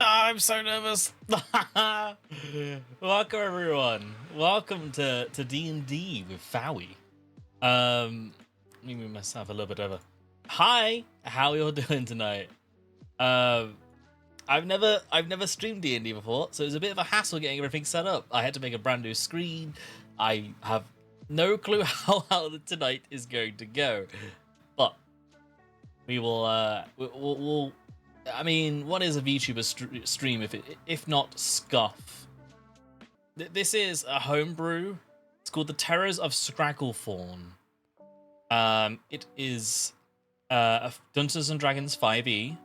I'm so nervous. Welcome everyone. Welcome to D&D with Fowie. Let me move myself a little bit over. Hi, how y'all doing tonight? I've never streamed D&D before, so it was a bit of a hassle getting everything set up. I had to make a brand new screen. I have no clue how tonight is going to go, but we will. We'll I mean, what is a VTuber stream if not scuff? This is a homebrew. It's called The Terrors of ScraggleThorn. It is a Dungeons and Dragons 5e.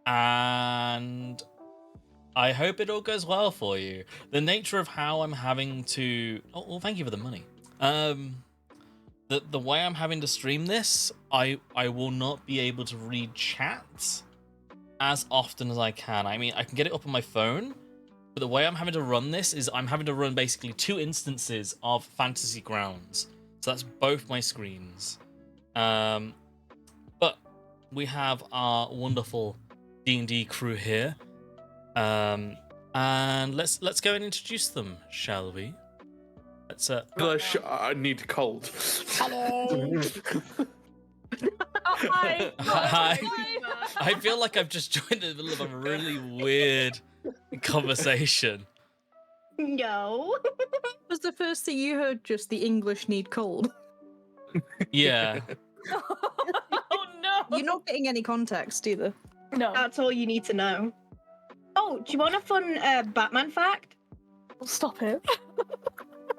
And I hope it all goes well for you. The nature of how I'm having to... Oh, well, thank you for the money. The way I'm having to stream this, I will not be able to read chat as often as I can. I mean, I can get it up on my phone, but the way I'm having to run this is I'm having to run basically 2 instances of Fantasy Grounds. So that's both my screens. But we have our wonderful D&D crew here. And let's go and introduce them, shall we? Let's I need cold. Hello. Hi. Hi. I feel like I've just joined in the middle of a really weird conversation. No. Was the first thing you heard just the English need cold? Yeah. Oh no! You're not getting any context either. No. That's all you need to know. Oh, do you want a fun Batman fact? Stop it.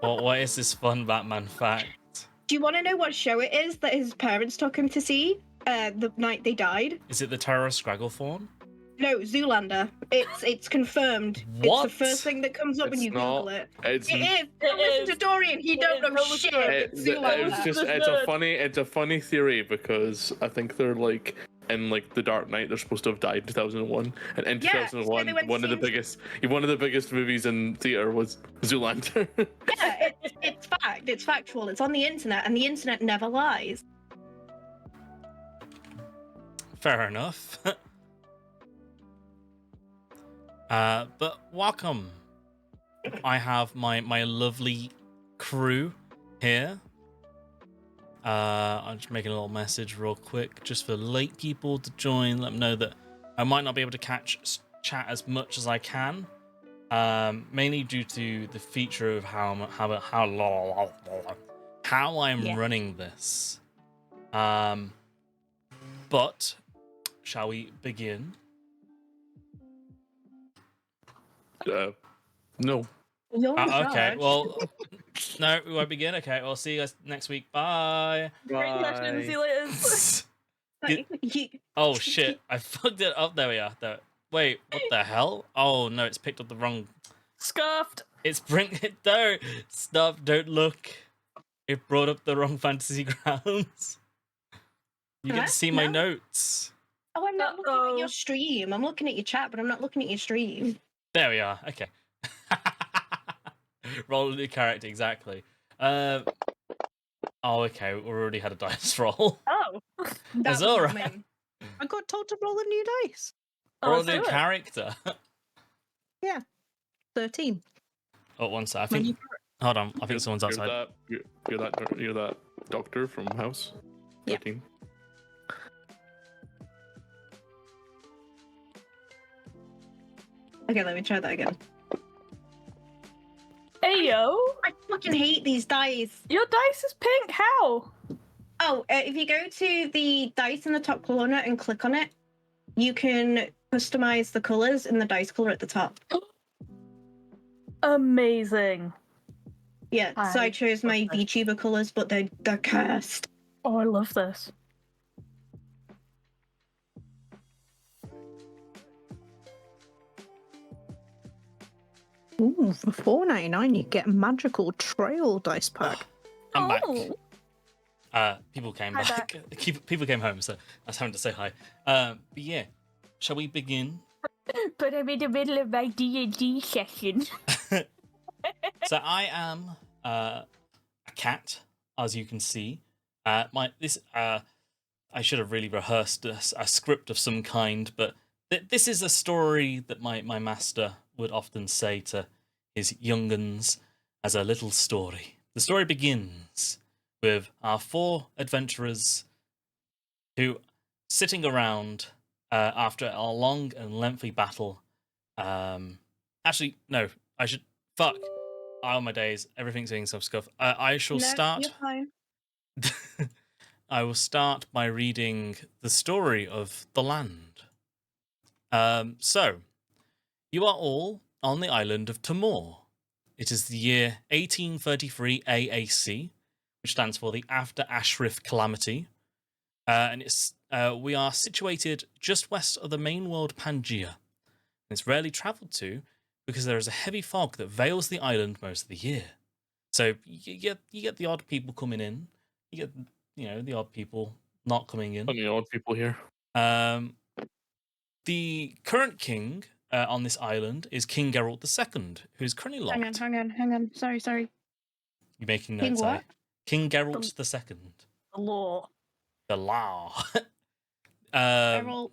What is this fun Batman fact? Do you want to know what show it is that his parents took him to see the night they died? Is it the Terror of ScraggleThorn? No, Zoolander. It's confirmed. What? It's the first thing that comes up when It's you not. Google it. It's It is. It Listen is. to Dorian. He It don't is. know Tell the shit. story. It's Zoolander. it's a funny theory because I think they're like in like The Dark Knight they're supposed to have died in 2001, and in Yeah, so 2001 they went one of the biggest movies in theater was Zoolander. Yeah, it's fact. It's factual. It's on the internet, and the internet never lies. Fair enough. But welcome. I have my lovely crew here. I'm just making a little message real quick, just for late people to join. Let them know that I might not be able to catch chat as much as I can, mainly due to the feature of how I'm running this. But shall we begin? No. You're in Okay, charge. well, no, we won't begin. Okay, we'll see you guys next week. Bye. Great session. See you later. Oh shit, I fucked it up. There we are. There. Wait, what the hell? Oh no, it's picked up the wrong. Scuffed. It's don't stop. Don't look. It brought up the wrong Fantasy Grounds. You get to see my notes. Oh, I'm not looking at your stream. I'm looking at your chat, but I'm not looking at your stream. There we are. Okay. Roll a new character, exactly. Oh, okay. We already had a dice roll. Oh. That's all right. I got told to roll a new dice. Roll a let's new do it. character. 13. Oh, one sec. I think. Hold on. I think someone's outside. You're that doctor from House. Yeah. 13. Okay, let me try that again. Hey yo. I fucking hate these dice. Your dice is pink. How? Oh, if you go to the dice in the top corner and click on it, you can customize the colors in the dice color at the top. Amazing. Yeah, so I chose my love that. VTuber colors, but they're cursed. Oh, I love this. Ooh, for $4.99 you get a magical trail dice pack. I'm back. Oh. People came Hi back. People came home, so I was having to say hi. But yeah, shall we begin? But I'm in the middle of my D&D session. So I am a cat, as you can see. I should have really rehearsed a script of some kind, but this is a story that my master would often say to his young uns as a little story. The story begins with our 4 adventurers who, sitting around after a long and lengthy battle. Actually, no, I should. Fuck. Oh, my days. Everything's doing some stuff. I shall No, start. you're fine. I will start by reading the story of the land. So, you are all on the island of Tammore. It is the year 1833 AAC, which stands for the After Ashrif Calamity, and we are situated just west of the main world Pangaea. It's rarely travelled to because there is a heavy fog that veils the island most of the year. So you get the odd people coming in, you get the odd people not coming in. Plenty of odd people here. The current king on this island is King Geralt II, who is currently locked. Hang on. Sorry. You're making King notes, what? King Geralt II. The law. The law. Errol.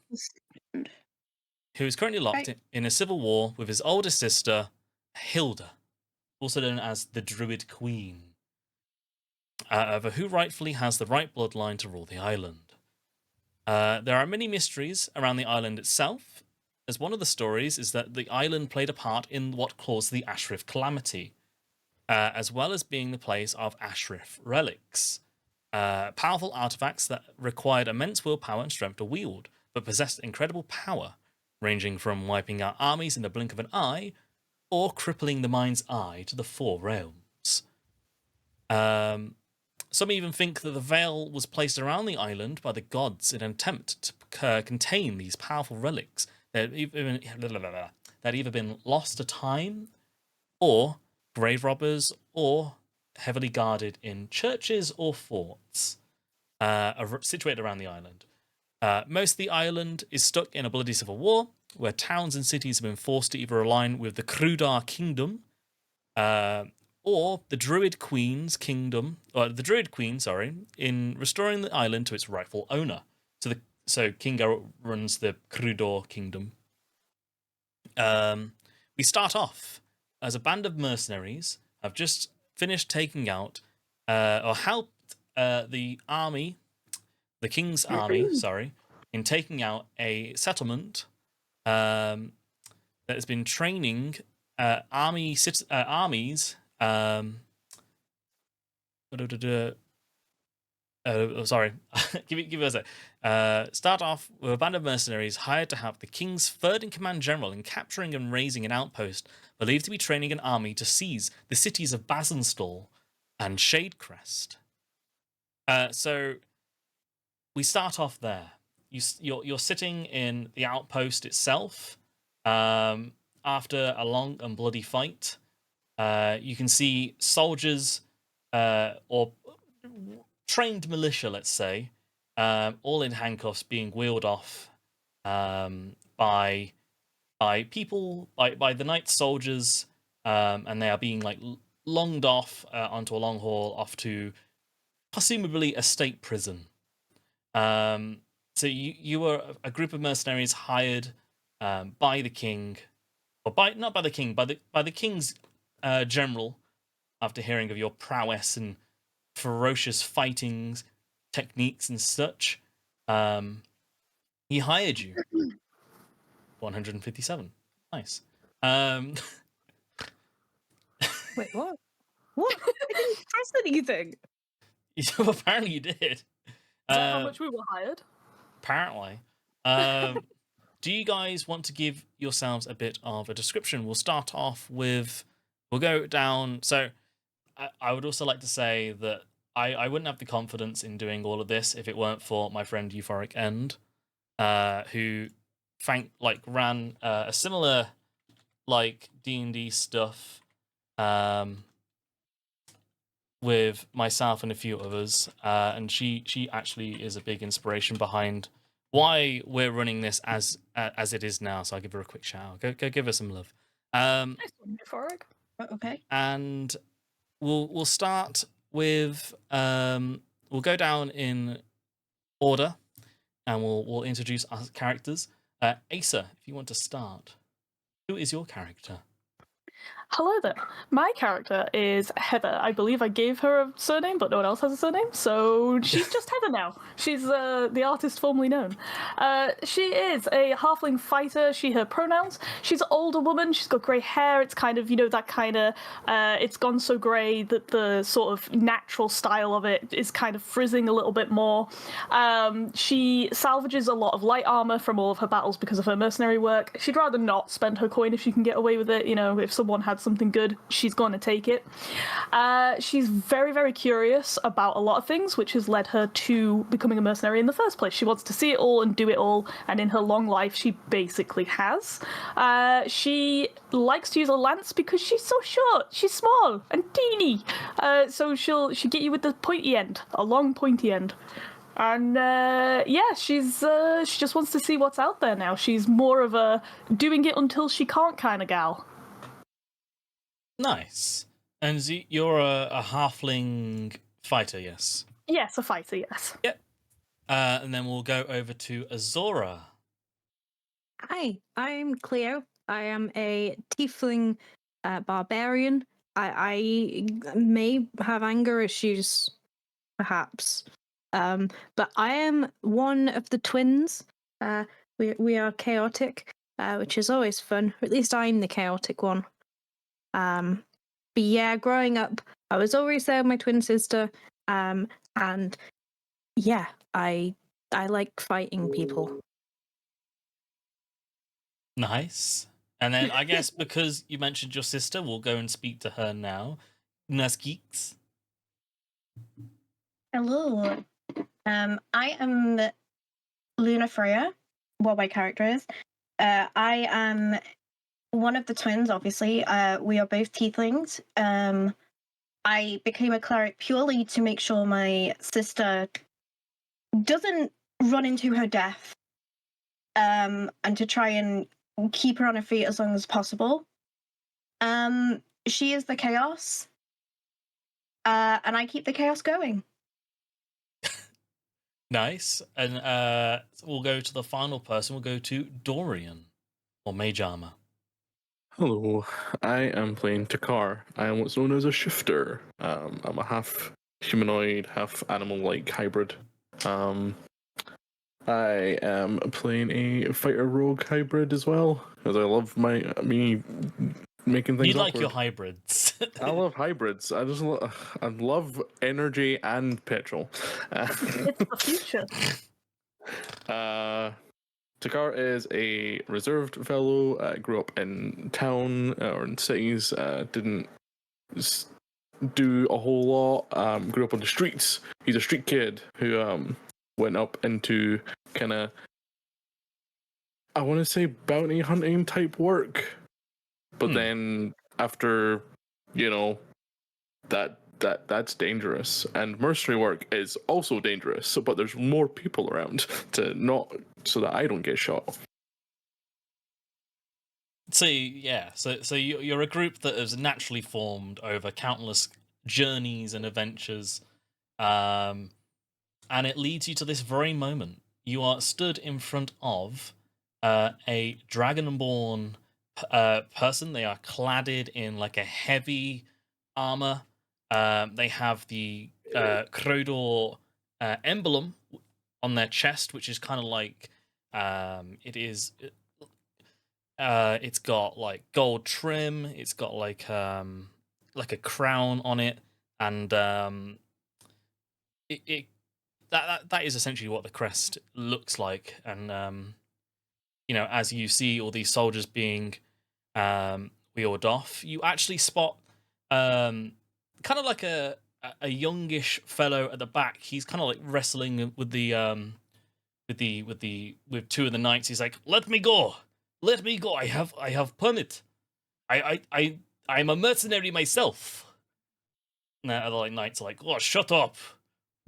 Who is currently locked Right. in a civil war with his older sister, Hilda, also known as the Druid Queen, over who rightfully has the right bloodline to rule the island. There are many mysteries around the island itself, as one of the stories is that the island played a part in what caused the Ashrif Calamity, as well as being the place of Ashrif relics, powerful artifacts that required immense willpower and strength to wield, but possessed incredible power, ranging from wiping out armies in the blink of an eye, or crippling the mind's eye to the 4 realms. Some even think that the veil was placed around the island by the gods in an attempt to contain these powerful relics that had either been lost to time, or grave robbers, or heavily guarded in churches or forts situated around the island. Most of the island is stuck in a bloody civil war, where towns and cities have been forced to either align with the Crudar Kingdom, or the Druid Queen's kingdom, or the Druid Queen, sorry, in restoring the island to its rightful owner. So King Geralt runs the Crudor Kingdom. We start off as a band of mercenaries have just finished taking out, or helped the army, the king's army, sorry, in taking out a settlement that has been training armies. Sorry, give me a sec. Start off with a band of mercenaries hired to help the king's third-in-command general in capturing and raising an outpost believed to be training an army to seize the cities of Bassenstall and Shadecrest. So we start off there. You're sitting in the outpost itself. After a long and bloody fight, you can see soldiers or trained militia, let's say, all in handcuffs, being wheeled off by people, by the night soldiers, and they are being like longed off onto a long haul off to presumably a state prison. So you were a group of mercenaries hired by the king, or not by the king, by the king's general, after hearing of your prowess and ferocious fighting techniques and such. He hired you. 157. Nice. Wait, what? What? I didn't press anything. Apparently you did. Is that how much we were hired? Apparently. Do you guys want to give yourselves a bit of a description? We'll start off with, we'll go down. So I would also like to say that I wouldn't have the confidence in doing all of this if it weren't for my friend Euphoric End, who ran a similar like D&D stuff with myself and a few others, and she actually is a big inspiration behind why we're running this as it is now. So I'll give her a quick shout out. Go give her some love. Nice one, Euphoric. Okay. And we'll start with we'll go down in order and we'll introduce our characters. Asa, if you want to start, who is your character? Hello there. My character is Heather. I believe I gave her a surname, but no one else has a surname, so she's just Heather now. She's the artist formerly known. She is a halfling fighter. Her pronouns. She's an older woman. She's got grey hair. It's kind of, that kind of, it's gone so grey that the sort of natural style of it is kind of frizzing a little bit more. She salvages a lot of light armor from all of her battles because of her mercenary work. She'd rather not spend her coin if she can get away with it. If someone had something good, she's going to take it. She's very, very curious about a lot of things, which has led her to becoming a mercenary in the first place. She wants to see it all and do it all, and in her long life, she basically has. She likes to use a lance because she's so short. She's small and teeny. So she'll get you with the pointy end, a long pointy end. And she just wants to see what's out there now. She's more of a doing it until she can't kind of gal. Nice. And you're a halfling fighter, yes? Yes, a fighter, yes. Yep. And then we'll go over to Azora. Hi, I'm Cleo. I am a tiefling barbarian. I may have anger issues, perhaps. But I am one of the twins. We are chaotic, which is always fun. Or at least I'm the chaotic one. But yeah, growing up, I was always there with my twin sister. And yeah, I like fighting people. Nice. And then I guess because you mentioned your sister, we'll go and speak to her now. Nurse Geeks. Hello. I am Luna Freya, what my character is. I am one of the twins, obviously. We are both tieflings. I became a cleric purely to make sure my sister doesn't run into her death, and to try and keep her on her feet as long as possible. She is the chaos, and I keep the chaos going. Nice. And we'll go to the final person. We'll go to Dorian, or Mage Armor. Hello, I am playing Takar. I am what's known as a shifter. I'm a half humanoid, half animal-like hybrid. I am playing a fighter rogue hybrid as well, because I love me making things. You like awkward. your hybrids. I love hybrids. I love energy and petrol. It's the future. Takar is a reserved fellow. Grew up in town or in cities. Didn't do a whole lot. Grew up on the streets. He's a street kid who went up into kind of, I want to say, bounty hunting type work. But then after, that's dangerous, and mercenary work is also dangerous. So, but there's more people around so that I don't get shot. So yeah, so you're a group that has naturally formed over countless journeys and adventures, and it leads you to this very moment. You are stood in front of a dragonborn person. They are cladded in like a heavy armor. They have the Crodor emblem on their chest, which is kind of like it's got like gold trim. It's got like a crown on it, and that is essentially what the crest looks like. And as you see all these soldiers being wheeled off, you actually spot kind of like a youngish fellow at the back. He's kind of like wrestling with the with two of the knights. He's like, "Let me go! Let me go! I have permit. I'm a mercenary myself." And the other knights are like, "Oh, shut up!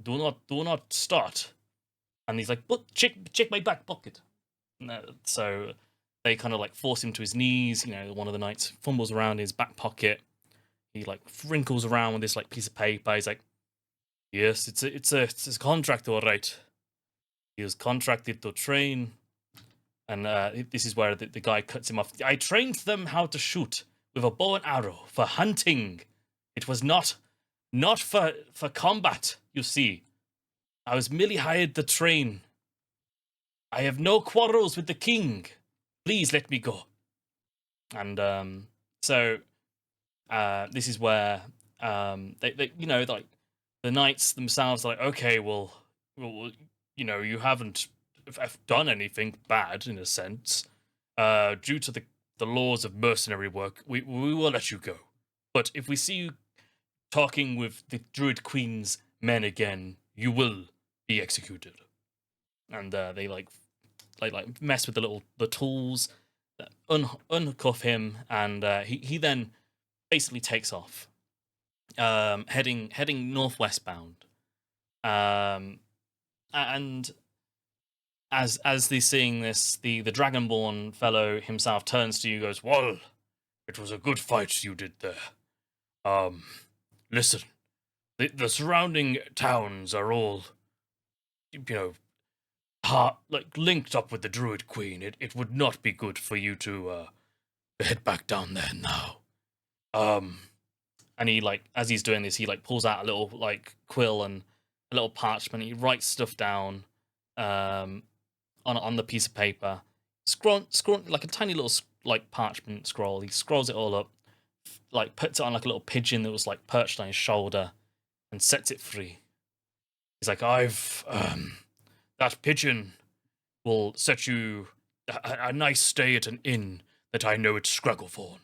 Do not start." And he's like, "But check my back pocket." So they kind of like force him to his knees. One of the knights fumbles around his back pocket. He like wrinkles around with this like piece of paper. He's like, "Yes, it's a contract, all right. He was contracted to train, and this is where the guy cuts him off. I trained them how to shoot with a bow and arrow for hunting. It was not for combat, you see. I was merely hired to train. I have no quarrels with the king. Please let me go. And so this is where they you know, like the knights themselves are like, okay, well, you know, you haven't done anything bad in a sense. Due to the laws of mercenary work, we will let you go. But if we see you talking with the Druid Queen's men again, you will be executed. And they like mess with the tools, uncuff him, and he then basically takes off, heading northwest bound. And as they're seeing this, the Dragonborn fellow himself turns to you, goes, "Well, it was a good fight you did there. Listen, the surrounding towns are all, you know, linked up with the Druid Queen. It would not be good for you to head back down there now." And he, like, as he's doing this, he like pulls out a little like quill and a little parchment. He writes stuff down on the piece of paper, scroll like a tiny little like parchment scroll. He scrolls it all up, like puts it on like a little pigeon that was like perched on his shoulder, and sets it free. He's like, "I've that pigeon will set you a nice stay at an inn that I know at ScraggleThorn.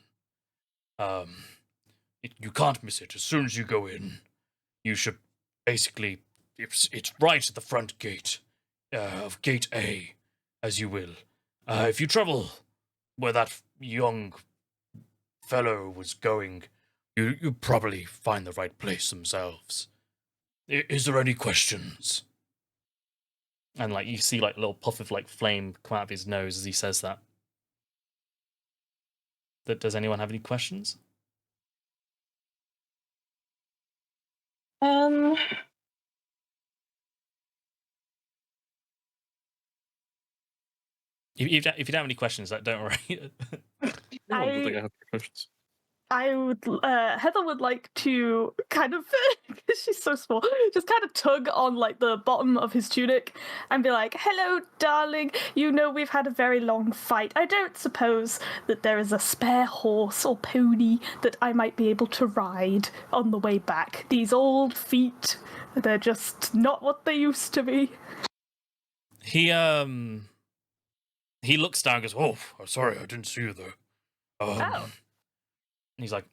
You can't miss it. As soon as you go in, you should basically, it's right at the front gate of Gate A, as you will. If you travel where that young fellow was going, you probably find the right place themselves. Is there any questions?" And like you see like a little puff of like flame come out of his nose as he says that. Does anyone have any questions? If you don't have any questions, don't worry. No, I don't think I have questions. Heather would like to kind of, because she's so small, just kind of tug on like the bottom of his tunic and be like, "Hello, darling. You know we've had a very long fight. I don't suppose that there is a spare horse or pony that I might be able to ride on the way back. These old feet, they're just not what they used to be." He looks down and goes, "Oh, sorry, I didn't see you there." Oh. And he's like,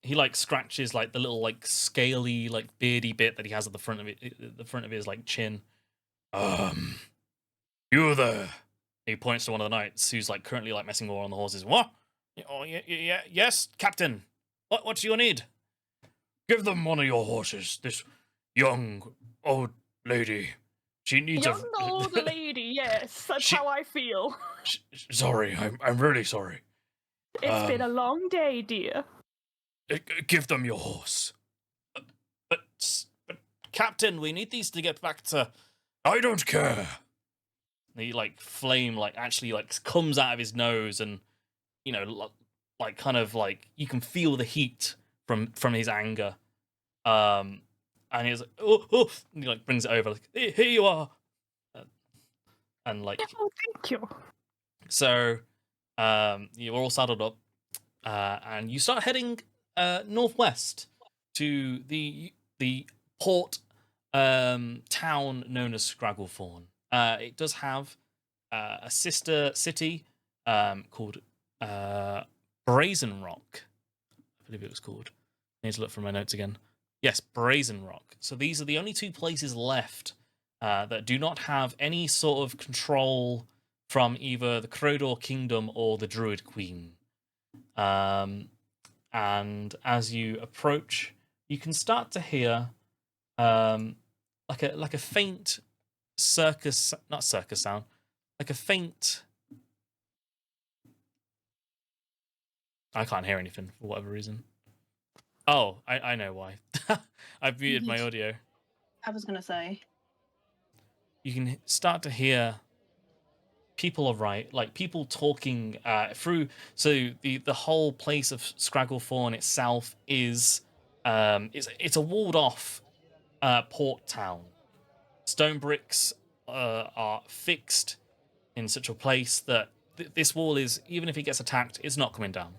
he like scratches like the little like scaly like beardy bit that he has at the front of his like chin. You there? He points to one of the knights who's like currently like messing more on the horses. "What? Oh, yeah, yes, Captain. What do you need?" "Give them one of your horses. This young old lady. She needs Young old lady, yes, that's how I feel. Sorry, I'm really sorry. It's been a long day, dear. Give them your horse." But Captain, we need these to get back to. "I don't care." The like flame like actually like comes out of his nose, and you know like kind of like you can feel the heat from his anger. And he's like, oh, and he like brings it over, like, "Here you are." And like, Oh, thank you. so you're all saddled up, and you start heading northwest to the port town known as Scragglethorn. It does have a sister city called Brazen Rock. I believe it was called. I need to look for my notes again. Yes, Brazen Rock. So these are the only two places left that do not have any sort of control from either the Crodor Kingdom or the Druid Queen. And as you approach, you can start to hear like a faint not circus sound, like a faint. I can't hear anything for whatever reason. Oh, I know why. I've muted my audio. I was gonna say. you can start to hear people like people talking through. So the whole place of Scragglethorn itself is it's a walled off port town. Stone bricks are fixed in such a place that this wall is, even if it gets attacked, it's not coming down.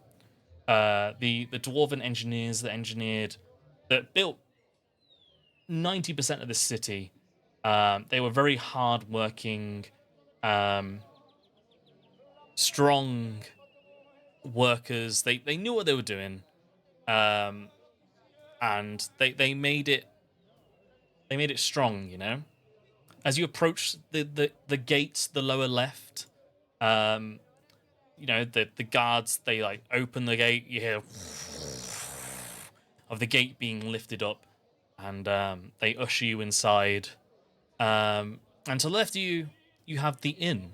The dwarven engineers that built 90% of the city, they were very hard-working, strong workers. They knew what they were doing, and they made it strong. You know, as you approach the gates, the lower left, you know, the guards, they like open the gate. You hear of the gate being lifted up, and they usher you inside. And to the left of you, you have the inn.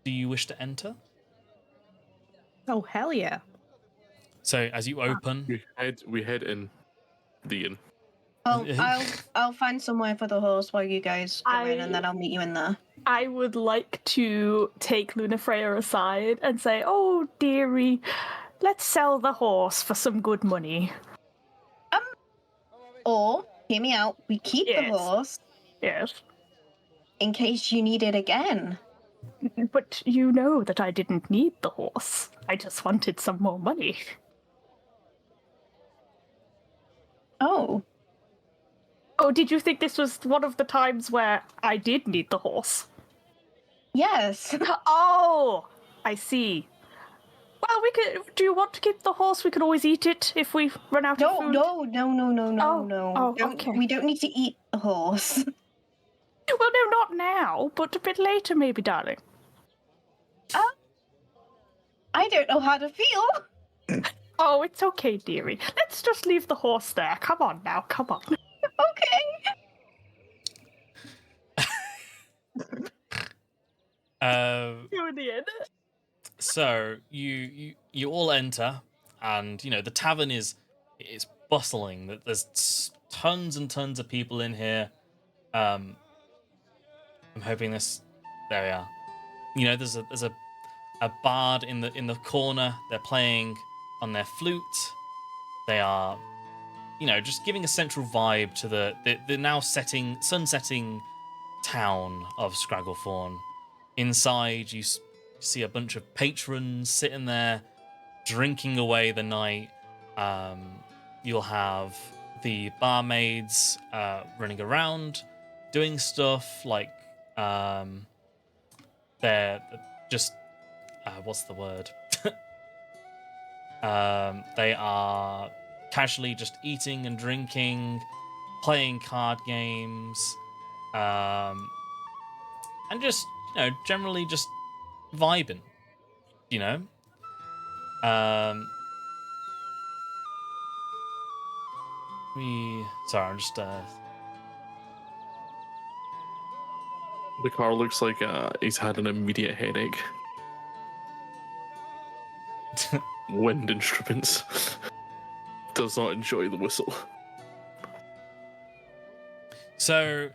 Do you wish to enter? Oh, hell yeah. So as you open, We head in the inn. I'll find somewhere for the horse while you guys go in, and then I'll meet you in there. I would like to take Lunafreya aside and say, "Oh, dearie, let's sell the horse for some good money." Or, hear me out, we keep the Yes. horse Yes. in case you need it again. But you know that I didn't need the horse. I just wanted some more money. Oh. Oh, did you think this was one of the times where I did need the horse? Yes. Oh, I see. Well, we could. Do you want to keep the horse? We could always eat it if we run out of food. No. Oh, okay. We don't need to eat the horse. Well, no, not now, but a bit later, maybe, darling. I don't know how to feel. Oh, it's okay, dearie. Let's just leave the horse there. Come on now, come on. You're in the end. So you all enter, and you know the tavern is bustling. There's tons and tons of people in here. I'm hoping this. There we are. You know, there's a bard in the corner. They're playing on their flute. They are, you know, just giving a central vibe to the now sunsetting town of Scragglethorn. Inside, you see a bunch of patrons sitting there, drinking away the night. You'll have the barmaids running around, doing stuff like they're just what's the word? They are casually just eating and drinking, playing card games, and just, you know, generally just vibing, you know. Sorry, I'm just The car looks like he's had an immediate headache. Wind instruments. Does not enjoy the whistle. So,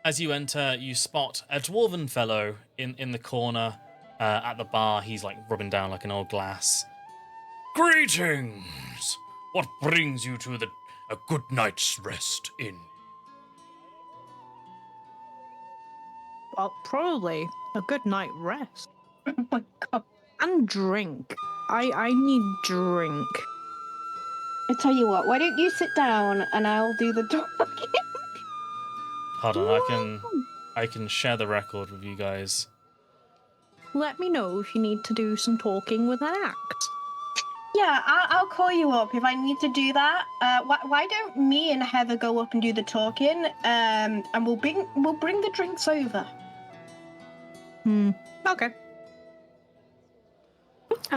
as you enter, you spot a dwarven fellow in the corner at the bar. He's like rubbing down like an old glass. Greetings! What brings you to a good night's rest inn? Well, probably a good night rest. Oh my god. And drink. I need drink. I tell you what, why don't you sit down and I'll do the talking? Hold on, I can share the record with you guys. Let me know if you need to do some talking with an act. Yeah, I'll call you up if I need to do that. Why don't me and Heather go up and do the talking? And we'll bring the drinks over. Okay.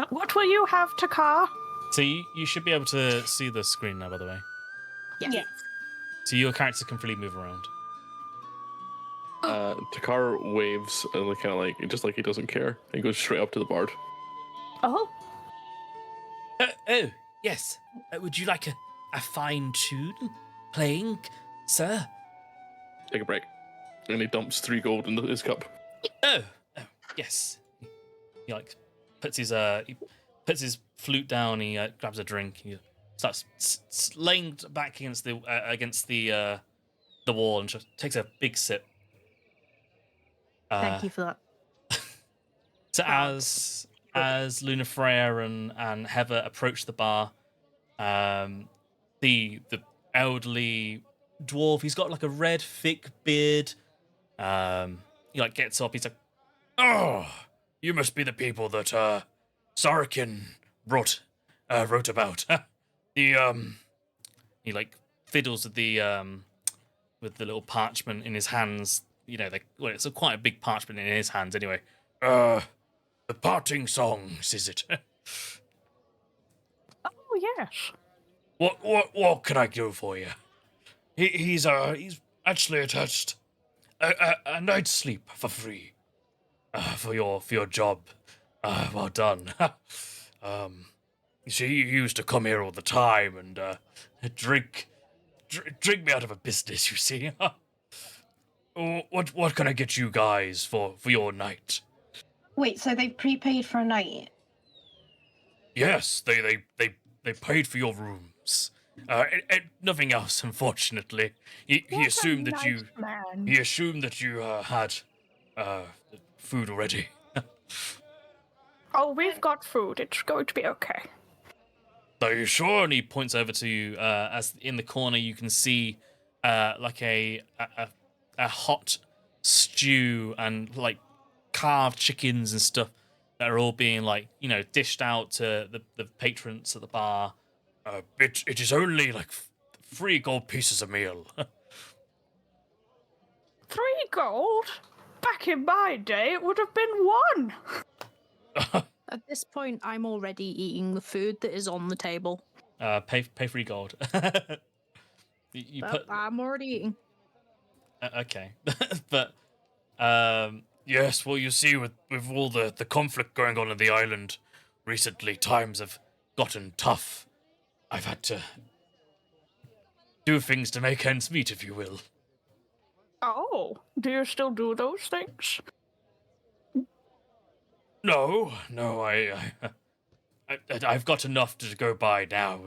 What will you have, Takar? So you should be able to see the screen now, by the way. Yes. So your character can freely move around. Takar waves and kind of like just like he doesn't care. He goes straight up to the bard. Oh. Oh, yes. Would you like a fine tune playing, sir? Take a break. And he dumps 3 gold into his cup. Oh, yes. He like puts his flute down. He grabs a drink. He starts laying back against the wall and just takes a big sip. Thank you for that. So as Luna Freya and Heather approach the bar, the elderly dwarf, he's got like a red thick beard. He like gets up. He's like, "Oh, you must be the people that Sarakin wrote about." He like fiddles with the little parchment in his hands. You know, it's quite a big parchment in his hands anyway. The parting songs, is it? Oh yes. What can I do for you? He's actually attached a night's sleep for free. For your job. Well done. You see, you used to come here all the time and drink me out of a business. You see. What can I get you guys for your night? Wait, so they prepaid for a night? Yes, they paid for your rooms. Nothing else, unfortunately. He assumed that you Man. he assumed that you had food already. Oh, we've got food. It's going to be okay. Are you sure? And he points over to you. As in the corner, you can see like a hot stew and like carved chickens and stuff that are all being like dished out to the patrons at the bar. It is only like 3 gold pieces a meal. 3 gold? Back in my day, it would have been 1. At this point, I'm already eating the food that is on the table. Pay 3 gold. you But put I'm already eating. okay, but yes. Well, you see, with all the conflict going on in the island recently, times have gotten tough. I've had to do things to make ends meet, if you will. Oh, do you still do those things? No, I've got enough to go by now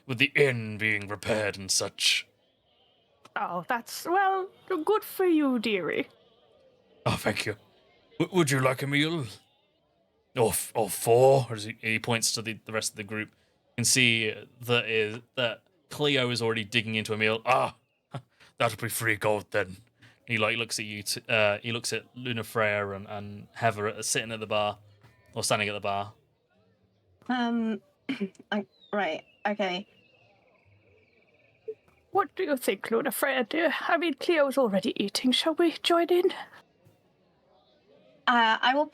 with the inn being repaired and such. Oh, that's, well, good for you, dearie. Oh, thank you. Would you like a meal? Or 4? As he points to the rest of the group. You can see that Cleo is already digging into a meal. That'll be 3 gold then. He looks at you. He looks at Luna Freya and Heather sitting at the bar, or standing at the bar. Right, okay. What do you think, Luna Freya, dear? I mean, Cleo's already eating. Shall we join in? I will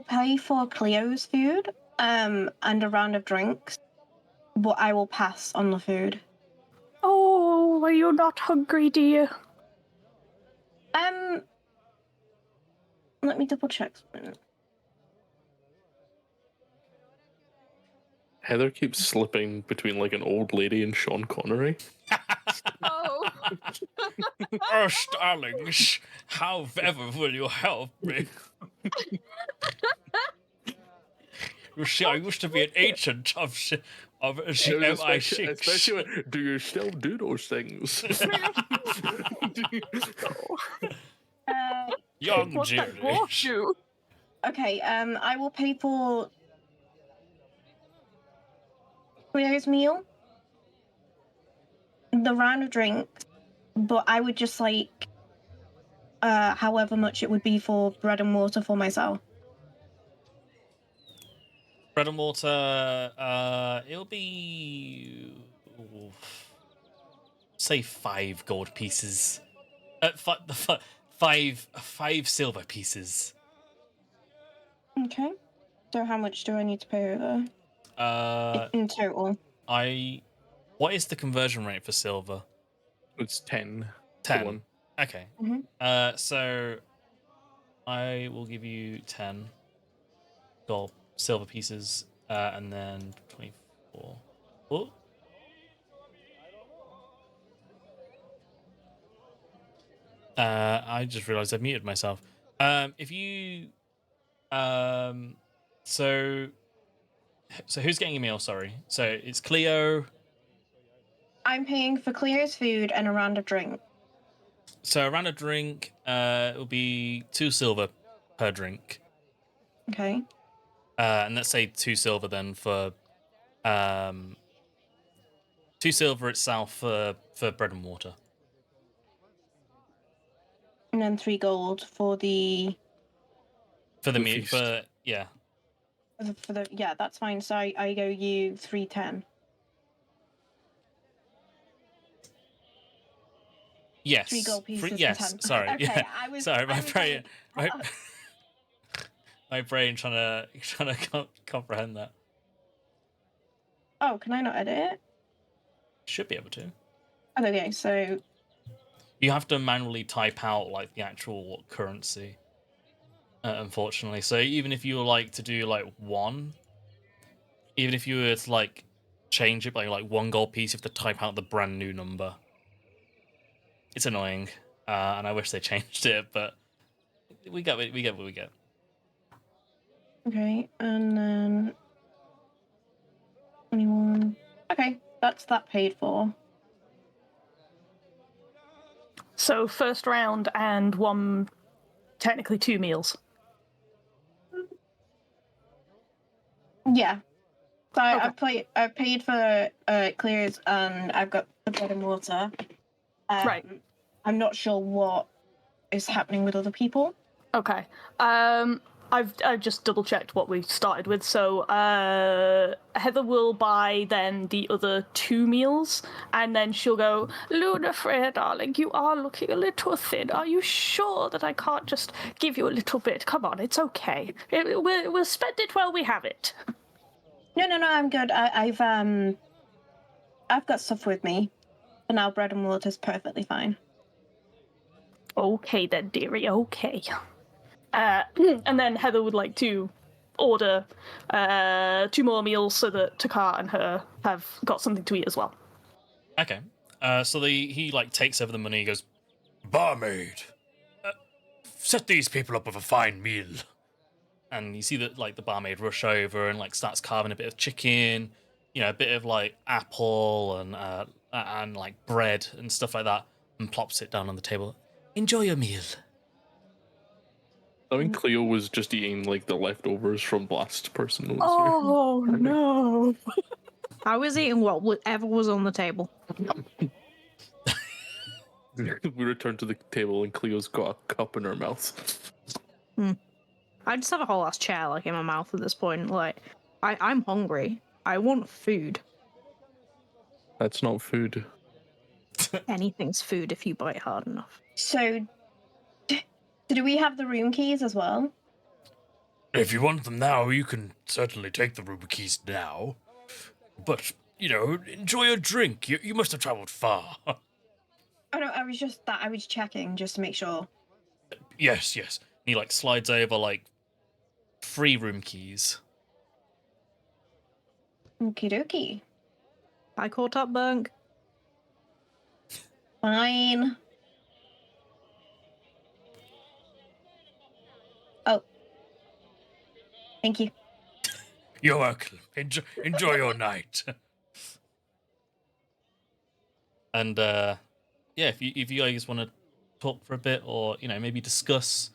pay for Cleo's food, and a round of drinks, but I will pass on the food. Oh, are you not hungry, dear? Let me double check something. Heather keeps slipping between like an old lady and Sean Connery. Oh. Oh, starlings, how ever will you help me? You see, I used to be an agent of MI6. Especially when, do you still do those things? Young What's that Jerry. dwarf do? Okay, I will pay for Cleo's meal, the round of drinks, but I would just like however much it would be for bread and water for myself. Bread and water, it'll be say 5 gold pieces. Five silver pieces. Okay. So how much do I need to pay over in total? What is the conversion rate for silver? It's 10. 10. 1. Okay. Mhm. So I will give you 10 gold silver pieces, and then 24. Oh. I just realised I've muted myself. If you, so who's getting a meal? Sorry. So it's Cleo. I'm paying for Cleo's food and a round of drink. So around a drink, it will be 2 silver per drink. Okay. And let's say 2 silver then for 2 silver itself for bread and water. And then 3 gold for the For the The meat, feast. for yeah. yeah, that's fine. So I owe you 310. Yes. 3 gold pieces. for Yes. 10. Sorry. Okay, Yeah. I was. Sorry, I my was brain. like, My brain trying to comprehend that. oh, can I not edit it? Should be able to. Okay, so You have to manually type out like the actual currency. Unfortunately, so even if you were like to do like 1, even if you were to like change it by like 1 gold piece, you have to type out the brand new number. It's annoying, and I wish they changed it, but we get what we get. okay, and then 21. Okay, that's that paid for. So first round and 1, technically 2 meals. Yeah. So Okay. I paid for Clear's and I've got the bread and water. Right. I'm not sure what is happening with other people. Okay. I've just double checked what we started with. So Heather will buy then the other 2 meals, and then she'll go, Luna Freya, darling, you are looking a little thin. Are you sure that I can't just give you a little bit? Come on, it's okay. We'll spend it while we have it. No, I'm good. I've got stuff with me. For now, bread and water is perfectly fine. Okay then, dearie. Okay. And then Heather would like to order 2 more meals so that Takar and her have got something to eat as well. Okay. So he like takes over the money. He goes, barmaid, set these people up with a fine meal. And you see that like the barmaid rush over and like starts carving a bit of chicken, a bit of like apple and like bread and stuff like that, and plops it down on the table. Enjoy your meal. I think Cleo was just eating like the leftovers from last person who was Oh no! I was eating whatever was on the table. here. We return to the table and Cleo's got a cup in her mouth. I just have a whole ass chair like in my mouth at this point. Like, I'm hungry. I want food. That's not food. Anything's food if you bite hard enough. So, do we have the room keys as well? If you want them now, you can certainly take the room keys now. But, enjoy your drink. You must have travelled far. Oh no, I was checking just to make sure. Yes. And he like slides over like 3 room keys. Okie dokie. I caught up, Bunk. Fine. Oh. Thank you. You're welcome. Enjoy your night. And if you guys want to talk for a bit, or maybe discuss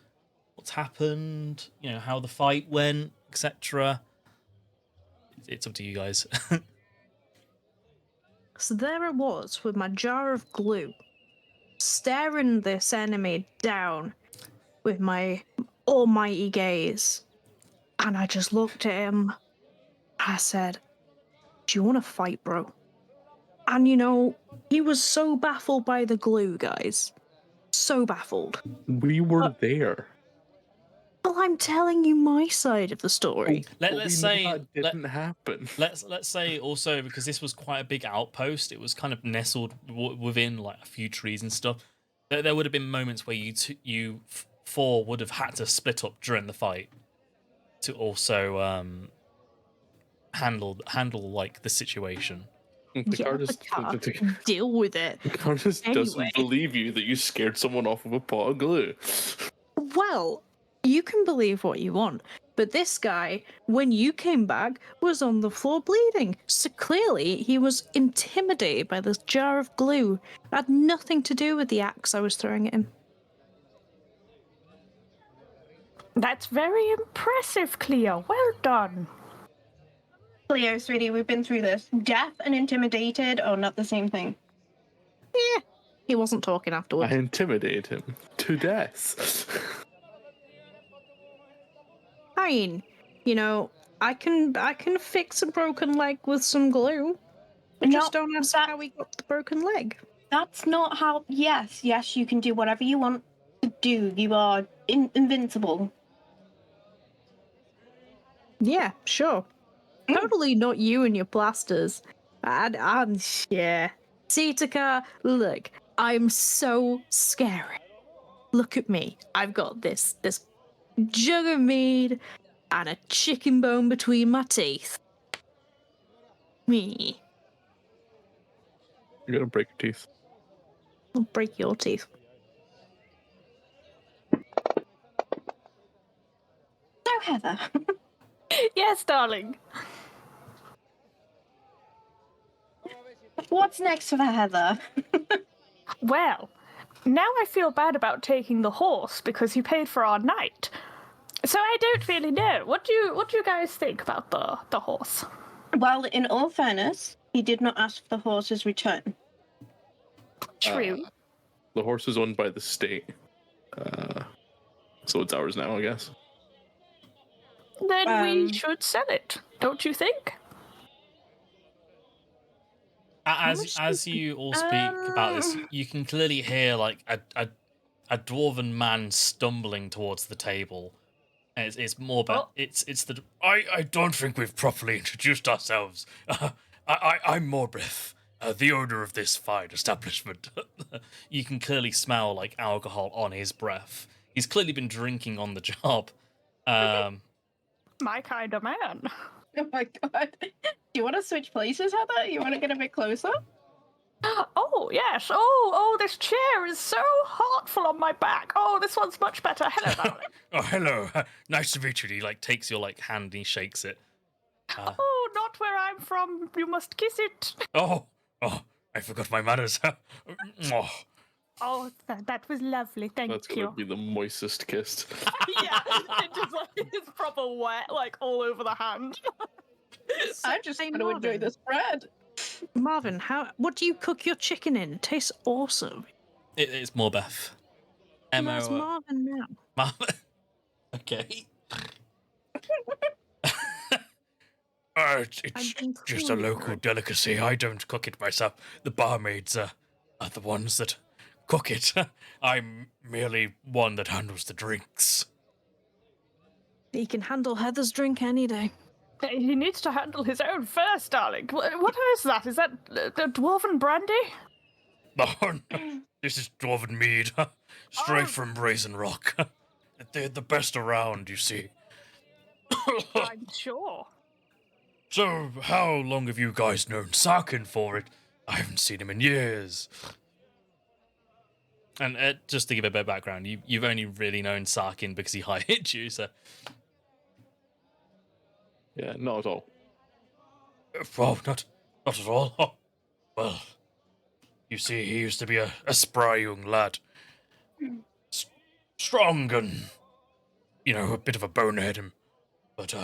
what's happened, how the fight went, etc. It's up to you guys. So there I was with my jar of glue, staring this enemy down with my almighty gaze. And I just looked at him. I said, do you want to fight, bro? And he was so baffled by the glue, guys. So baffled. We were there. Well, I'm telling you my side of the story. Let's say that didn't happen. Let's say also, because this was quite a big outpost, it was kind of nestled within like a few trees and stuff. There would have been moments where you 4 would have had to split up during the fight to also handle like the situation. The car the just car. Deal with it. the car just Anyway. doesn't believe you that you scared someone off with a pot of glue. Well, you can believe what you want, but this guy, when you came back, was on the floor bleeding. So clearly he was intimidated by this jar of glue. It had nothing to do with the axe I was throwing at him. That's very impressive, Cleo. Well done. Cleo, sweetie, we've been through this. Deaf and intimidated are not the same thing. Yeah, he wasn't talking afterwards. I intimidated him to death. Fine. You know, I can fix a broken leg with some glue. But just don't ask how we got the broken leg. That's not how. Yes, you can do whatever you want to do. You are invincible. Yeah, sure. Totally not you and your plasters. I'm yeah. See, Takar, look, I'm so scary. Look at me. I've got this jug of mead and a chicken bone between my teeth. Me. You're gonna break your teeth. I'll break your teeth. So, Heather. Yes, darling. What's next for Heather? Well, now I feel bad about taking the horse because you paid for our night. So I don't really know. What do you guys think about the horse? Well, in all fairness, he did not ask for the horse's return. True. The horse is owned by the state. So it's ours now, I guess. Then we should sell it, don't you think? As you all speak about this, you can clearly hear like a dwarven man stumbling towards the table. And it's more about it's the I don't think we've properly introduced ourselves. I'm Morbrith, the owner of this fine establishment. You can clearly smell like alcohol on his breath. He's clearly been drinking on the job. My kind of man. Oh my god. Do you want to switch places, Heather? You want to get a bit closer? Oh, yes. Oh, this chair is so heartful on my back. Oh, this one's much better. Hello, darling. Oh, hello. Nice to meet you. He like takes your like hand and he shakes it. Oh, not where I'm from. You must kiss it. Oh, I forgot my manners. Oh, that was lovely. Thank That's you. gonna be the moistest kissed. Yeah, it just like it's proper wet, like all over the hand. I'm just Hey, going to enjoy Marvin. this bread. Marvin, what do you cook your chicken in? It tastes awesome. It's Morbeth. That's Marvin now. Marvin. Okay. It's just a local delicacy. I don't cook it myself. The barmaids are the ones that cook it. I'm merely one that handles the drinks. He can handle Heather's drink any day. He needs to handle his own first, darling. What is that? Is that the dwarven brandy? Oh, no. This is dwarven mead, straight from Brazen Rock. They're the best around, you see. I'm sure. So, how long have you guys known Sarkin for it? I haven't seen him in years. And just to give a bit of background, you've only really known Sarkin because he hired you, so... Yeah, not at all. Well, not at all. Oh, well, you see, he used to be a spry young lad. Strong and, a bit of a bonehead. But,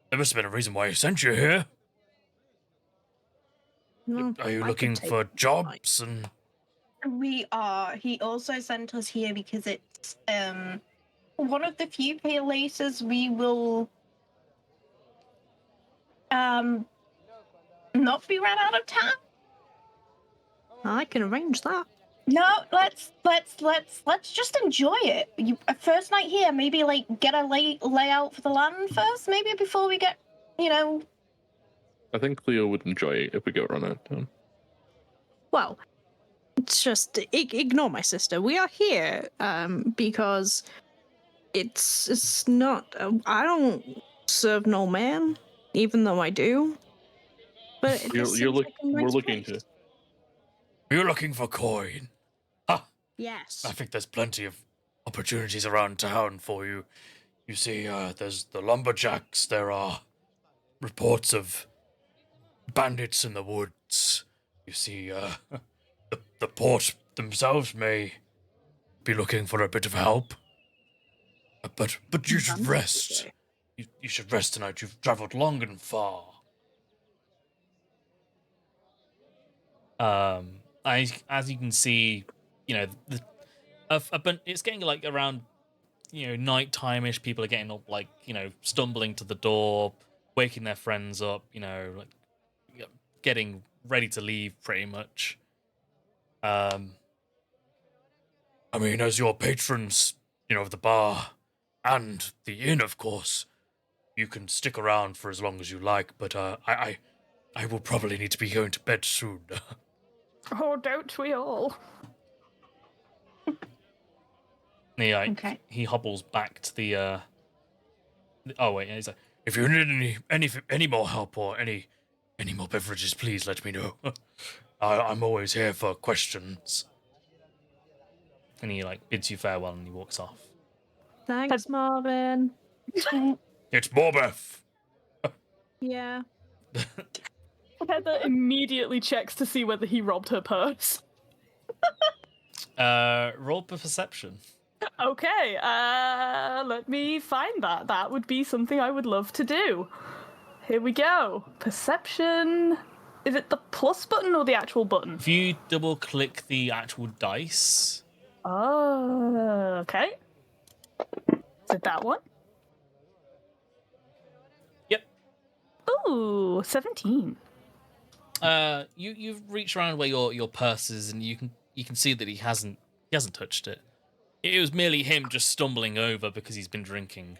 there must have been a reason why he sent you here. Well, Are you I looking could take for it. jobs and... We are. He also sent us here because it's one of the few places we will not be run out of time. I can arrange that. No, let's just enjoy it. First night here, maybe like get a layout for the land first, maybe before we get, I think Cleo would enjoy it if we get run out of town. Well, it's just ignore my sister. We are here because it's not. I don't serve no man, even though I do. But it just You're seems like a we're nice looking place. to. You're looking for coin. Ah, Yes. I think there's plenty of opportunities around town for you. You see, there's the lumberjacks. There are reports of bandits in the woods. You see, the port themselves may be looking for a bit of help. But you should rest. You should rest tonight. You've traveled long and far. As you can see, you know, it's getting like around, nighttime-ish. People are getting up, like, stumbling to the door, waking their friends up, like getting ready to leave, pretty much. I mean, as your patrons, of the bar and the inn, of course, you can stick around for as long as you like. But I will probably need to be going to bed soon. Oh, don't we all? Okay. He hobbles back to the. Oh wait, he's like, if you need any more help or any more beverages, please let me know. I'm always here for questions. And he like bids you farewell and he walks off. Thanks, Marvin. It's Morbeth. Yeah. Heather immediately checks to see whether he robbed her purse. Roll for perception. Okay, let me find that. That would be something I would love to do. Here we go. Perception. Is it the plus button or the actual button? If you double click the actual dice. Oh, okay. Is it that one? Yep. Ooh, 17. You've reached around where your purse is, and you can see that he hasn't touched it. It was merely him just stumbling over because he's been drinking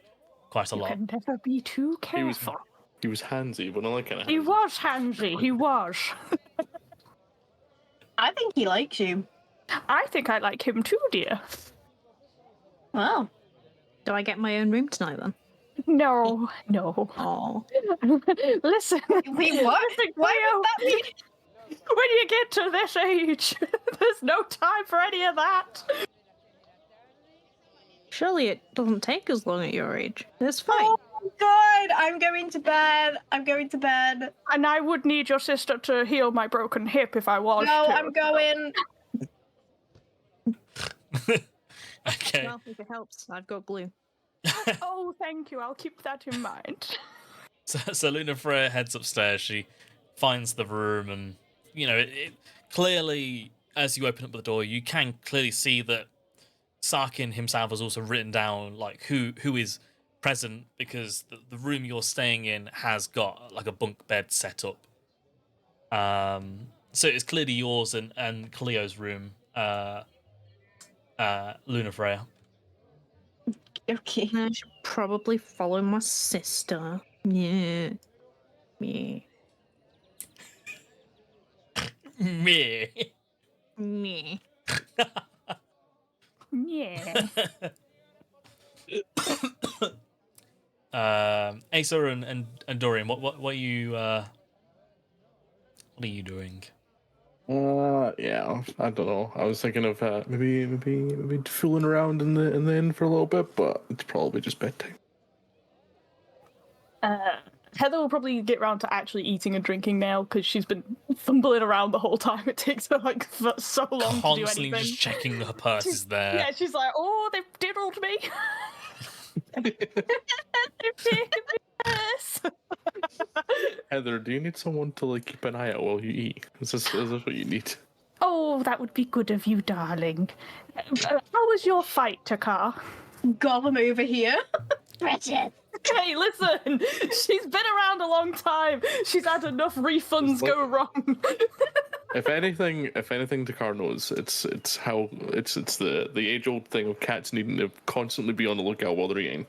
quite a lot. You can never be too careful. He was handsy, but not like kind of. He was handsy. He was. I think he likes you. I think I like him too, dear. Wow. Do I get my own room tonight then? No. Oh. Listen. Wait, what? Listen, Why Cleo, would that be? when you get to this age, there's no time for any of that. Surely it doesn't take as long at your age. It's fine. Oh God! I'm going to bed. And I would need your sister to heal my broken hip if I was No, to. I'm going. Okay. Well, if it helps, I've got glue. Oh, thank you. I'll keep that in mind. So Luna Freya heads upstairs. She finds the room, and it clearly, as you open up the door, you can clearly see that Sarkin himself has also written down like who is present, because the room you're staying in has got like a bunk bed set up. So it's clearly yours and Cleo's room, Luna Freya. Okay. I should probably follow my sister. Yeah. Me. Me. Me. Yeah. Asa and Dorian, what are you doing? Yeah, I don't know. I was thinking of maybe fooling around in the inn for a little bit, but it's probably just bedtime. Heather will probably get round to actually eating and drinking now because she's been fumbling around the whole time. It takes her like so long to do Constantly anything. just checking her purse is there. Yeah, she's like, oh, they've diddled me. They've taken me purse. Heather, do you need someone to like keep an eye out while you eat? Is this what you need? Oh, that would be good of you, darling. How was your fight, Takar? Gollum over here. Wretched. Hey, listen! She's been around a long time. She's had enough refunds go wrong. If anything, Takar knows it's the age-old thing of cats needing to constantly be on the lookout while they're eating.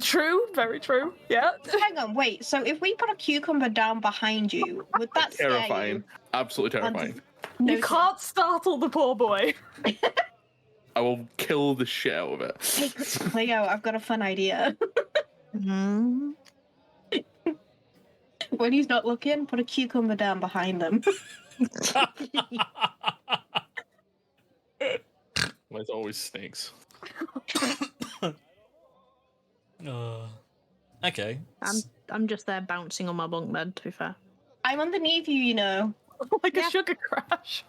True, very true. Yeah. Hang on, wait. So if we put a cucumber down behind you, would that scare Terrifying, you? absolutely terrifying. You can't startle the poor boy. I will kill the shit out of it. Hey, Cleo, I've got a fun idea. Mm. When he's not looking, put a cucumber down behind them. Mine's always snakes. Okay. I'm just there bouncing on my bunk bed, to be fair. I'm underneath you, you know. Like Yeah. a sugar crash.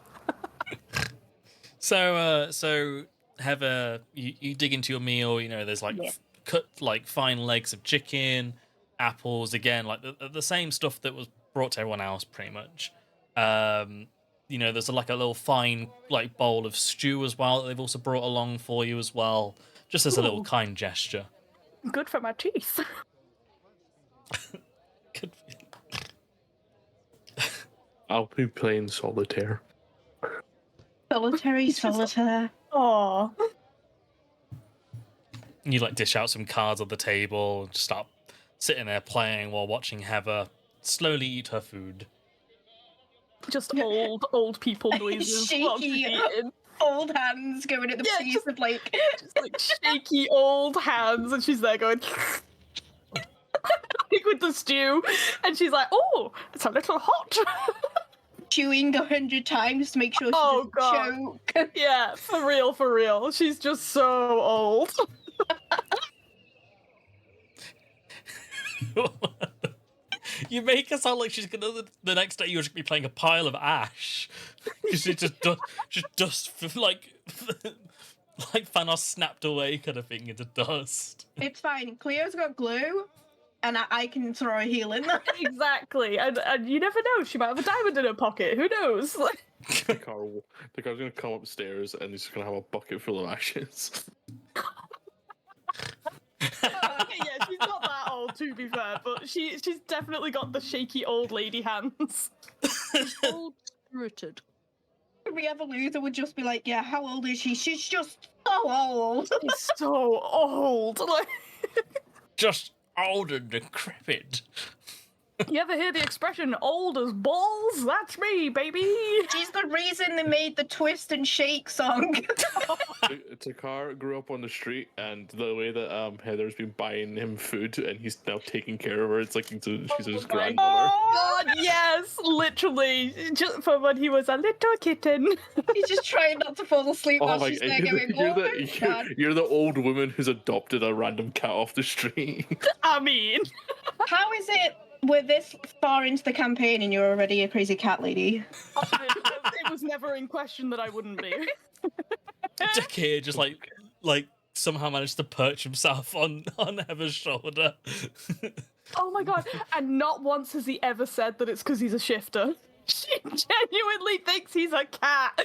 So Heather, you dig into your meal. You know, there's like Yeah. cut like fine legs of chicken, apples. Again, like the same stuff that was brought to everyone else, pretty much. You know, there's like a little fine like bowl of stew as well that they've also brought along for you as well, just as a little Ooh. kind gesture. Good for my teeth. Good. I'll be playing solitaire. Solitaire. Aw. You like dish out some cards on the table, and just start sitting there playing while watching Heather slowly eat her food. Just old people noises while she's Shaky. eating. Old hands going at the Yeah, pace just- of like. Just like shaky old hands, and she's there going with the stew, and she's like, "Oh, it's a little hot." Chewing 100 times to make sure she Oh, doesn't God. choke. Yeah, for real. She's just so old. You make her sound like she's gonna. The next day you're just gonna be playing a pile of ash. She just dust like like Thanos snapped away kind of thing into dust. It's fine. Cleo's got glue, and I can throw a heal in. Exactly, and you never know. She might have a diamond in her pocket. Who knows? The car's gonna come upstairs and he's gonna have a bucket full of ashes. Okay, yeah, she's not that old, to be fair, but she's definitely got the shaky old lady hands. Old spirited. Luther would just be like, "Yeah, how old is she? She's just so old." She's so old. Like, Just old and decrepit. you ever hear the expression "old as balls"? That's me, baby. She's the reason they made the Twist and Shake song. Takar grew up on the street, and the way that Heather's been buying him food, and he's now taking care of her. It's like she's his my grandmother. God, yes, literally, just from when he was a little kitten. He's just trying not to fall asleep Oh while my she's god! there going, You're, "Oh my God." you're the old woman who's adopted a random cat off the street. I mean, How is it we're this far into the campaign and you're already a crazy cat lady? it was never in question that I wouldn't be. Jack here just like somehow managed to perch himself on Heather's shoulder. Oh my God! And not once has he ever said that it's because he's a shifter. She genuinely thinks he's a cat.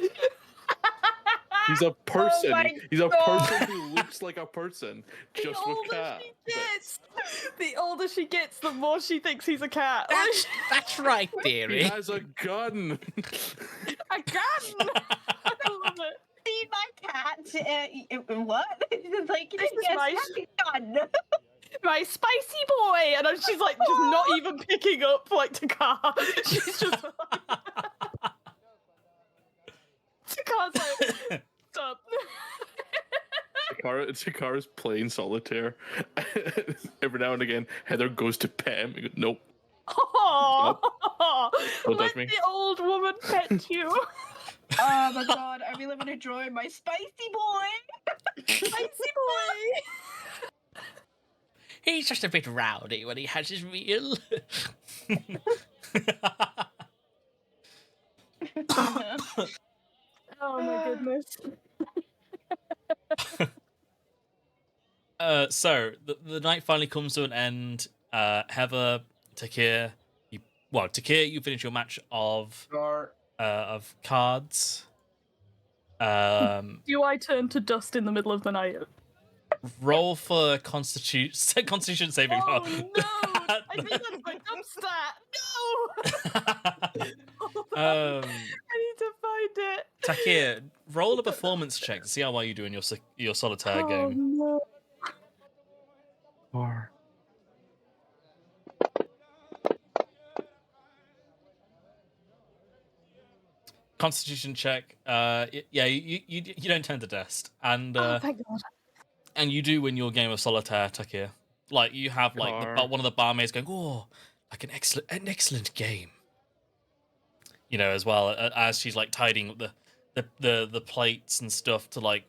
He's a person. my He's a God. person who looks like a person, just The with older cat. she gets, the older she gets, the more she thinks he's a cat. That's right, He dearie. has a gun. A gun! I love it. See my cat? What? Like, This is yes, my gun. My spicy boy! And she's like, just not even picking up, like, Takar. She's just Takar's like, stop. Takara's playing solitaire. Every now and again, Heather goes to pet him. He goes, nope. Oh, Don't touch let me. the old woman pet you. Oh my God, I really want to join my spicy boy. Spicy boy. He's just a bit rowdy when he has his meal. Oh my goodness. So the night finally comes to an end. Heather, Takir, Takir, you finish your match of cards. Do I turn to dust in the middle of the night? Roll for Constitution saving Oh throw. no! I think that's my dump stat. No! I need to find it. Takir, roll a performance check to see how well you do in your solitaire game. No. Constitution check. You don't turn to dust, and Thank God. and you do win your game of solitaire, Takir. Like you have like Car. one of the barmaids going, "Oh, like an excellent game. You know, as well as she's like tidying up the plates and stuff to like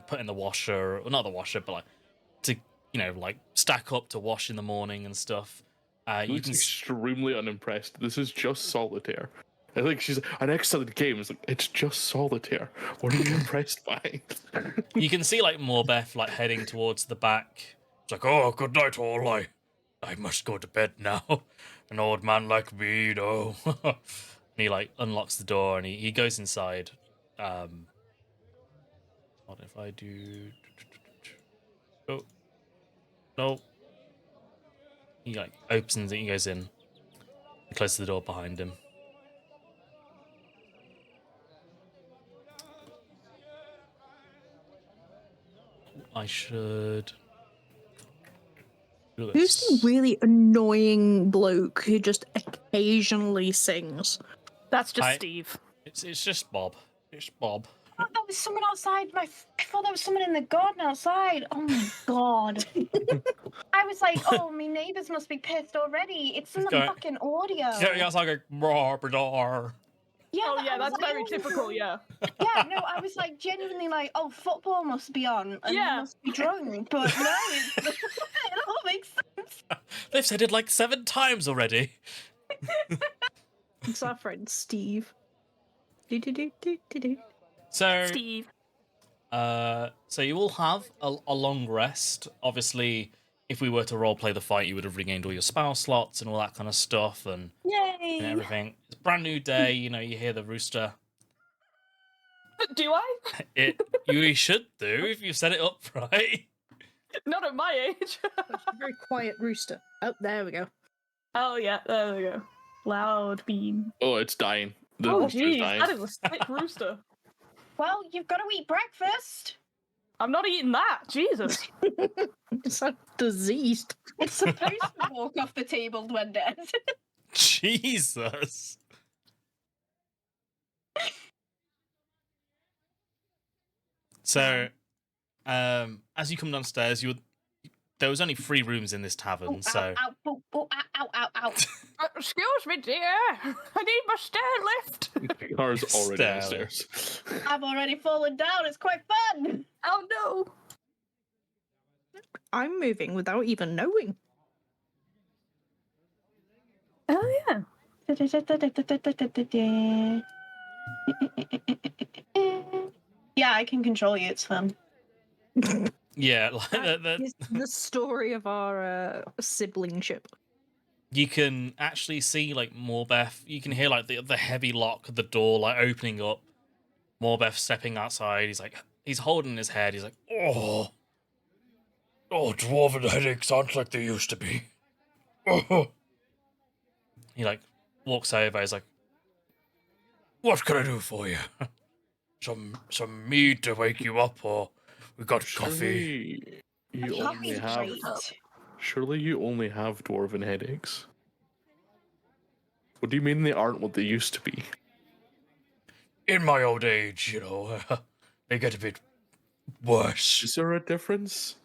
put in the washer, or not the washer, but like to like stack up to wash in the morning and stuff. She looks extremely unimpressed. This is just solitaire. I think she's an excellent game. It's like, it's just solitaire. What are you impressed by? You can see like Morbeth like heading towards the back. It's like, oh, good night all. I must go to bed now. An old man like me, you know. And he like unlocks the door and he goes inside. What if I do? Oh, no. He like opens it. He goes in. He closes the door behind him. I should. Who's the really annoying bloke who just occasionally sings? That's just Steve. It's just Bob. It's Bob. I thought there was someone outside. I thought there was someone in the garden outside. Oh my god! I was like, oh, my neighbours must be pissed already. It's in the fucking audio. Yeah, it's like a roar. Yeah, oh yeah, that's very typical. Yeah. Yeah, no, I was like genuinely like, oh, football must be on, and Yeah. they must be drunk, but no, it all makes sense. They've said it like 7 times already. It's our friend Steve. So, Steve. so you will have a long rest. Obviously, if we were to roleplay the fight, you would have regained all your spell slots and all that kind of stuff and everything. It's a brand new day. You know, you hear the rooster. Do I? You should do if you set it up right. Not at my age. That's a very quiet rooster. Oh, there we go. Oh yeah, there we go. Loud beam. Oh, it's dying. The Oh rooster's geez, dying. that is a sick rooster. Well, you've got to eat breakfast. I'm not eating that. Jesus. It's so diseased. It's supposed to walk off the table when dead. Jesus. So, as you come downstairs, there was only 3 rooms in this tavern, Oh, so ow, ow. Excuse me, dear. I need my stair lift. Car's already Stair. downstairs. I've already fallen down. It's quite fun. Oh no. I'm moving without even knowing. Oh yeah. Yeah, I can control you. It's fun. yeah, like It's the story of our siblingship. you can actually see like Morbeth. You can hear like the heavy lock of the door like opening up. Morbeth stepping outside. He's holding his head. He's like, oh, dwarven headaches aren't like they used to be. Oh. He like walks over. He's like, what can I do for you? Some mead to wake you up, or we got coffee. Surely you only have dwarven headaches. What do you mean they aren't what they used to be? In my old age, you know, they get a bit worse. Is there a difference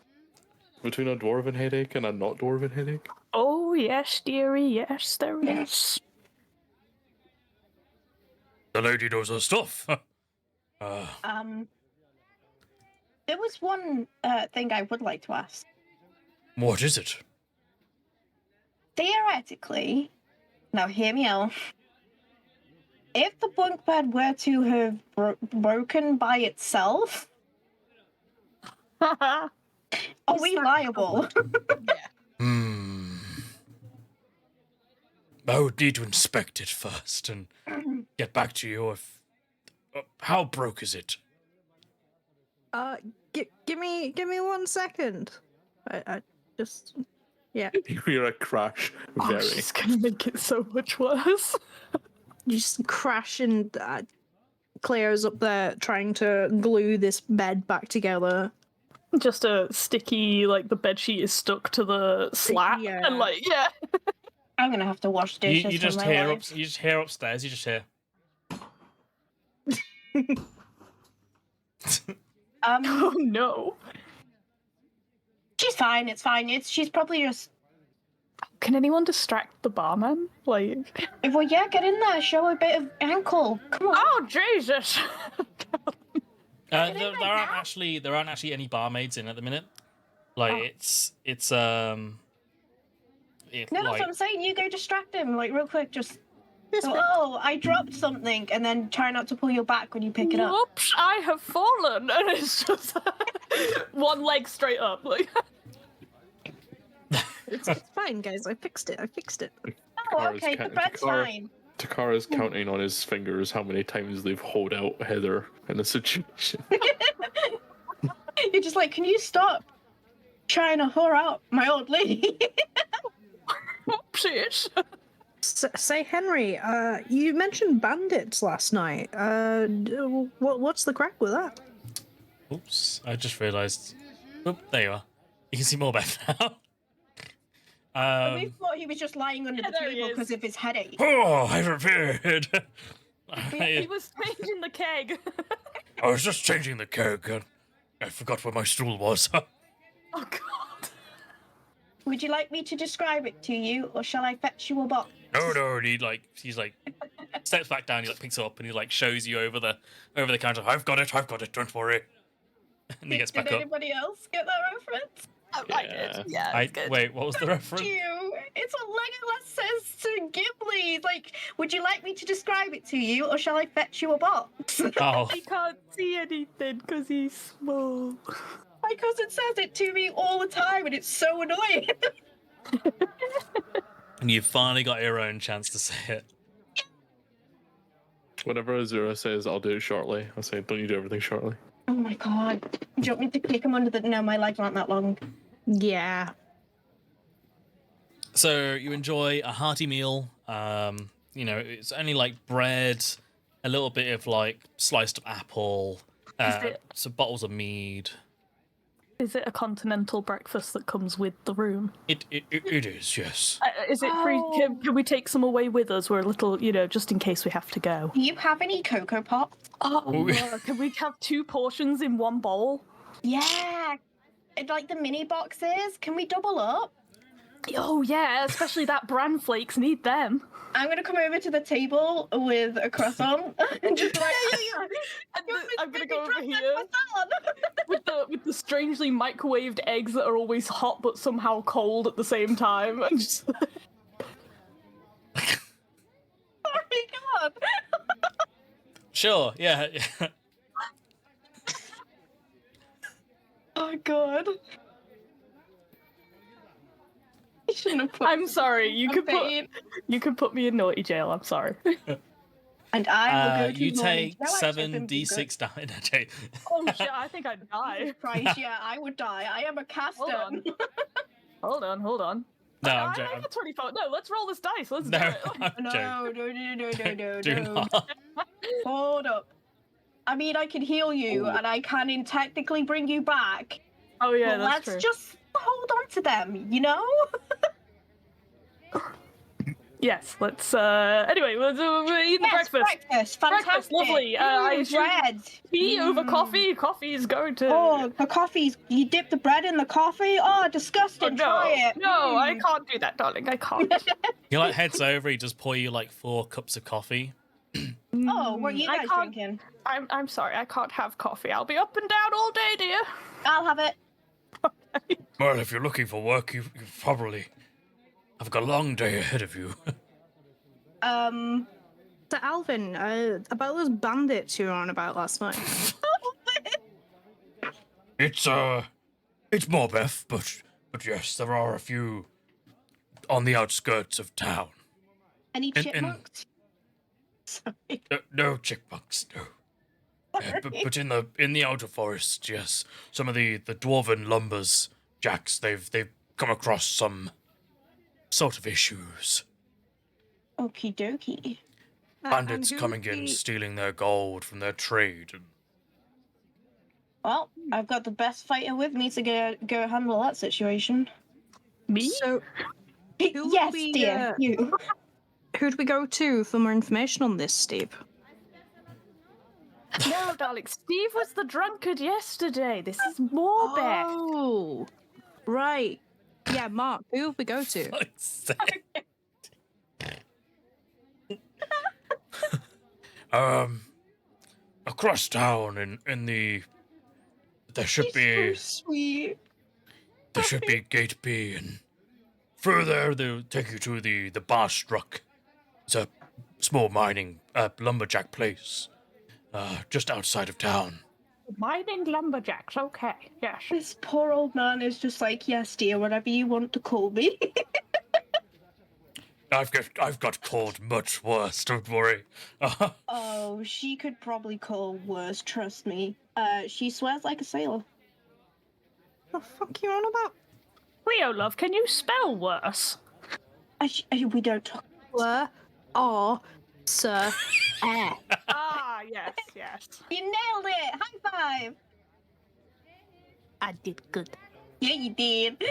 between a dwarven headache and a not dwarven headache? Oh yes, dearie. Yes, there is. The lady knows her stuff. There was one thing I would like to ask. What is it? Theoretically, now hear me out. If the bunk bed were to have broken by itself, are we liable? I would need to inspect it first and get back to you if... how broke is it? Give me 1 second. I just, yeah. You hear a crash. Oh, she's gonna make it so much worse. You just crash and Cleo's up there trying to glue this bed back together. Just a sticky, like the bedsheet is stuck to the slat, Yeah. and like I'm gonna have to wash dishes. You just for my hear life. you just hear upstairs. You just hear. Oh no. She's fine. It's fine. She's probably just. Can anyone distract the barman? Like, Well, yeah, get in there. Show a bit of ankle. Come on. oh Jesus! There aren't actually any barmaids in at the minute. Like it's No, that's what I'm saying. You go distract him, like real quick. Just oh, I dropped something, and then try not to pull your back when you pick it up. Whoops! I have fallen, and it's just one leg straight up. Like, It's fine, guys. I fixed it. Oh, okay, the bread's fine. Takara's counting on his fingers how many times they've hauled out Heather in a situation. You're just like, can you stop trying to whore out my old lady? Oopsies. Say, Henry, you mentioned bandits last night. What's the crack with that? Oops, I just realised. Oop, there you are. You can see more Beth now. We thought he was just lying under the there he table is. because of his headache. Oh, I repaired. He was changing the keg. I was just changing the keg and I forgot where my stool was. Oh God. Would you like me to describe it to you, or shall I fetch you a box? No, and he's like steps back down, he like picks it up and he like shows you over the counter. I've got it, don't worry. And he gets back Did up. anybody else get that reference? I did. Yeah, it's good. Wait, what was the reference? You. It's what Legolas says to Ghibli. Like, would you like me to describe it to you, or shall I fetch you a box? Oh, He can't see anything because he's small. My cousin says it to me all the time, and it's so annoying. and you finally got your own chance to say it. Whenever Azura says, I'll do it shortly, I say, don't you do everything shortly? Oh my god. Do you want me to kick him under the... No, my legs aren't that long. Yeah. So you enjoy a hearty meal. It's only like bread, a little bit of like sliced up apple, some bottles of mead. Is it a continental breakfast that comes with the room? It is, yes. Is it free? Can we take some away with us? We're a little, just in case we have to go. Do you have any Cocoa Pops? Oh, can we have 2 portions in one bowl? Yeah. Like the mini boxes. Can we double up? Oh, yeah, especially that bran flakes, need them. I'm going to come over to the table with a croissant and just like... I'm going to go over here with the strangely microwaved eggs that are always hot but somehow cold at the same time. And just... Sorry, come on. Sure, yeah. Oh, God. You shouldn't have put... I'm sorry, you could put me in naughty jail, I'm sorry. And I will go to you naughty take jail. Actually, I couldn't be 7d6 damage. Oh shit, I think I'd die. Jesus Christ, yeah, I would die. I am a caster. Hold on. No, I I'm joking. have a 24. No, let's roll this dice. Let's No, do it. I'm joking. No. Do not. Hold up. I mean, I can heal you, and I can technically bring you back. Oh yeah, but that's let's true. just hold on to them, you know? Yes, let's anyway, we're eating Yes, breakfast. Fantastic. Lovely. I assume bread. tea over coffee. Coffee is going to Oh, the coffee's... You dip the bread in the coffee? Oh, disgusting. no. Try it. No, I can't do that, darling. I can't. He like heads over, he just pour you like 4 cups of coffee. Oh, what are you I guys can't- drinking? I'm sorry, I can't have coffee. I'll be up and down all day, dear. I'll have it. Well, if you're looking for work, you probably have got a long day ahead of you. So, Alvin, about those bandits you were on about last night. It's more Beth, but yes, there are a few on the outskirts of town. Any And- chipmunks? Sorry. No chickbucks, no. But in the outer forest, yes, some of the dwarven lumbers, jacks, they've come across some sort of issues. Okie dokie. Bandits coming in, stealing their gold from their trade. And Well, I've got the best fighter with me to go handle that situation. Me? So, Who Yes, we, dear, you. who'd we go to for more information on this, Steve? No, darling. Steve was the drunkard yesterday. This is more Beth. Oh, right. Yeah, Mark, who would we go to? Fuck's sake. Across town in the there should be sweet. gate B, and through there they'll take you to the bar struck. It's a small mining lumberjack place, just outside of town. Mining lumberjacks, okay, yes. This poor old man is just like, yes, dear, whatever you want to call me. I've got called much worse. Don't worry. Oh, she could probably call worse, trust me. She swears like a sailor. The fuck you on about? Leo, love, can you spell worse? We don't talk. Sir, R, sir, air. Ah, yes, yes. You nailed it! High five! I did good. Yeah, you did.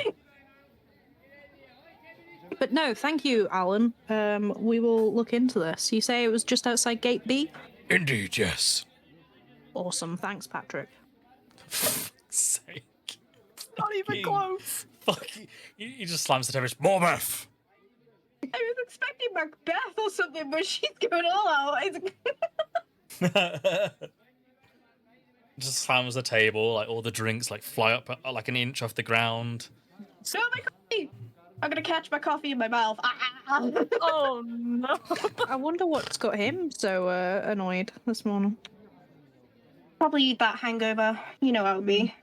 But no, thank you, Alan. We will look into this. You say it was just outside Gate B? Indeed, yes. Awesome. Thanks, Patrick. For fuck's sake. Not even Fucking- close. Fuck. He just slams the table. More Beth. I was expecting Macbeth or something, but she's going all out. Just slams the table. Like all the drinks like fly up like an inch off the ground. No, my coffee! I'm gonna catch my coffee in my mouth. Oh no. I wonder what's got him so annoyed this morning. Probably that hangover. You know how it would be.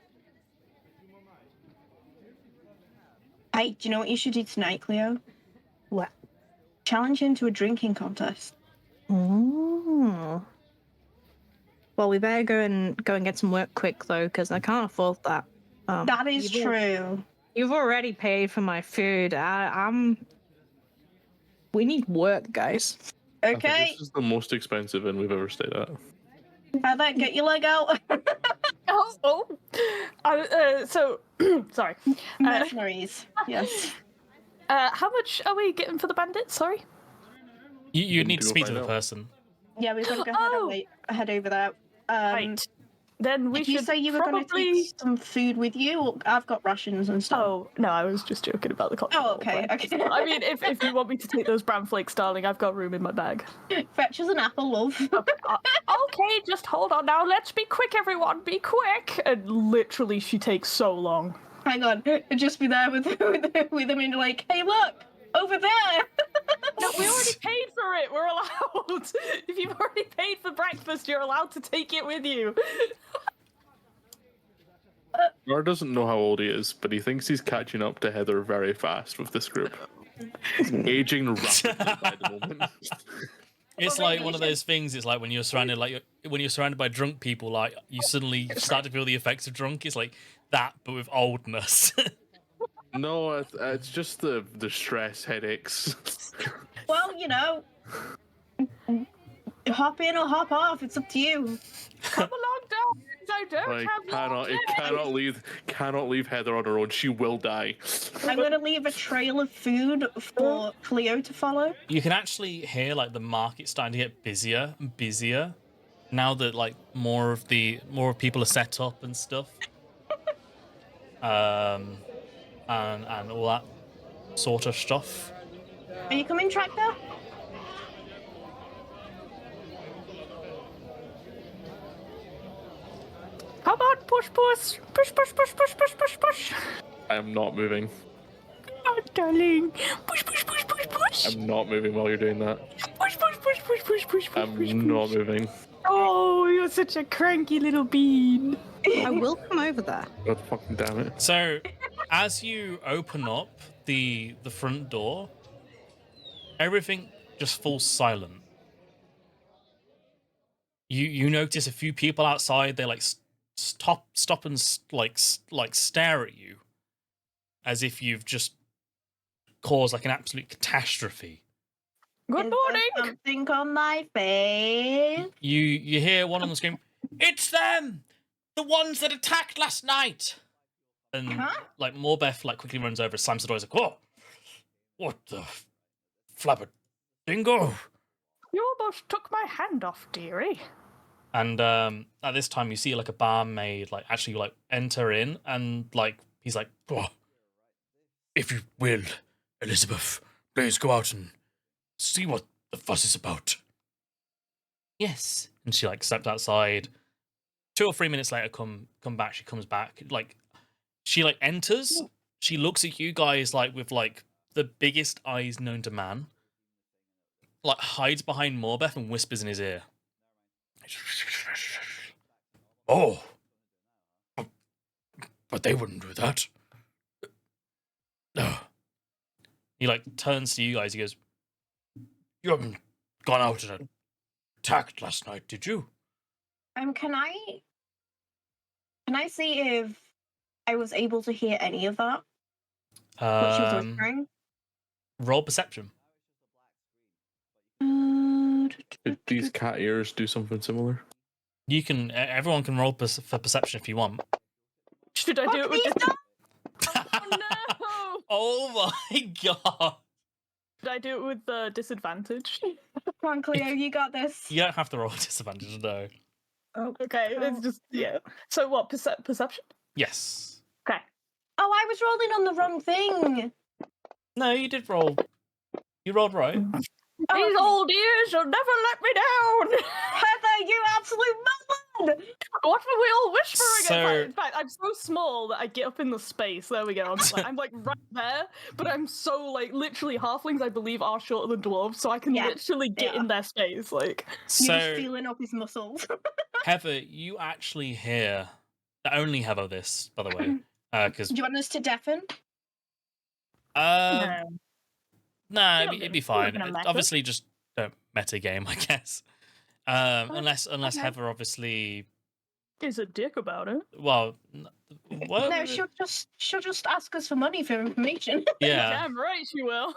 Hey, do you know what you should do tonight, Cleo? What? Challenge him to a drinking contest. Oh. Well, we better go and get some work quick though, because I can't afford that. That is true. You've already paid for my food. We need work, guys. I think Okay, this is the most expensive inn we've ever stayed at. Heather, get your leg out. So, sorry. Mercenaries. Yes. How much are we getting for the bandits? Sorry. You need to go speak to find the out. person. Yeah, we've got to go Oh. head over there. Right. Then we Did should you say you were going to probably... take some food with you? I've got rations and stuff. Oh, no, I was just joking about the cocktail. Oh, okay, but- okay. I mean, if you want me to take those bran flakes, darling, I've got room in my bag. Fetch us an apple, love. Okay, just hold on now. Let's be quick, everyone. Be quick. And literally, she takes so long. Hang on, just be there with them and like, hey, look, over there. No, we already paid for it. We're allowed. If you've already paid for breakfast, you're allowed to take it with you. Gar doesn't know how old he is, but he thinks he's catching up to Heather very fast with this group. He's aging rapidly by the moment. It's like one of those things. It's like when you're surrounded by drunk people, like you suddenly start to feel the effects of drunk. It's like that, but with oldness. No, it's just the stress headaches. Well, you know, hop in or hop off. It's up to you. Come along, darlings. I don't Like have long cannot leave Heather on her own. She will die. I'm going to leave a trail of food for Cleo to follow. You can actually hear like the market starting to get busier and busier now that like more of people are set up and stuff. And all that sort of stuff. Are you coming, Tractor? Come on, push. I am not moving. Oh, darling. Push. I'm not moving while you're doing that. Push. I'm not moving. Oh, you're such a cranky little bean. I will come over there. God fucking damn it. So, as you open up the front door, everything just falls silent. You notice a few people outside. They like stop and like stare at you, as if you've just caused like an absolute catastrophe. Good Is morning. there something on my face? You hear one of them scream, "It's them! The ones that attacked last night!" And Huh? like Morbeth like quickly runs over, slams the door, he's like, "Whoa! What the flabber dingo?" You almost took my hand off, dearie. And at this time, you see like a barmaid like actually like enter in, and like he's like, "Whoa, If you will, Elizabeth, please go out and see what the fuss is about. Yes. And she like stepped outside. 2 or 3 minutes later, come back. She comes back. Like she like enters. She looks at you guys like with like the biggest eyes known to man. Like hides behind Morbeth and whispers in his ear. Oh, but they wouldn't do that. No. He like turns to you guys. He goes, "You haven't gone out and attacked last night, did you?" Can I see if I was able to hear any of that? What she was whispering? Roll perception. Did these cat ears do something similar? You can. Everyone can roll for perception if you want. Should I do it with Fuck Oh no! Oh my god! Should I do it with disadvantage? Come on, Cleo, you got this. You don't have to roll disadvantage, no. Oh, Okay, it's just yeah. So what? Perception? Yes. Okay. Oh, I was rolling on the wrong thing. No, you did roll. You rolled right. Oh, These old ears will never let me down. Heather, you absolute madman! What were we all whispering? So- In fact, I'm so small that I get up in the space. There we go. I'm like right there, but I'm so like literally halflings. I believe are shorter than dwarves, so I can Yeah, literally get yeah. in their space. Like You're just So, feeling up his muscles. Heather, you actually hear. Only Heather, this, by the way, because Do you want us to deafen? nah, Not it'd be not fine. gonna matter. Obviously, just don't meta game, I guess. Unless okay. Heather obviously. is a dick about it. Well, what? No, she'll just ask us for money for information. Yeah. Damn right she will.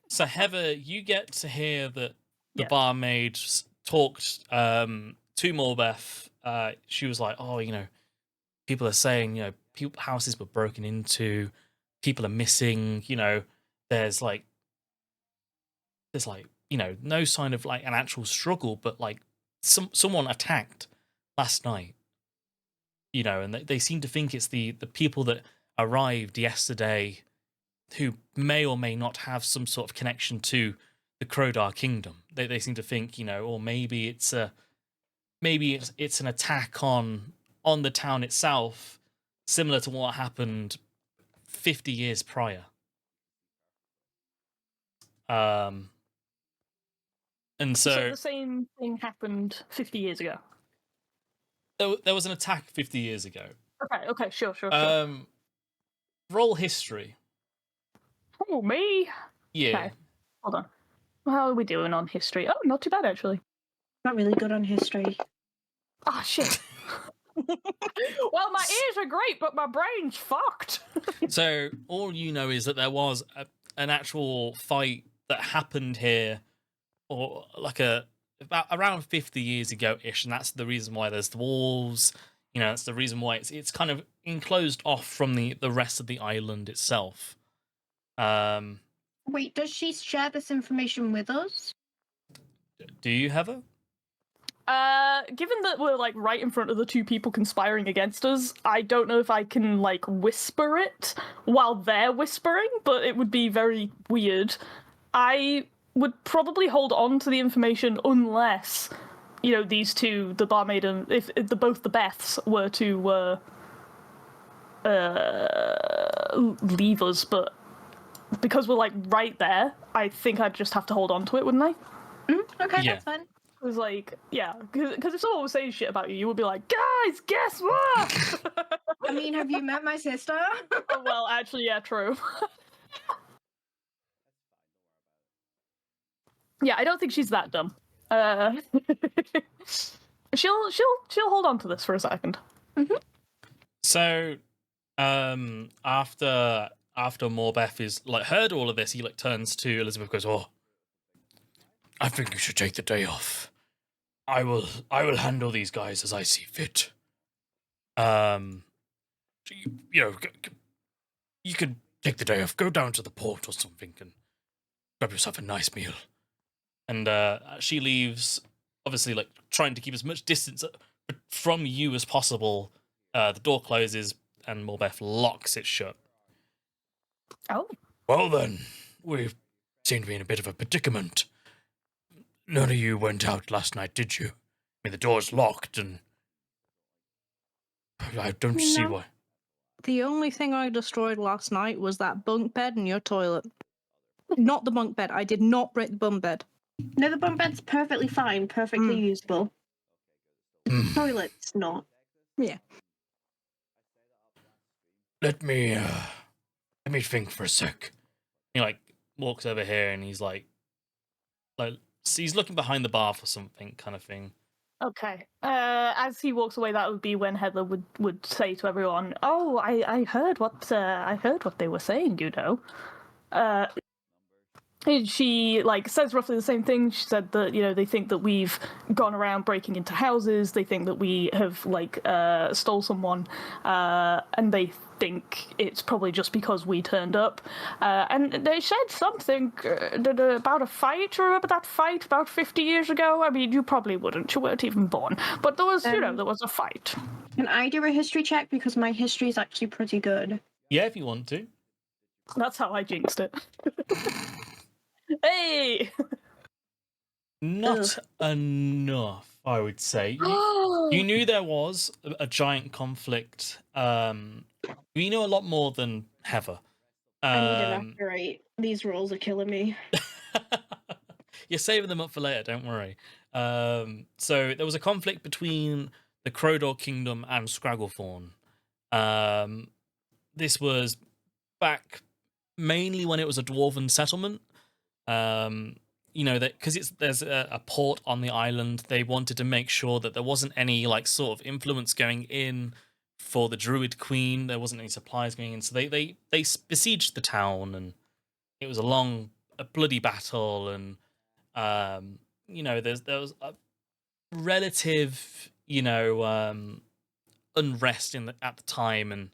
So Heather, you get to hear that the Yes. barmaid talked to Morbeth. She was like, "Oh, people are saying, houses were broken into, people are missing. There's like, no sign of like an actual struggle, but like someone attacked last night. And they seem to think it's the people that arrived yesterday, who may or may not have some sort of connection to the Crodar Kingdom. They seem to think, or maybe it's an attack on the town itself, similar to what happened 50 years prior. And So so the same thing happened 50 years ago. there was an attack 50 years ago. Okay, sure. Roll history. Oh, me? Yeah. Okay. Hold on. How are we doing on history? Oh, not too bad, actually. Not really good on history. Ah, shit. Well, my ears are great, but my brain's fucked. So all you know is that there was an actual fight that happened here, or like about around 50 years ago ish, and that's the reason why there's the walls. That's the reason why it's kind of enclosed off from the rest of the island itself. Wait, does she share this information with us? Do you, Heather? Given that we're like right in front of the two people conspiring against us, I don't know if I can like whisper it while they're whispering, but it would be very weird. I would probably hold on to the information unless, these two, the barmaid and if both the Beths were to leave us, but because we're like right there, I think I'd just have to hold on to it, wouldn't I? Okay, Yeah. that's fine. It was like, yeah, because if someone was saying shit about you, you would be like, guys, guess what? I mean, have you met my sister? Oh, well, actually, yeah, true. Yeah, I don't think she's that dumb. She'll hold on to this for a second. So, after Morbeth is like heard all of this, he like turns to Elizabeth, and goes, "Oh, I think you should take the day off. I will handle these guys as I see fit. You could take the day off, go down to the port or something, and grab yourself a nice meal." And she leaves, obviously, like trying to keep as much distance from you as possible. The door closes, and Morbeth locks it shut. Oh. Well then, we seem to be in a bit of a predicament. None of you went out last night, did you? I mean, the door's locked, and I don't see No. why. The only thing I destroyed last night was that bunk bed and your toilet. Not the bunk bed. I did not break the bunk bed. No, the bunk bed's perfectly fine, perfectly usable. The toilet's not. Yeah. Let me think for a sec. He like walks over here, and he's like he's looking behind the bar for something, kind of thing. Okay. As he walks away, that would be when Heather would say to everyone, "Oh, I heard what they were saying. You know." She like says roughly the same thing. She said that they think that we've gone around breaking into houses. They think that we have like stole someone, and they think it's probably just because we turned up. And they said something about a fight. Remember that fight about 50 years ago? I mean, you probably wouldn't. You weren't even born. But there was, there was a fight. Can I do a history check because my history is actually pretty good? Yeah, if you want to. That's how I jinxed it. Hey! Not enough, I would say. You knew there was a giant conflict. You know a lot more than Heather. I need an accurate. These rolls are killing me. You're saving them up for later, don't worry. So there was a conflict between the Crodor Kingdom and ScraggleThorn. This was back mainly when it was a dwarven settlement. That because there's a port on the island, they wanted to make sure that there wasn't any like sort of influence going in for the Druid Queen. There wasn't any supplies going in, so they besieged the town, and it was a bloody battle, and there was a relative unrest at the time, and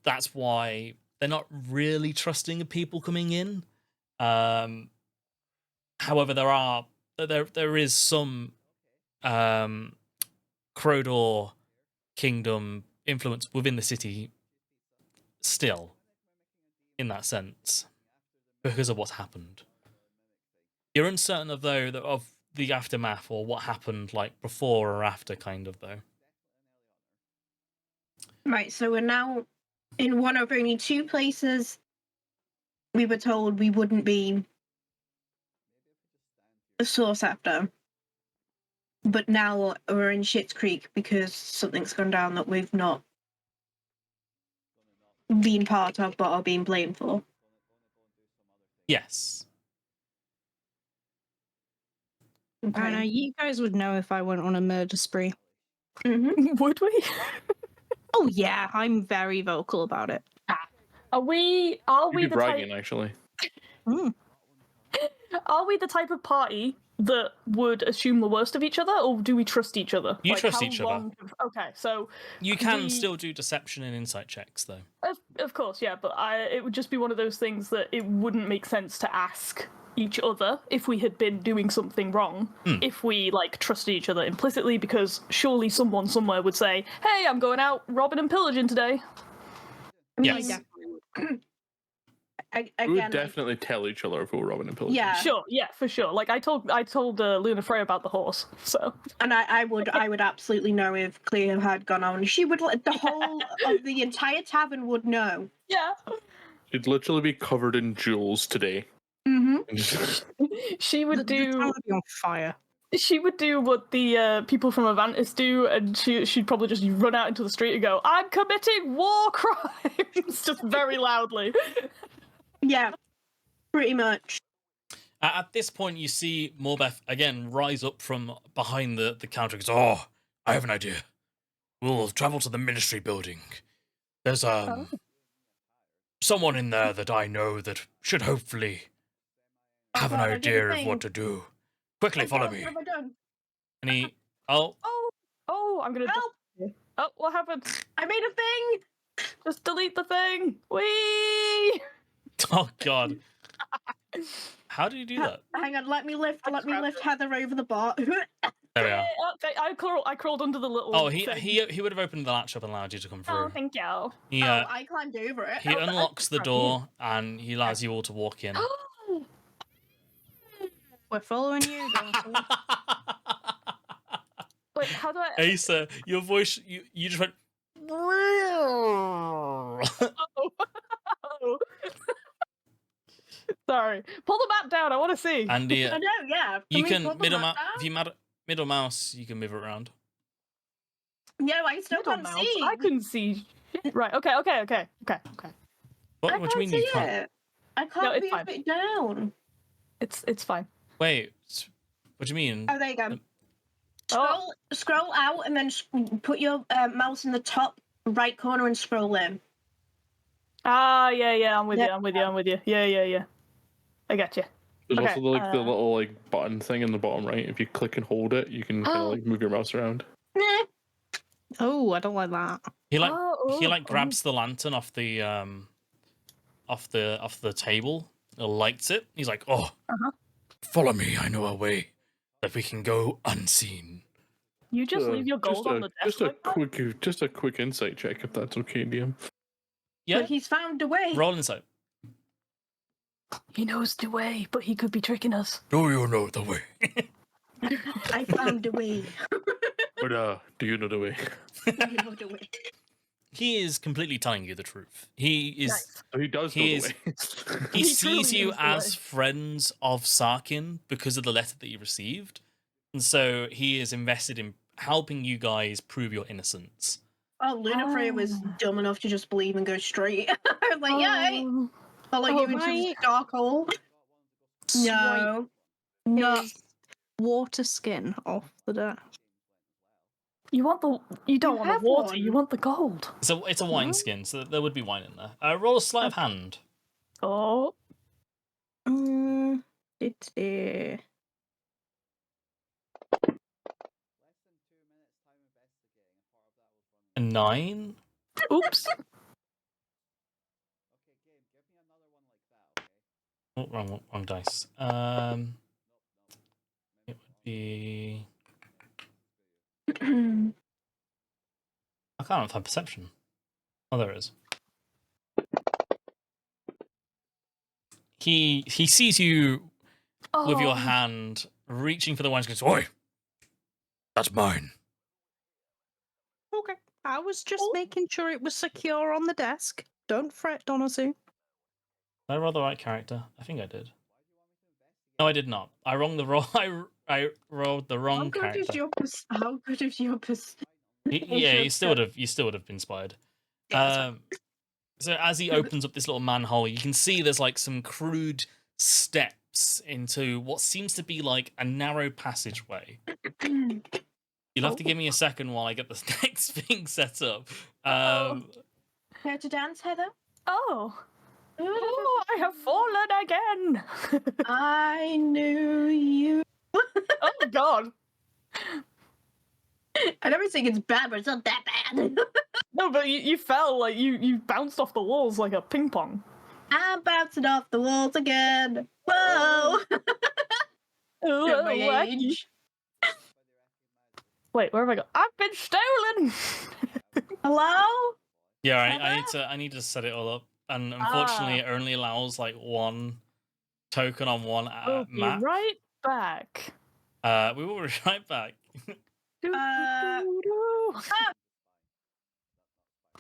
that's why they're not really trusting of people coming in. However, there is some Crodor Kingdom influence within the city still, in that sense, because of what's happened. You're uncertain of the aftermath or what happened like before or after, kind of though. Right, so we're now in one of only two places we were told we wouldn't be sought after. But now we're in Schitt's Creek because something's gone down that we've not been part of but are being blamed for. Yes. I don't know, you guys would know if I went on a murder spree. Mm-hmm. Would we? Oh yeah, I'm very vocal about it. Are we You'd be the bragging, type? actually. Are we the type of party that would assume the worst of each other, or do we trust each other? You Like, trust how each other. Okay, so You can still do deception and insight checks, though. of course, yeah, but it would just be one of those things that it wouldn't make sense to ask each other if we had been doing something wrong, if we like trusted each other implicitly, because surely someone somewhere would say, "Hey, I'm going out robbing and pillaging today." Yes. We would definitely tell each other if we were robbing and pillaging. Yeah. Sure, yeah, for sure. Like I told Luna Frey about the horse, so. And I would absolutely know if Cleo had gone on. She would, the whole of the entire tavern would know. Yeah. She'd literally be covered in jewels today. Mm-hmm. She would The town do. would be on fire. She would do what the people from Avantis do, and she'd probably just run out into the street and go, "I'm committing war crimes," just very loudly. Yeah, pretty much. At this point, you see Morbeth again rise up from behind the counter and goes, "Oh, I have an idea. We'll travel to the ministry building. There's someone in there that I know that should hopefully have an idea of what to do. Quickly, follow me." What have I done? And he, Oh, I'm gonna. Help! Oh, what happened? I made a thing! Just delete the thing. Whee! oh god, how did you do that? Hang on, let me lift Heather over the bar. There we are. Okay, I crawled under the little. Oh, thing. he would have opened the latch up and allowed you to come through. Oh, thank you. He I climbed over it. he Oh, unlocks the that's door and he allows you all to walk in. We're following you, Darcy. Wait, how do I? Asa, your voice, you just went. Oh. Sorry. Pull the map down. I want to see. And I know, yeah. you we can pull the middle map mouse. down? If you middle mouse, you can move it around. No, I still Middle can't mouse. see. I couldn't see. Right. Okay. What I do you can't mean see you can't? it. I No, can't it's move fine. it down. It's fine. Wait, what do you mean? Oh, there you go. Oh. Scroll out and then put your mouse in the top right corner and scroll in. Ah, yeah. I'm with Yeah. you. I'm with you. Yeah. I got you. There's Okay, also the uh, little button thing in the bottom right. If you click and hold it, you can kind of move your mouse around. Nah. Oh, I don't like that. He Oh, grabs the lantern off the table, lights it. He's like, "Oh, follow me. I know a way that we can go unseen." You just leave your gold on the desk. Just a quick insight check, if that's okay, DM. Yeah, But he's found a way. roll insight. He knows the way, but he could be tricking us. Do you know the way? I found a way. But do you know the way? I found a way. He is completely telling you the truth. He is. Nice. He does know He the is- way. He He sees truly you knows the as way. friends of Sarkin because of the letter that you received, and so he is invested in helping you guys prove your innocence. Oh, Lunafreya was dumb enough to just believe and go straight. I was like, yeah, Oh. follow Oh, you into my- this dark hole. No. No. Water skin off the desk. You don't You want the have water. one. You want the gold. So it's a wine skin, so there would be wine in there. Roll a sleight of hand. Oh. It's a... A 9. Oops. Oh, wrong dice. It would be. I can't have perception. Oh, there it is. He sees you with your hand reaching for the wine. He goes, "Oi, that's mine." Okay. I was just Oh. making sure it was secure on the desk. Don't fret, Donazu. Did I roll the right character? I think I did. No, I did not. I wronged the roll. I rolled the wrong character. How good is your Yeah, you still would have. You still would have been inspired. So as he opens up this little manhole, you can see there's like some crude steps into what seems to be like a narrow passageway. You'll have to give me a second while I get the next thing set up. Care to dance, Heather? Oh. Oh, I have fallen again. I knew you. Oh God. I never think it's bad, but it's not that bad. No, but you fell like you bounced off the walls like a ping pong. I'm bouncing off the walls again. Whoa! At my wacky. age. Wait, where have I gone? I've been stolen. Hello? Yeah, I need to set it all up, and unfortunately, it only allows like one token on one We'll be map. right back. We will be right back.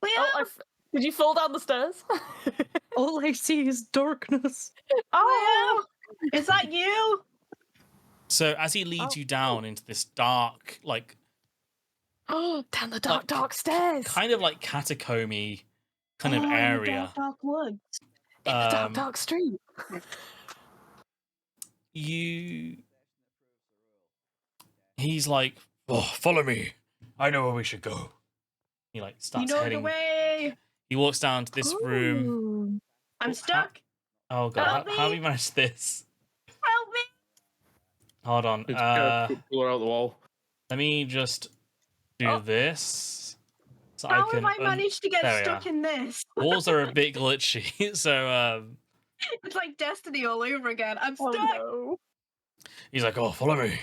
Cleo? Oh, did you fall down the stairs? All I see is darkness. Oh, Is that you? So as he leads you down into this dark, like oh, down the dark, Like, dark stairs. kind of like catacomby kind of Oh, in the area, Dark woods. In the dark, um, dark street. he's like, "Oh, follow me. I know where we should go." He like You starts know heading. the way. He walks down to this room. Ooh. I'm Oh, stuck. Oh god, Help how have me. you managed this? Help me. Hold on. It's pull her out the wall. Let me just do Oh. this. So How I can. have I managed to get there we stuck are. in this? Walls are a bit glitchy, so It's like Destiny all over again. I'm Oh, stuck. no. he's like, "Oh, follow me."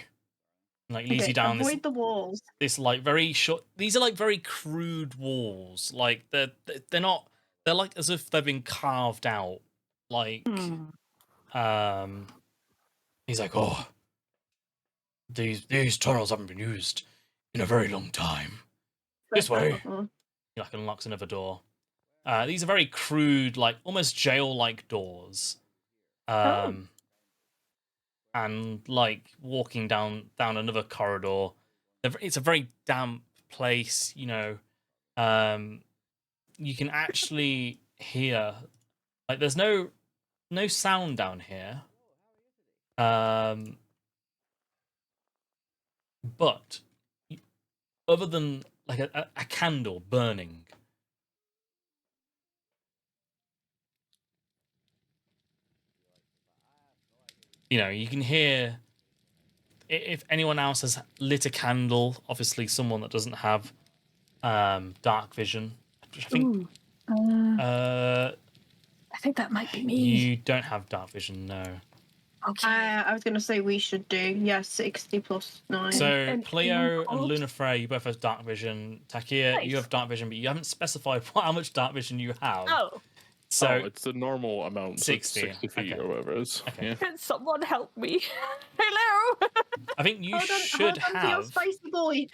Like leads Okay, you down avoid the walls. this like very short. These are like very crude walls. Like they're not. They're like as if they've been carved out. Like he's like, oh, these tunnels haven't been used in a very long time. This way. He like unlocks another door. These are very crude, like almost jail-like doors. And like walking down another corridor. It's a very damp place, you know. You can actually hear like there's no sound down here. But other than like a candle burning. You know, you can hear if anyone else has lit a candle, obviously someone that doesn't have dark vision. I think I think that might be me. you don't have dark vision, no. Okay. I was gonna say we should do 60 plus 9. So And Cleo and cold? Luna Frey, you both have dark vision. Takia, you Nice. have dark vision, but you haven't specified how much dark vision you have. Oh, So it's the normal amount, so it's 60, 60 feet okay. or whatever it is. Okay. Yeah. can someone help me? Hello. I think you hold on, should hold on to your have spicy boy.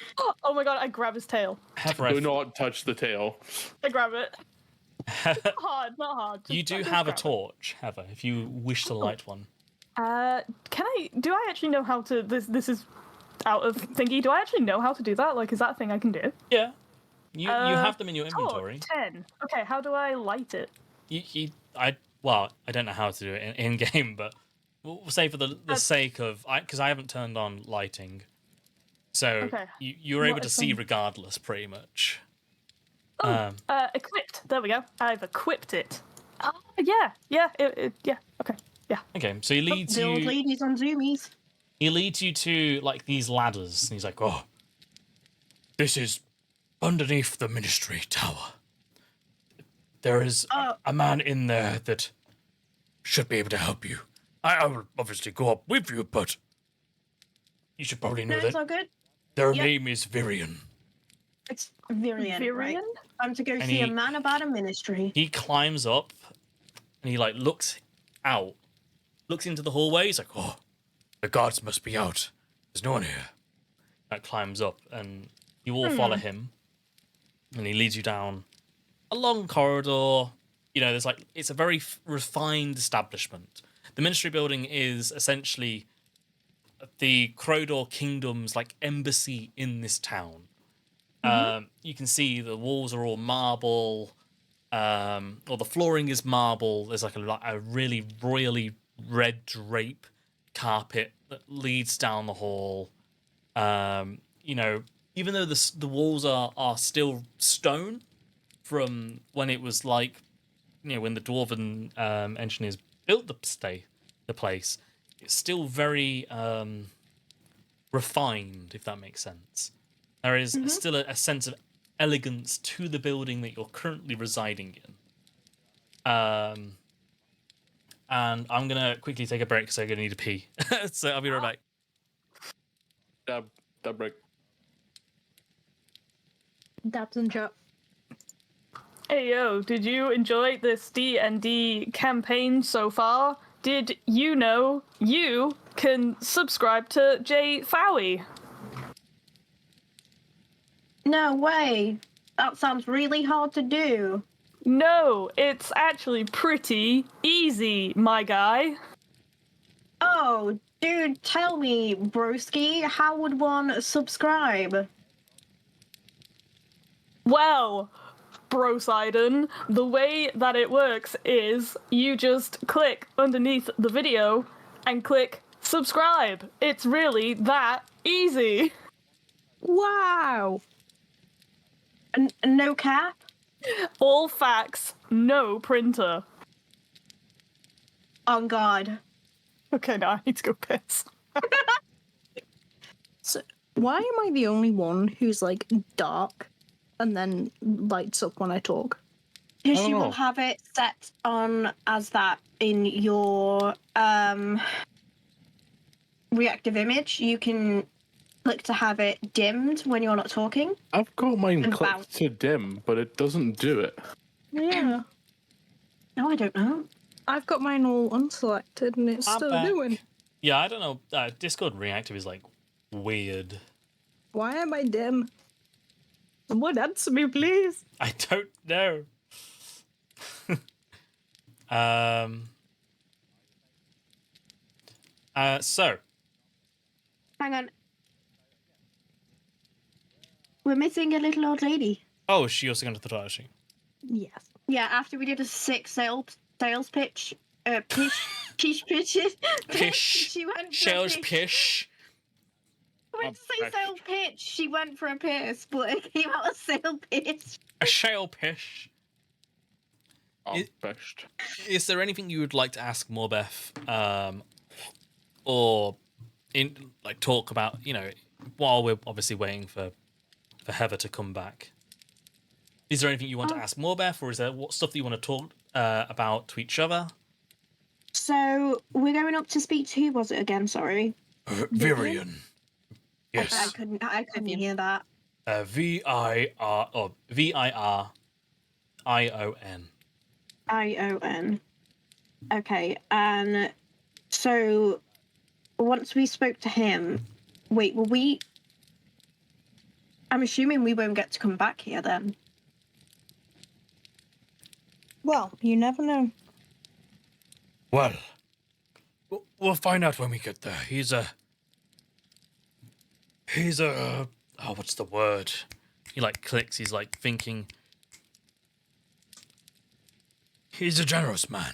Oh my god! I grab his tail. Heather, Do not touch the tail. I grab it. Not hard. Not hard. you do have a torch, Heather, if you wish to light one. Can I? Do I actually know how to? This is out of thingy. Do I actually know how to do that? Like, is that a thing I can do? Yeah. You have them in your inventory. 10. Okay, how do I light it? I don't know how to do it in game, but we'll say for the sake of because I haven't turned on lighting, so Okay. you're able What to is see on? regardless, pretty much. Equipped. There we go. I've equipped it. Yeah. Yeah. Yeah. Okay. Yeah. Okay, so he leads The old you. ladies on zoomies. He leads you to like these ladders, and he's like, "Oh, this is underneath the ministry tower. There is a man in there that should be able to help you. I will obviously go up with you, but you should probably know No, it's that all good. their Yep. name is Virion." It's Virion. Right? Virion? Time to go And see he- a man about a ministry. He climbs up, and he like looks out, looks into the hallway. He's like, "Oh, the guards must be out. There's no one here." That climbs up, and you all follow him, and he leads you down a long corridor. You know, there's like it's a very refined establishment. The ministry building is essentially the Crodor Kingdom's like embassy in this town. You can see the walls are all marble, or the flooring is marble. There's like a really royally red drape carpet that leads down the hall. You know, even though the walls are still stone from when it was like, you know, when the dwarven engineers built the place, it's still very refined, if that makes sense. There is still a sense of elegance to the building that you're currently residing in. And I'm gonna quickly take a break because I'm gonna need to pee. So I'll be right back. Dab break. Dabs and chat. Hey yo, did you enjoy this D&D campaign so far? Did you know you can subscribe to Jay Fowie? No way. That sounds really hard to do. No, it's actually pretty easy, my guy. Oh, dude, tell me, broski, how would one subscribe? Well, Brosidon, the way that it works is you just click underneath the video and click subscribe. It's really that easy. Wow. No cap? All facts, no printer. On God. Okay, now I need to go piss. So why am I the only one who's like dark and then lights up when I talk? Because you Oh. will have it set on as that in your reactive image. You can click to have it dimmed when you're not talking. I've got mine And clicked bounce. to dim, but it doesn't do it. Yeah. No, I don't know. I've got mine all unselected and it's I'm still back. doing. Yeah, I don't know. Discord reactive is like weird. Why am I dim? Someone answer me, please. I don't know. So Hang on. We're missing a little old lady. oh, is she also going to the toilet? Is she? Yes. Yeah, after we did a 6 sales pitch, pitches. Pish. She went for a Sales pitch. pish. I went to say sale pitch. She went for a piss, but it came out a sale pitch. A shale pish. I'm fished. Is there anything you would like to ask Morbeth, or talk about? You know, while we're obviously waiting for Heather to come back. Is there anything you want to ask Morbeth, or is there what stuff that you want to talk about to each other? So we're going up to speak to who was it again? Sorry, Virion. I couldn't hear that. Virion. ION. Okay, and so once we spoke to him, wait, will we? I'm assuming we won't get to come back here then. Well, you never know. Well, we'll find out when we get there. He's a. Oh, what's the word? He clicks. He's thinking. He's a generous man.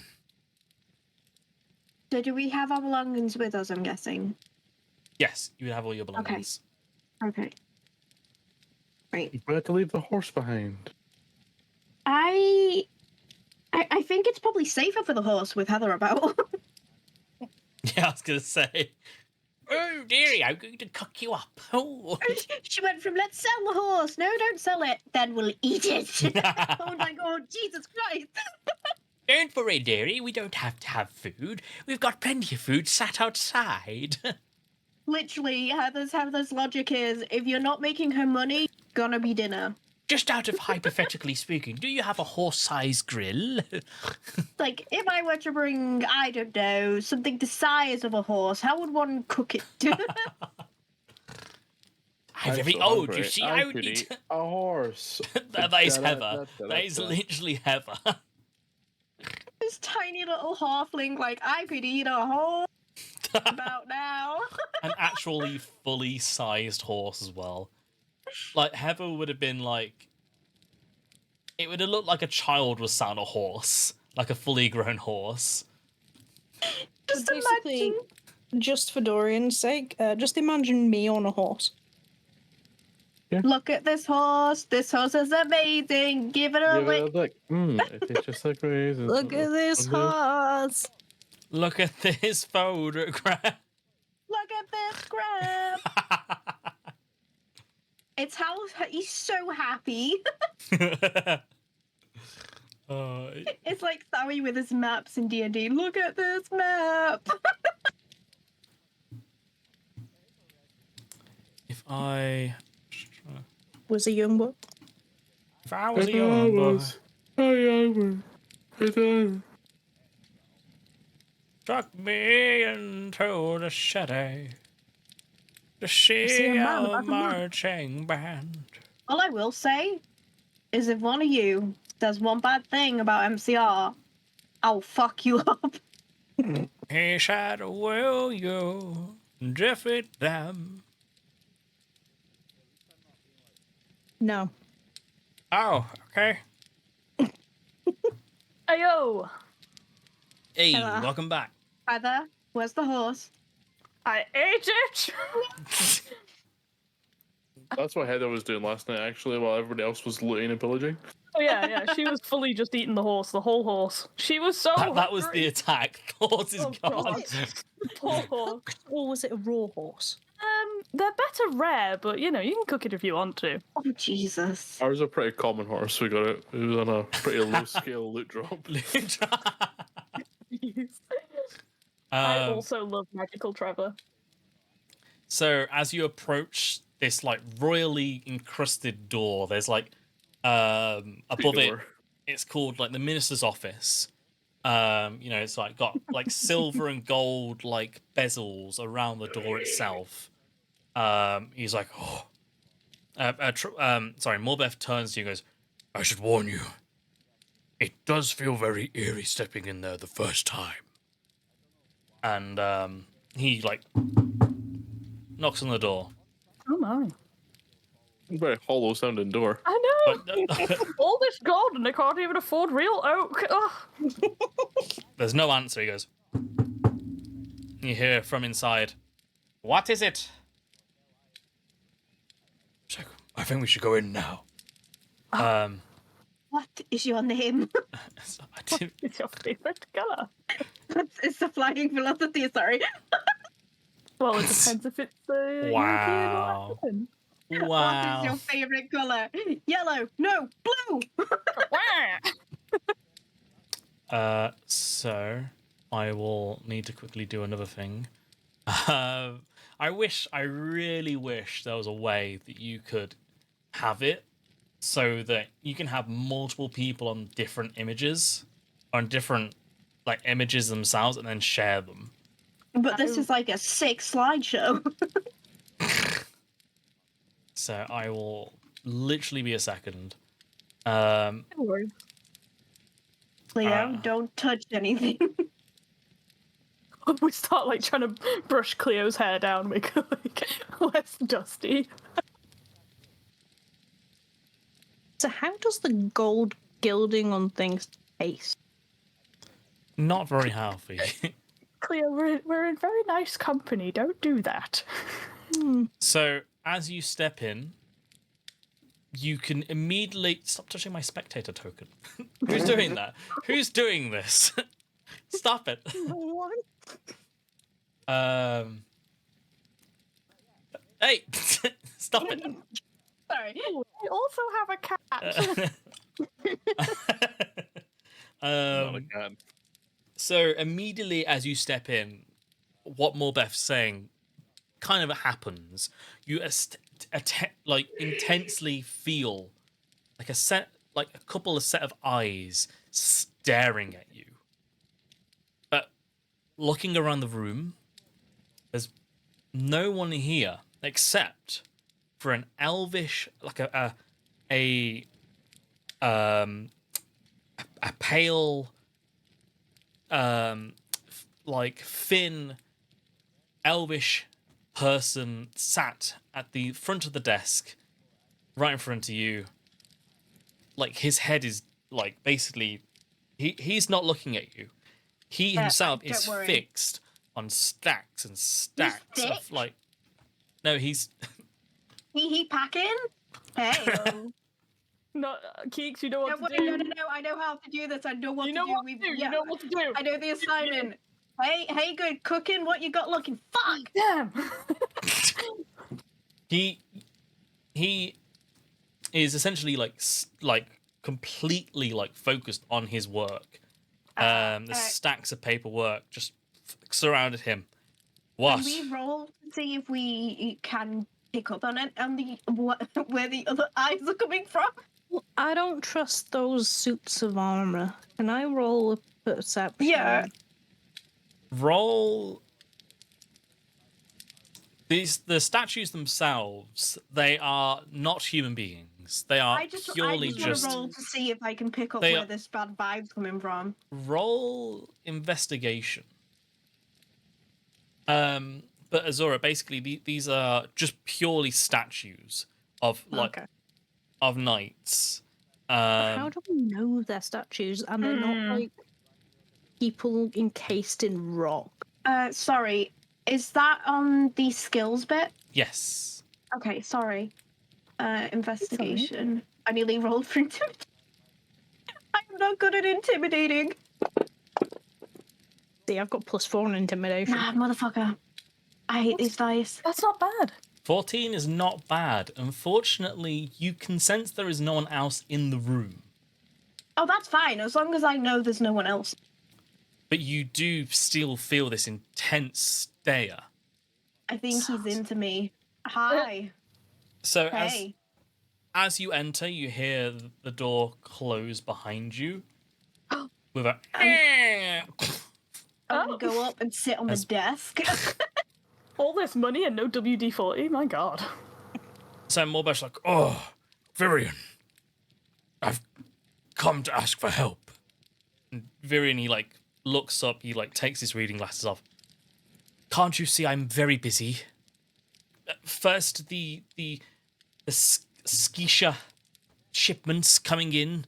So do we have our belongings with us? I'm guessing. Yes, you would have all your belongings. Okay. Right. We had to leave the horse behind. I think it's probably safer for the horse with Heather about. Yeah, I was gonna say. Oh, dearie, I'm going to cook you up. Oh. She went from let's sell the horse. No, don't sell it. Then we'll eat it. Oh my god, Jesus Christ. Don't worry, dearie. We don't have to have food. We've got plenty of food sat outside. Literally, Heather's logic is if you're not making her money, gonna be dinner. Just out of hypothetically speaking, do you have a horse-sized grill? Like, if I were to bring, I don't know, something the size of a horse, how would one cook it? I'm very old, you see. I would could need eat a horse. That is Heather. That is literally Heather. This tiny little halfling, I could eat a horse about now. An actually fully sized horse as well. Heather would have been it would have looked like a child was sat on a horse, like a fully grown horse. Just Basically, imagine. just for Dorian's sake, just imagine me on a horse. Look at this horse. This horse is amazing. Give it a lick. It tastes just like raisins. Look at this horse. Look at this photograph. Look at this crab. It's how he's so happy. It's like Sammy with his maps in D&D. Look at this map. If I Was a young boy. was a young boy, struck me into the city to see a man a about to marching band. All I will say is if one of you does one bad thing about MCR, I'll fuck you up. He said, will you defeat them? No. Oh, okay. Ayo! Hey, Hello. welcome back. Heather, where's the horse? I ate it! That's what Heather was doing last night, actually, while everybody else was looting and pillaging. Oh yeah, she was fully just eating the horse, the whole horse. She was so That was the hungry. attack. The horse is Oh, gone. God. Poor horse. Or was it a raw horse? They're better rare, but you can cook it if you want to. Oh, Jesus. Ours is a pretty common horse. We got it. It was on a pretty low scale loot drop. I Um, also love Magical Trevor. So as you approach this like royally encrusted door, there's like above it, Door. it's called like the minister's office. You know, it's like got like silver and gold like bezels around the door itself. He's like, oh, sorry, Morbeth turns to you and goes, I should warn you, it does feel very eerie stepping in there the first time. And he like knocks on the door. Oh my. Very hollow sounding door. I know. But All this gold and they can't even afford real oak. Ugh. there's no answer. He goes. You hear from inside, what is it? She's like, I think we should go in now. What is your name? I didn't- It's your favorite color. It's the flying velocity, sorry. Well, it depends if it's European Wow. or African. What is Wow. your favorite color? Yellow. No, blue. So I will need to quickly do another thing. I really wish there was a way that you could have it so that you can have multiple people on different images, on different like images themselves, and then share them. But this is like a sick slideshow. So I will literally be a second. No worries. Leo, don't touch anything. We start like trying to brush Cleo's hair down, make it like less dusty. So how does the gold gilding on things taste? Not very healthy. Cleo, we're in very nice company. Don't do that. So as you step in, you can immediately stop touching my spectator token. Who's doing that? Who's doing this? Stop it. What? Hey, stop it. Sorry. We also have a cat. Oh my god. So immediately as you step in, what Morbeth's saying kind of happens. You like intensely feel like a couple of set of eyes staring at you. But looking around the room, there's no one here except for an elvish, like a pale, like thin, elvish person sat at the front of the desk, right in front of you. Like his head is like basically, he's not looking at you. He himself don't is worry. fixed on stacks and stacks of thick? like. No, he's. He packing? Hey. No, Keeks, you know what No, to do. no. I know how to do this. I know what You to know do. what to do. You know what to do. I know the assignment. Hey, good cooking. What you got looking? Fuck. Damn. He is essentially like completely like focused on his work. There's stacks of paperwork just surrounded him. What? Can we roll to see if we can pick up on it and where the other eyes are coming from? I don't trust those suits of armor. Can I roll a perception? Yeah. Roll. The statues themselves, they are not human beings. They are I just purely want to roll to see if I can pick up They where are- this bad vibe's coming from. roll investigation. But Azura, basically, these are just purely statues of like Okay. of knights. How do we know they're statues and they're not like people encased in rock? Sorry. Is that on the skills bit? Yes. Okay, sorry. Investigation. I nearly rolled for intimidation. I'm not good at intimidating. See, I've got +4 in intimidation. Nah, motherfucker. I hate these dice. That's not bad. 14 is not bad. Unfortunately, you can sense there is no one else in the room. Oh, that's fine, as long as I know there's no one else. But you do still feel this intense stare I think he's into me. Hi. So Hey. as you enter, you hear the door close behind you with a. I'm gonna go up and sit on the As- desk. All this money and no WD-40? My god. So Morbeck's like, "Oh, Virion, I've come to ask for help." And Virion, he like looks up, he like takes his reading glasses off. "Can't you see I'm very busy? First, the Skisha shipments coming in,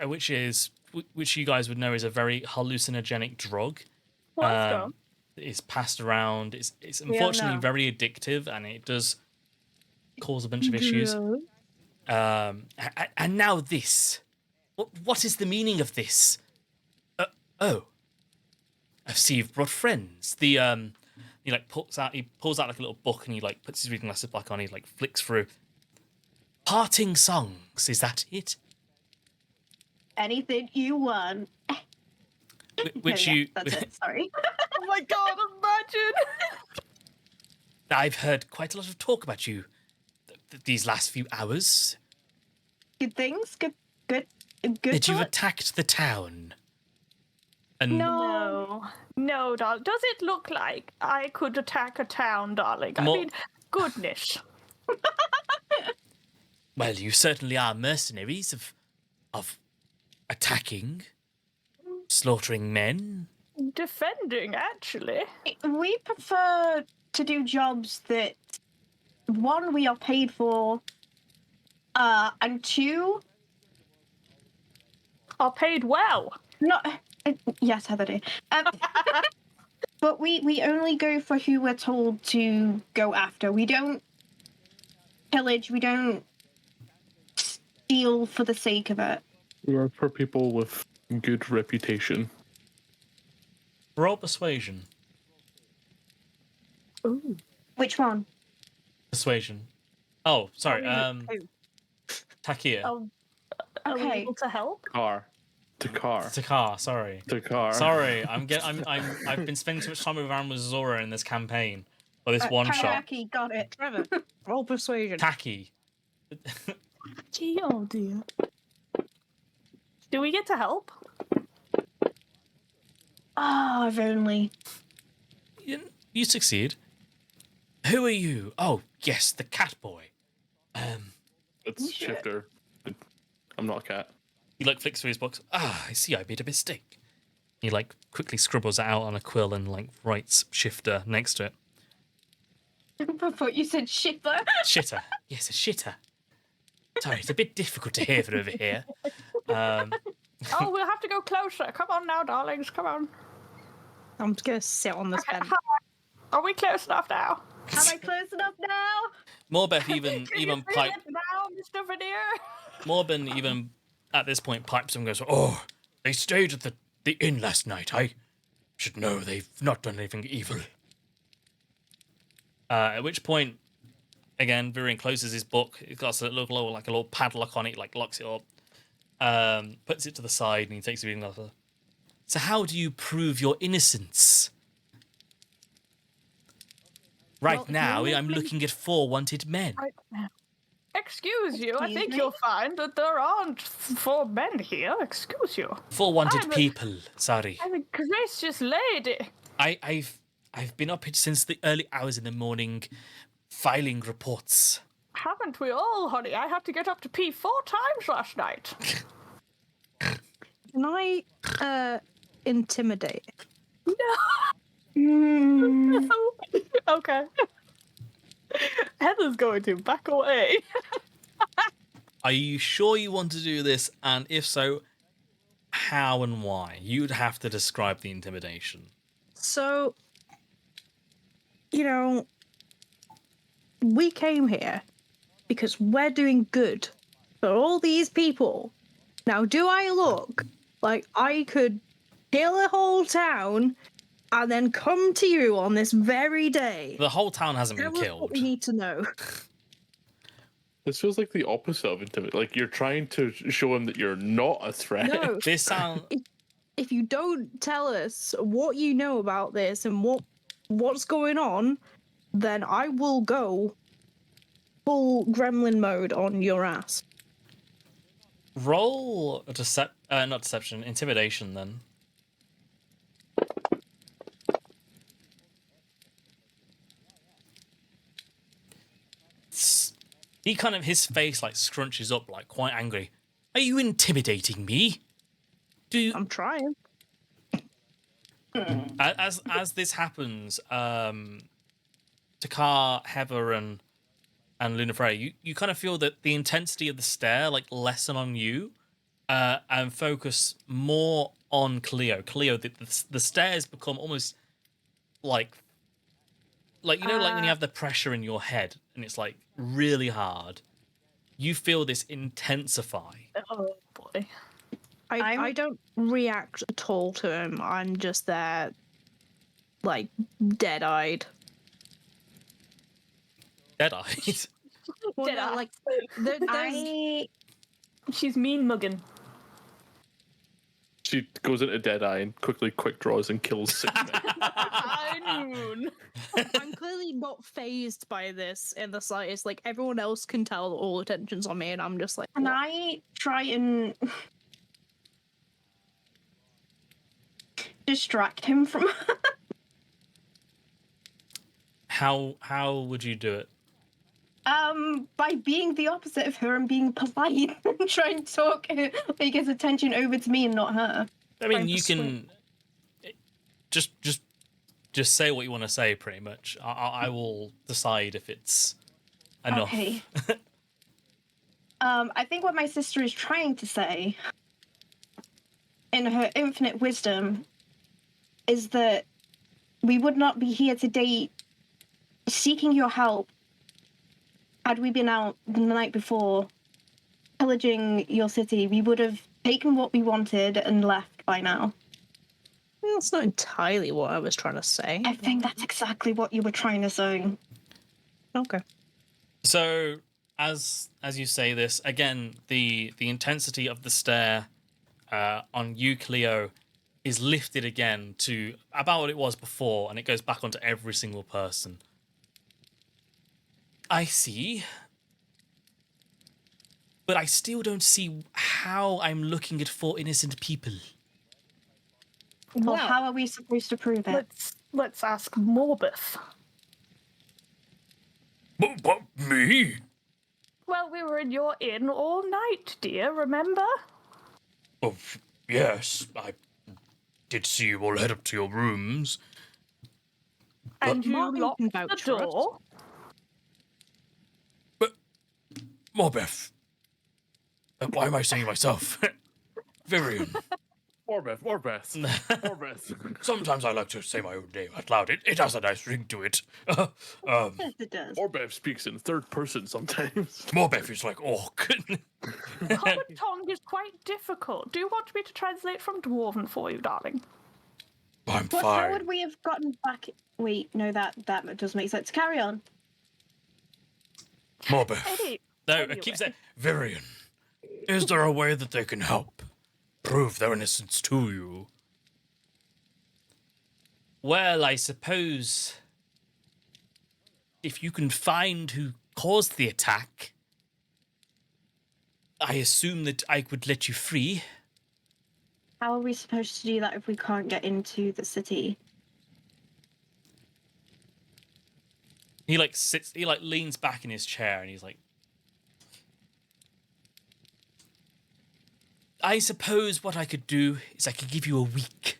which you guys would know is a very hallucinogenic drug. Well, let's go. It's passed around. It's all unfortunately know. very addictive, and it does cause a bunch of issues. And now this. What is the meaning of this? Oh, I see you've brought friends. He pulls out like a little book, and he like puts his reading glasses back on. He like flicks through. Parting songs, is that it? Anything you want. Which No, yeah, you? That's it. Sorry. Oh my god, imagine! I've heard quite a lot of talk about you these last few hours. Good things. Good. That you've talk? attacked the town. And No, darling. Does it look like I could attack a town, darling? I More- mean, goodness. well, you certainly are mercenaries of attacking, slaughtering men. Defending, actually. We prefer to do jobs that, one, we are paid for, and two, Are paid well. not. Yes, Heather do. But we only go for who we're told to go after. We don't pillage. We don't steal for the sake of it. We are for people with good reputation. Roll persuasion. Ooh. Which one? Persuasion. Oh, sorry. Oh. Takia. Are we Okay. able to help? Car. To car. Takar, sorry. To car. Sorry, I've been spending too much time with Aaron with Zora in this campaign. Or this one shot. Karaoke, got it. Trevor, roll persuasion. Tacky. Gee, oh dear. Do we get to help? Oh, if only. You succeed. Who are you? Oh, yes, the cat boy. It's Shifter. I'm not a cat. He like flicks through his books. I see I made a mistake. He like quickly scribbles it out on a quill and like writes Shifter next to it. I thought you said shipper. Shitter. Yes, a shitter. Sorry, it's a bit difficult to hear from over here. Oh, we'll have to go closer. Come on now, darlings. Come on. I'm just gonna sit on this Okay, bench. Are we close enough now? Am I close enough now? Morbeth even Can even you see pipe. it now, Mr. Veneer? Morbin even at this point pipes and goes, "Oh, they stayed at the inn last night. I should know they've not done anything evil." At which point, again, Virion closes his book. It's got a little padlock on it, like locks it up. Puts it to the side, and he takes a reading glasses. So, how do you prove your innocence? Right Well, now, you I'm think- looking at 4 wanted men. Right now. Excuse you. I Excuse think me? you'll find that there aren't 4 men here. Excuse you. 4 wanted I'm a- people. Sorry. I'm a gracious lady. I've been up since the early hours in the morning, filing reports. Haven't we all, honey? I had to get up to pee 4 times last night. Can I intimidate? Mm. Okay. Heather's going to back away. Are you sure you want to do this? And if so, how and why? You'd have to describe the intimidation. So, you know, we came here because we're doing good for all these people. Now, do I look like I could kill a whole town and then come to you on this very day? The whole town hasn't been Tell us killed. what we need to know. This feels like the opposite of intimidate. Like you're trying to show him that you're not a threat. No, This sound if you don't tell us what you know about this and what's going on, then I will go full gremlin mode on your ass. Roll a not deception, intimidation then. He kind of, his face like scrunches up, like quite angry. Are you intimidating me? Do you? I'm trying. As this happens, Takar, Heather, and Luna Frey, you kind of feel that the intensity of the stare like lessen on you, and focus more on Cleo. Cleo, the stares become almost like you know, like when you have the pressure in your head and it's like really hard. You feel this intensify. Oh boy. I don't react at all to him. I'm just there, like, dead-eyed. Dead-eyed. Well, no, like, there's... She's mean mugging. She goes into Deadeye and quick draws and kills 6 men. I'm clearly not phased by this in the slightest. Like, everyone else can tell that all attention's on me, and I'm just like, Can what? I try and distract him from her? How would you do it? By being the opposite of her and being polite and trying to talk, make his attention over to me and not her. I mean, you can just say what you want to say. Pretty much, I will decide if it's enough. Okay. I think what my sister is trying to say, in her infinite wisdom, is that we would not be here today seeking your help had we been out the night before pillaging your city. We would have taken what we wanted and left by now. That's not entirely what I was trying to say. I think that's exactly what you were trying to say. Okay. So, as you say this again, the intensity of the stare on you, Cleo, is lifted again to about what it was before, and it goes back onto every single person. I see. But I still don't see how I'm looking at 4 innocent people. Well, how are we supposed to prove it? Let's ask Morbith. But me? Well, we were in your inn all night, dear, remember? Oh, yes, I did see you all head up to your rooms. And you Martin locked can the vouch for us. door. But, Morbeth. Why am I saying myself? Virion. Morbeth. Sometimes I like to say my own name out loud. It has a nice ring to it. Yes, it does. Morbeth speaks in third person sometimes. Morbeth is like orc. Common tongue is quite difficult. Do you want me to translate from Dwarven for you, darling? I'm But fine. how would we have gotten back? Wait, no, that does make sense. Carry on. Morbeth. Eddie, No, anyway. it keeps saying, Virion, is there a way that they can help? Prove their innocence to you? Well, I suppose if you can find who caused the attack, I assume that I would let you free. How are we supposed to do that if we can't get into the city? He leans back in his chair and he's like, I suppose what I could do is I could give you a week.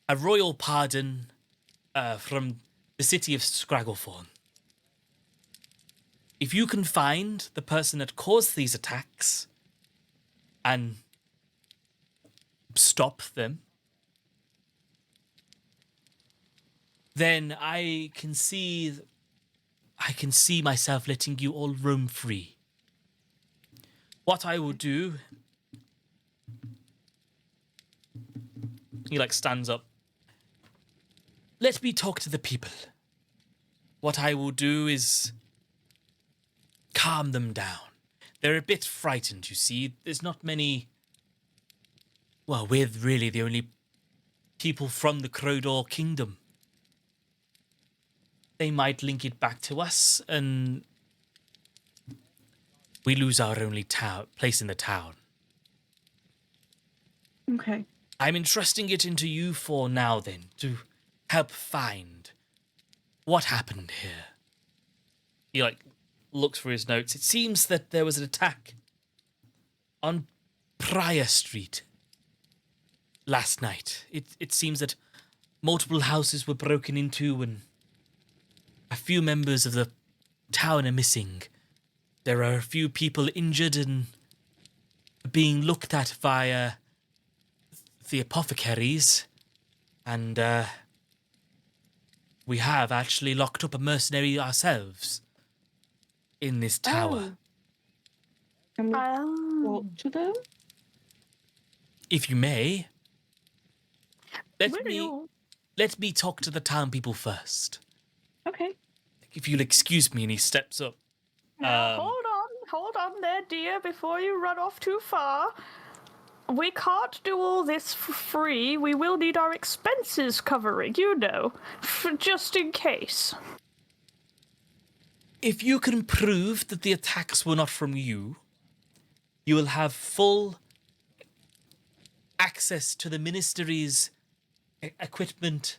A royal pardon from the city of ScraggleThorn. If you can find the person that caused these attacks and stop them, then I can see myself letting you all roam free. What I will do... He stands up. Let me talk to the people. What I will do is calm them down. They're a bit frightened, you see. There's not many... Well, we're really the only people from the Crodor Kingdom. they might link it back to us, and we lose our only place in the town. Okay. I'm entrusting it into you for now, then, to help find what happened here. He, looks for his notes. It seems that there was an attack on Prior Street last night. It seems that multiple houses were broken into and a few members of the town are missing. There are a few people injured and being looked at via the apothecaries, and we have actually locked up a mercenary ourselves in this tower. Can we talk to them? If you may, let Where are me you? let me talk to the town people first. Okay. If you'll excuse me, and he steps up. Now, hold on there, dear, before you run off too far. We can't do all this for free. We will need our expenses covering, just in case. If you can prove that the attacks were not from you, you will have full access to the ministry's equipment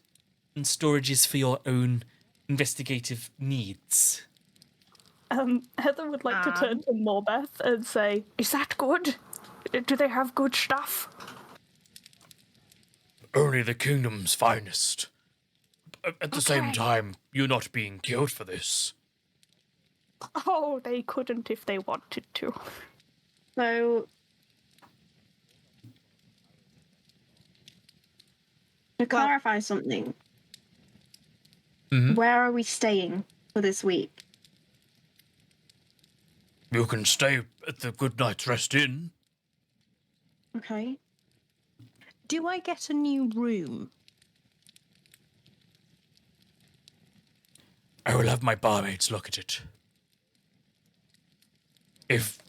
and storages for your own investigative needs. Heather would like to turn to Morbeth and say, "Is that good? Do they have good stuff?" Only the kingdom's finest. At the same Okay. time, you're not being killed for this. Oh, they couldn't if they wanted to. So, to clarify something, Mhm. where are we staying for this week? You can stay at the Good Night's Rest Inn. Okay. Do I get a new room? I will have my barmaids look at it. If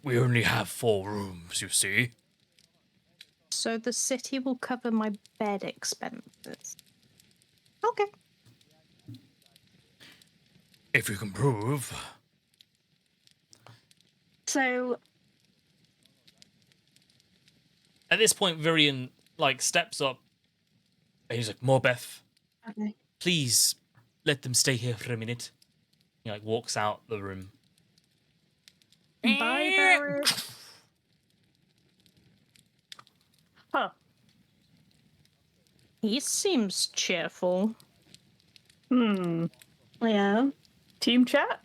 we only have 4 rooms, you see. So the city will cover my bed expenses. Okay. If you can prove. So, At this point, Virion, steps up. And he's like, Morbeth, okay. please let them stay here for a minute. He, walks out the room. Bye, Barry. Huh. He seems cheerful. Leo, Team chat?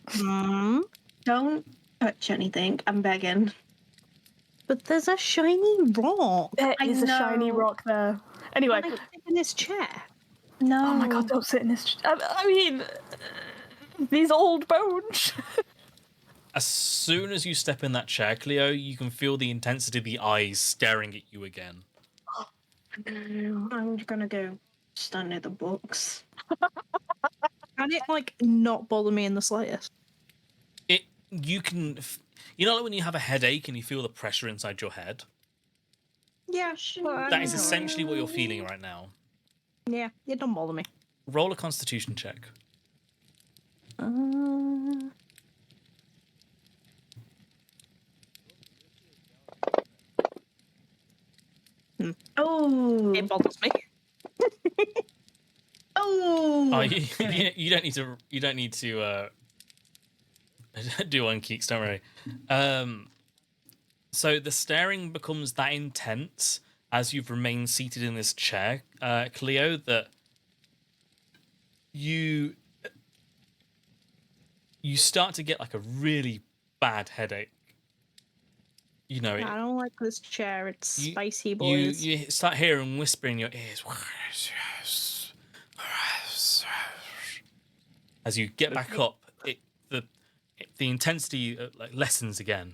don't touch anything. I'm begging. But there's a shiny rock. There I is a shiny know. rock there. Anyway. Can I sit in this chair? No. Oh my god, don't sit in this. I mean, these old bones. As soon as you step in that chair, Cleo, you can feel the intensity of the eyes staring at you again. I'm gonna go stand near the books. Can it, not bother me in the slightest? You can, when you have a headache and you feel the pressure inside your head? Yeah, sure. That is essentially what you're feeling right now. Yeah, it don't bother me. Roll a constitution check. Oh. It bothers me. Oh. You don't need to. You don't need to do on Keeks. Don't worry. So the staring becomes that intense as you've remained seated in this chair, Cleo, that you start to get a really bad headache. I don't like this chair. It's spicy, You boys. you start hearing whispering in your ears as you get back up. The intensity lessens again.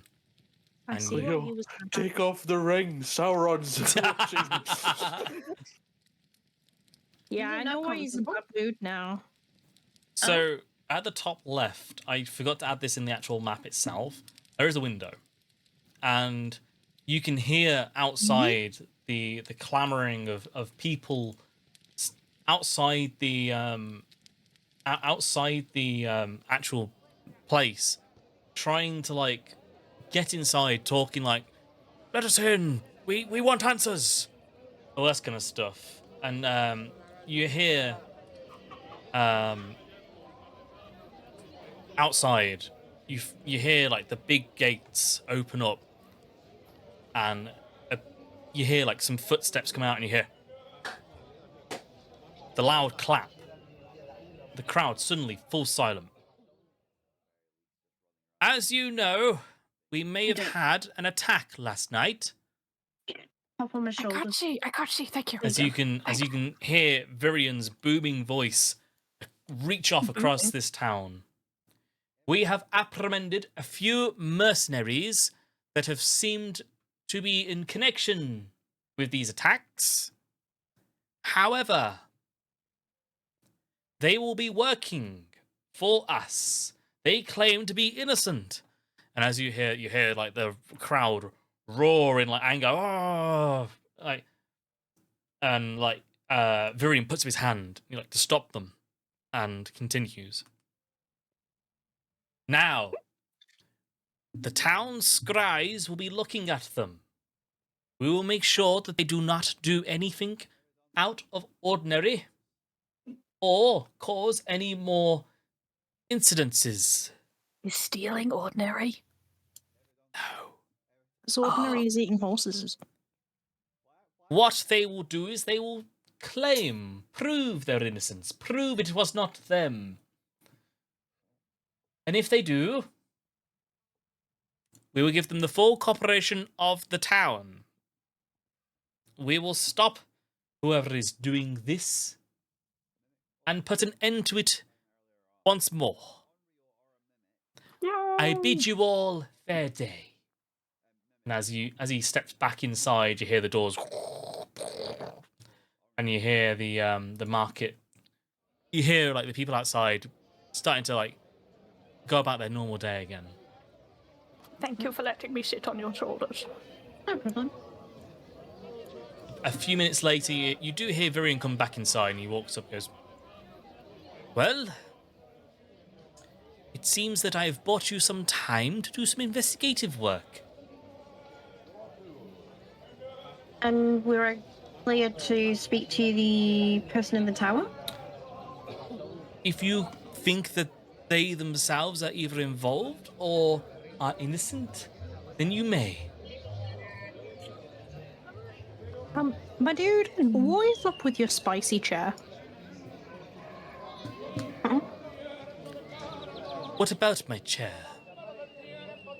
I and see you- what he was gonna do. Take off the ring, Sauron's watching. Yeah, I know why he's in a bad mood now. So at the top left, I forgot to add this in the actual map itself. There is a window, and you can hear outside the clamoring of people outside the outside the actual place, trying to like get inside, talking like, "Let us in. We want answers." All that kind of stuff. And you hear outside, you hear like the big gates open up, and you hear like some footsteps come out, and you hear the loud clap. The crowd suddenly falls silent. As you know, we may have had an attack last night. Pop on my I shoulder. got you. Thank you. As you can hear Virian's booming voice reach off across this town. We have apprehended a few mercenaries that have seemed to be in connection with these attacks. However, they will be working for us. They claim to be innocent. And as you hear like the crowd roar in like anger. Oh, like, and like Virian puts up his hand, to stop them, and continues. Now, the town's scries will be looking at them. We will make sure that they do not do anything out of ordinary or cause any more incidences. Is stealing ordinary? No. As ordinary as eating horses. What they will do is they will prove their innocence, prove it was not them. And if they do, we will give them the full cooperation of the town. We will stop whoever is doing this and put an end to it once more. I bid you all fair day. And as he steps back inside, you hear the doors, and you hear the market. You hear like the people outside starting to like go about their normal day again. Thank you for letting me sit on your shoulders. No problem. A few minutes later, you do hear Virian come back inside, and he walks up and goes, "Well, it seems that I have bought you some time to do some investigative work." And we're cleared to speak to the person in the tower? If you think that they themselves are either involved or are innocent, then you may. My dude, what is up with your spicy chair? What about my chair?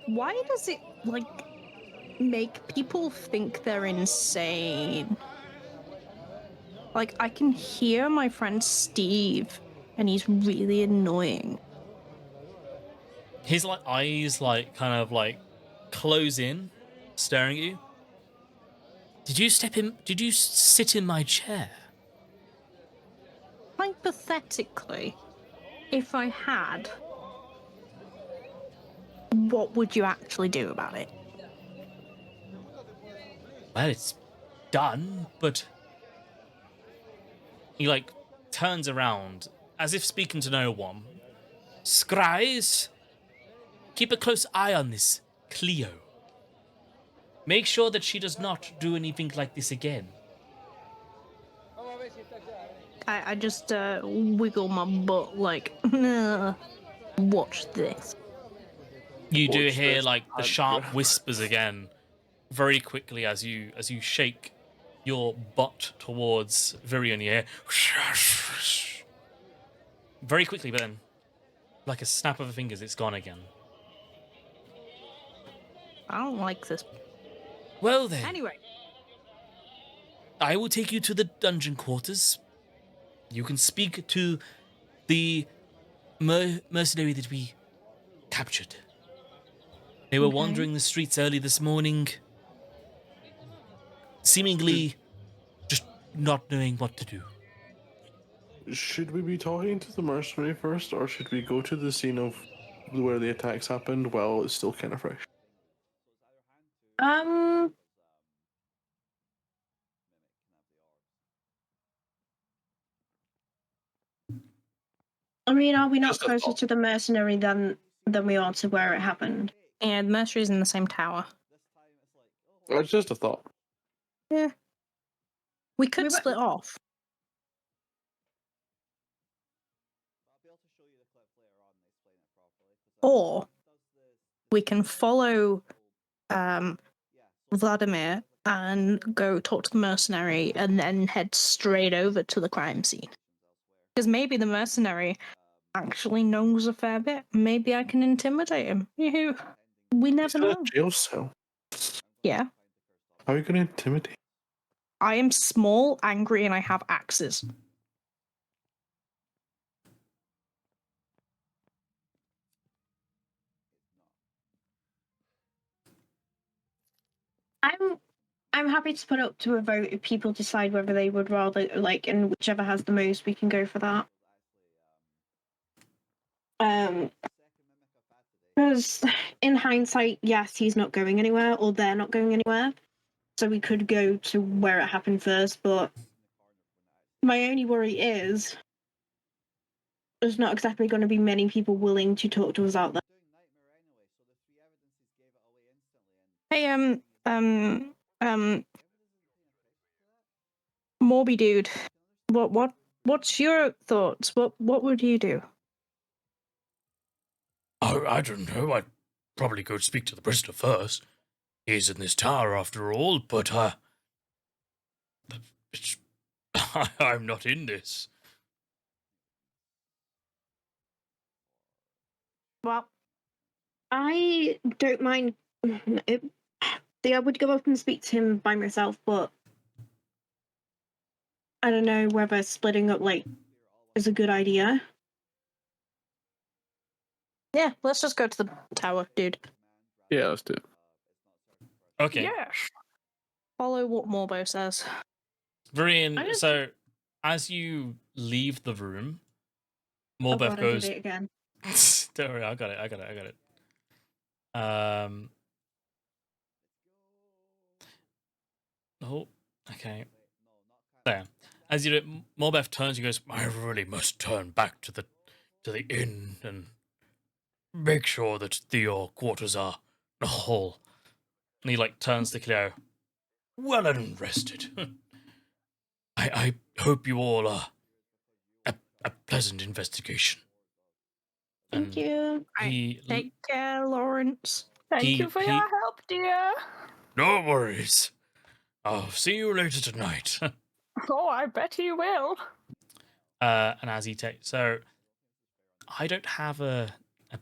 Why does it, like, make people think they're insane? Like, I can hear my friend Steve, and he's really annoying. His like eyes like kind of like close in, staring at you. Did you sit in my chair? Hypothetically, if I had, what would you actually do about it? Well, it's done, but he like turns around as if speaking to no one. Scries, keep a close eye on this Cleo. Make sure that she does not do anything like this again. I just wiggle my butt like, watch this. You do Watch hear this, like the I'm sharp good. whispers again, very quickly as you shake your butt towards Virion. You hear very quickly, but then, like a snap of the fingers, it's gone again. I don't like this. Well then, Anyway, I will take you to the dungeon quarters. You can speak to the mercenary that we captured. They were wandering the streets early this morning, seemingly just not knowing what to do. Should we be talking to the mercenary first, or should we go to the scene of where the attacks happened while it's still kind of fresh? I mean, are we not Just a closer thought. to the mercenary than we are to where it happened? And the mercenary's in the same tower. It's just a thought. Yeah. We could We were- split off. Or we can follow Vladimir and go talk to the mercenary and then head straight over to the crime scene. Because maybe the mercenary actually knows a fair bit. Maybe I can intimidate him. We He's never in a know. jail cell. Yeah. How are you going to intimidate? I am small, angry, and I have axes. I'm happy to put up to a vote if people decide whether they would rather and whichever has the most, we can go for that. Because in hindsight, yes, he's not going anywhere, or they're not going anywhere. So we could go to where it happened first, but my only worry is there's not exactly going to be many people willing to talk to us out there. Hey, Morby dude, what's your thoughts? What would you do? Oh, I don't know. I'd probably go speak to the prisoner first. He's in this tower after all, but it's, I'm not in this. Well, I don't mind. I would go up and speak to him by myself, but I don't know whether splitting up is a good idea. yeah, let's just go to the tower, dude. Yeah, let's do it. Okay. Yes. Follow what Morbo says. Vrian, so as you leave the room, Oh Morbeth God, I goes. did it again. Don't worry, I got it. Oh, okay. There. As you do, Morbeth turns, he goes, I really must turn back to the inn and make sure that your quarters are whole. And he turns to Cleo. Well and rested. I hope you all are a pleasant investigation. Thank And you. he Take care, Lawrence. Thank you for your help, dear. No worries. I'll see you later tonight. Oh, I bet you will. And as he takes, so I don't have a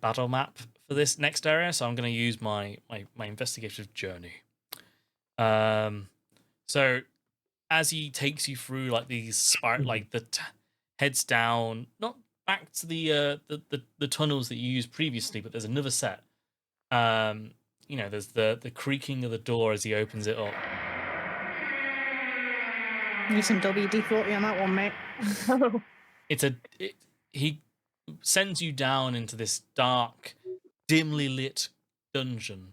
battle map for this next area, so I'm going to use my investigative journey. So as he takes you through these heads down, not back to the tunnels that you used previously, but there's another set. There's the creaking of the door as he opens it up. Need some WD-40 on that one, mate. He sends you down into this dark, dimly lit dungeon.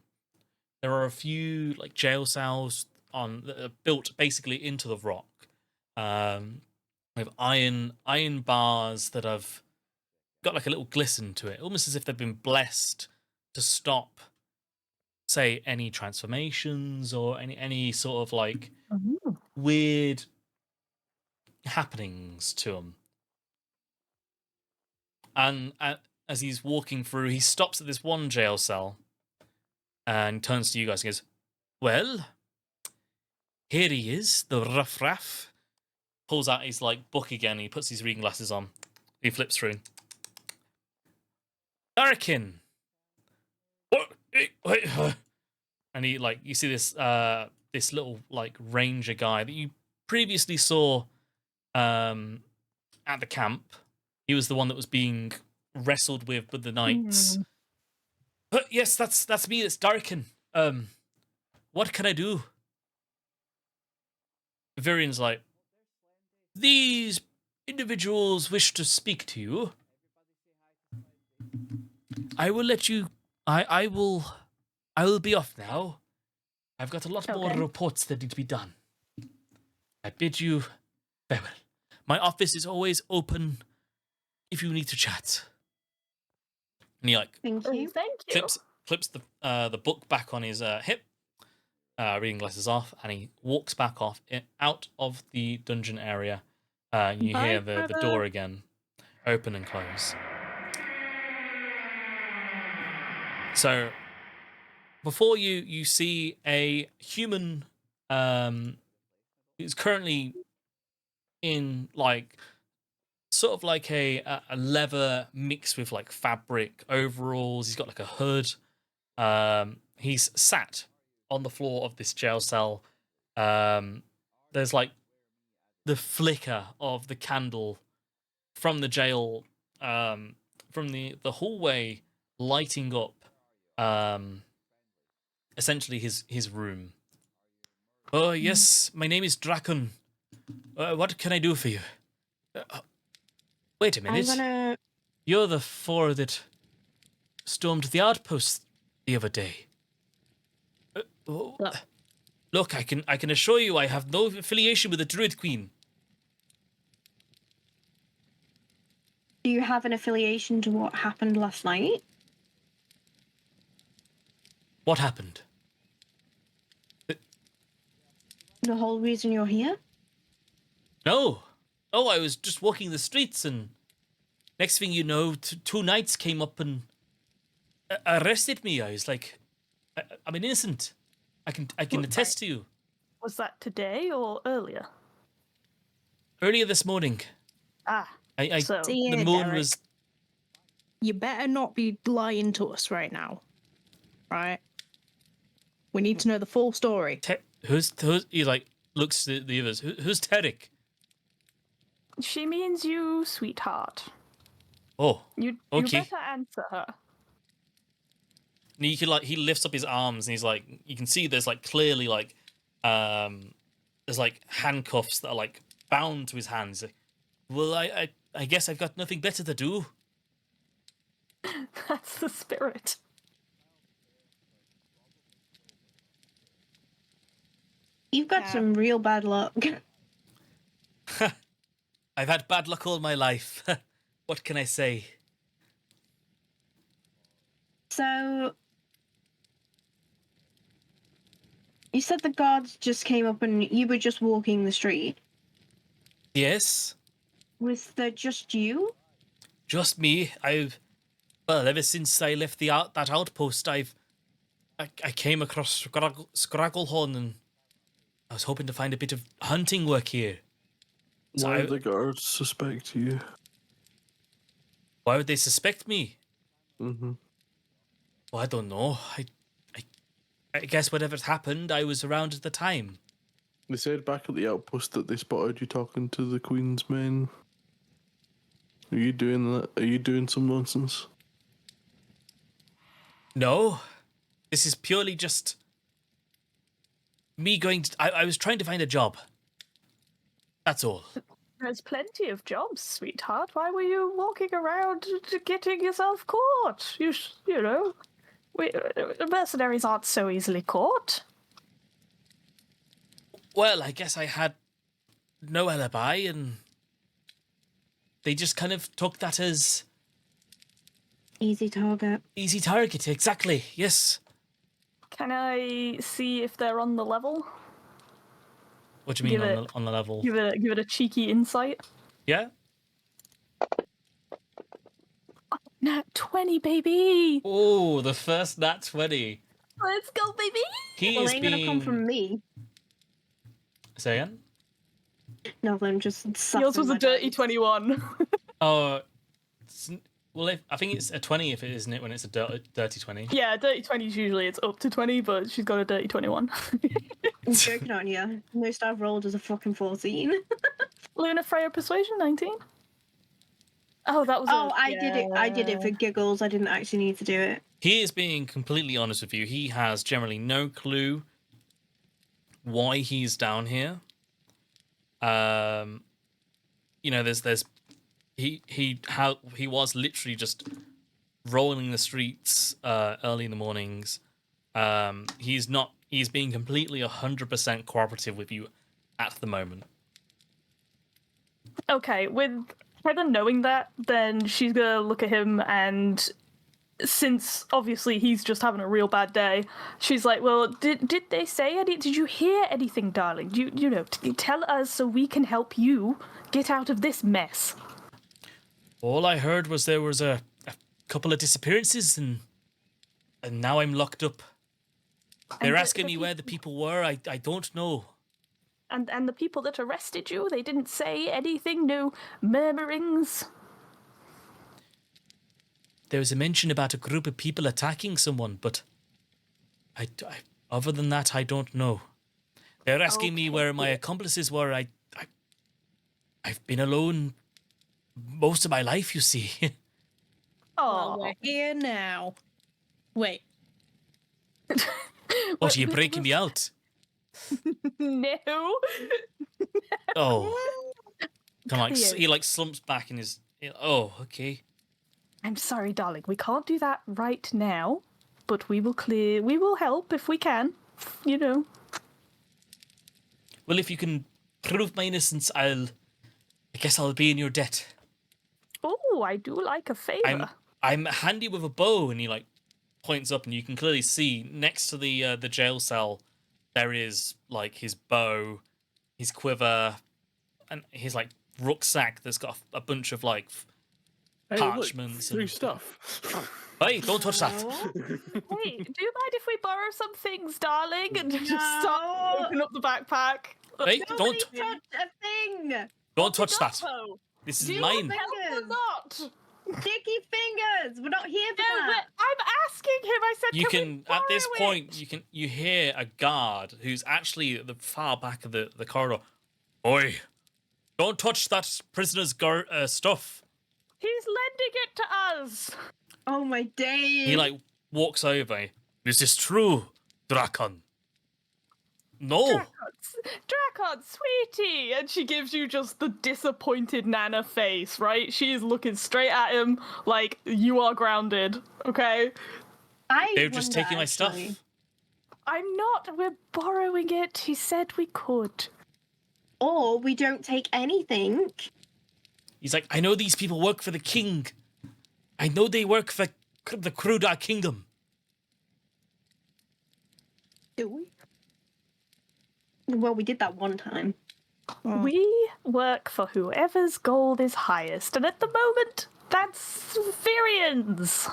There are a few jail cells that are built basically into the rock. With iron bars that have got a little glisten to it, almost as if they've been blessed to stop, say, any transformations or any sort of weird happenings to them. And as he's walking through, he stops at this one jail cell and turns to you guys and goes, well, here he is, the riffraff. Pulls out his book again. He puts his reading glasses on. He flips through. Darkin. What? Wait. And he you see this this little ranger guy that you previously saw at the camp. He was the one that was being wrestled with the knights. But yes, that's me. It's Darkin. What can I do? Virian's these individuals wish to speak to you. I will let you. I will be off now. I've got a lot more reports that need to be done. I bid you farewell. My office is always open if you need to chat. And he like Thank you. Thank you. clips the book back on his hip, reading glasses off, and he walks back off out of the dungeon area. You Bye, hear the brother. door again open and close. So before you see a human who's currently in like sort of like a leather mixed with like fabric overalls. He's got like a hood. He's sat on the floor of this jail cell. There's like the flicker of the candle from the jail, from the hallway, lighting up essentially his room. Oh yes, my name is Drakon. What can I do for you? Wait a I'm minute. gonna. You're the four that stormed the outpost the other day. Oh, Look. look, I can assure you I have no affiliation with the Druid Queen. Do you have an affiliation to what happened last night? What happened? The whole reason you're here? No. Oh, I was just walking the streets, and next thing you know, two knights came up and arrested me. I was like, I'm an innocent. I can attest to you. Was that today or earlier? Earlier this morning, Ah, so See the ya, moon Derek. was. You better not be lying to us right now. Right? We need to know the full story. Who's he like looks to the others. Who's Tarek? she means you, sweetheart. Oh, You Okay. better answer her. and you can like he lifts up his arms and he's like you can see there's like clearly like there's like handcuffs that are like bound to his hands. Like, well, I guess I've got nothing better to do. That's the spirit. You've got Yeah. some real bad luck. I've had bad luck all my life. What can I say? So, you said the guards just came up and you were just walking the street. Yes, Was there just you? just me. Well, ever since I left that outpost, I came across ScraggleThorn, and I was hoping to find a bit of hunting work here. So Why do the guards suspect you? Why would they suspect me? Mm-hmm. Well, I don't know. I guess whatever's happened, I was around at the time. They said back at the outpost that they spotted you talking to the Queen's men. Are you doing that? Are you doing some nonsense? No, this is purely just me going to... I was trying to find a job. That's all. There's plenty of jobs, sweetheart. Why were you walking around getting yourself caught? You know, mercenaries aren't so easily caught. Well, I guess I had no alibi, and they just kind of took that as Easy target. easy target. Exactly. Yes. Can I see if they're on the level? What do you mean Give on the level? Give it a cheeky insight. Yeah. Nat 20, baby! Oh, the first nat 20. Let's go, baby! He Well, is they ain't gonna come from being. me. Say again. Nothing, just Yours was sussing my a dirty dice. 21. Oh, well, I think it's a 20 if it isn't it when it's a dirty 20. Yeah, dirty 20s usually it's up to 20, but she's got a dirty 21. I'm joking on you. Most I've rolled is a fucking 14. Luna Freya Persuasion 19. Oh, that was. Oh, I did it for giggles. I didn't actually need to do it. He is being completely honest with you. He has generally no clue why he's down here. You know, he was literally just rolling the streets early in the mornings. He's being completely 100% cooperative with you at the moment. Okay, with Heather knowing that, then she's gonna look at him, and since obviously he's just having a real bad day, she's like, well, did they say any? Did you hear anything, darling? You know, tell us so we can help you get out of this mess. All I heard was there was a couple of disappearances, and now I'm locked up. They're asking me where the people were. I don't know. And the people that arrested you, they didn't say anything? No murmurings? There was a mention about a group of people attacking someone, but I other than that, I don't know. They're asking me where my accomplices were. I've been alone most of my life, you see. Well, we're here now. Wait. What, are you breaking me out? No. Oh. Come on, he like slumps back in his... Oh, okay. I'm sorry, darling. We can't do that right now, but we will help if we can. You know. Well, if you can prove my innocence, I guess I'll be in your debt. Oh, I do like a favor. I'm handy with a bow, and he like points up, and you can clearly see next to the jail cell there is like his bow, his quiver, and his like rucksack that's got a bunch of like parchments. Look, free stuff. Hey, don't touch that. Hey, do you mind if we borrow some things, darling? And just start open up the backpack. Hey, Nobody touch a thing. don't touch that. Though. This is Do you mine. Help or not? Sticky fingers. We're not here for No, that. but I'm asking him. I said, You can can we at this borrow point it? you hear a guard who's actually at the far back of the corridor. Oi, don't touch that prisoner's stuff. He's lending it to us. Oh my days. He like walks over. This is true, Drakon. No. Drakon, sweetie! And she gives you just the disappointed Nana face, right? She is looking straight at him like, you are grounded, okay? They're just taking my stuff. I'm not. We're borrowing it. He said we could. Or we don't take anything. He's like, I know these people work for the king. I know they work for the Krudar kingdom. Do we? Well, we did that one time. We work for whoever's gold is highest, and at the moment, that's Virian's.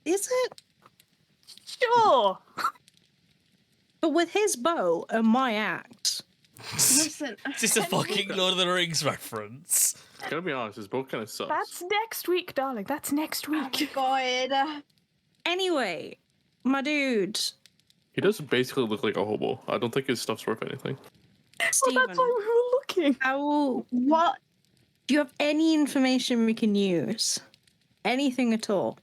Is it? Sure. But with his bow and my axe. Listen. Is this a fucking Lord of the Rings reference? Gotta be honest, his bow kind of sucks. That's next week, darling. That's next week. God. Anyway, my dude, He does basically look like a hobo. I don't think his stuff's worth anything. Well, Stephen, that's why we were looking. what? Do you have any information we can use? Anything at all?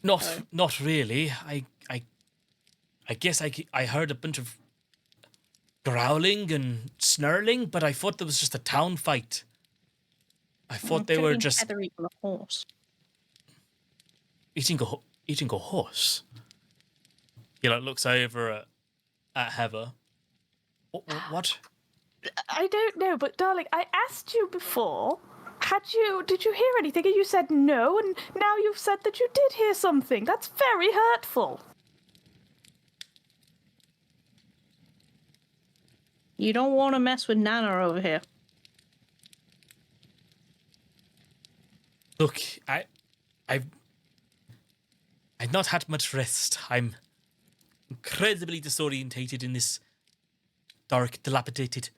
Not really. I guess I heard a bunch of growling and snarling, but I thought there was just a town fight. I thought they were just Heather eating a horse. eating a horse. He like looks over at Heather. What? I don't know, but darling, I asked you before. Did you hear anything? And you said no, and now you've said that you did hear something. That's very hurtful. You don't want to mess with Nana over here. Look, I've not had much rest. I'm incredibly disorientated in this dark, dilapidated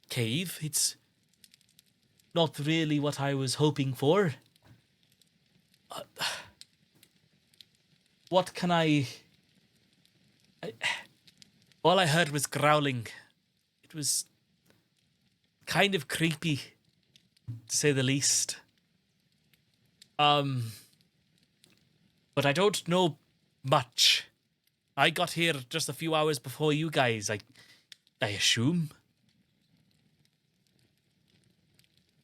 cave. It's not really what I was hoping for. What can I... All I heard was growling. It was kind of creepy, to say the least. But I don't know much. I got here just a few hours before you guys, I assume.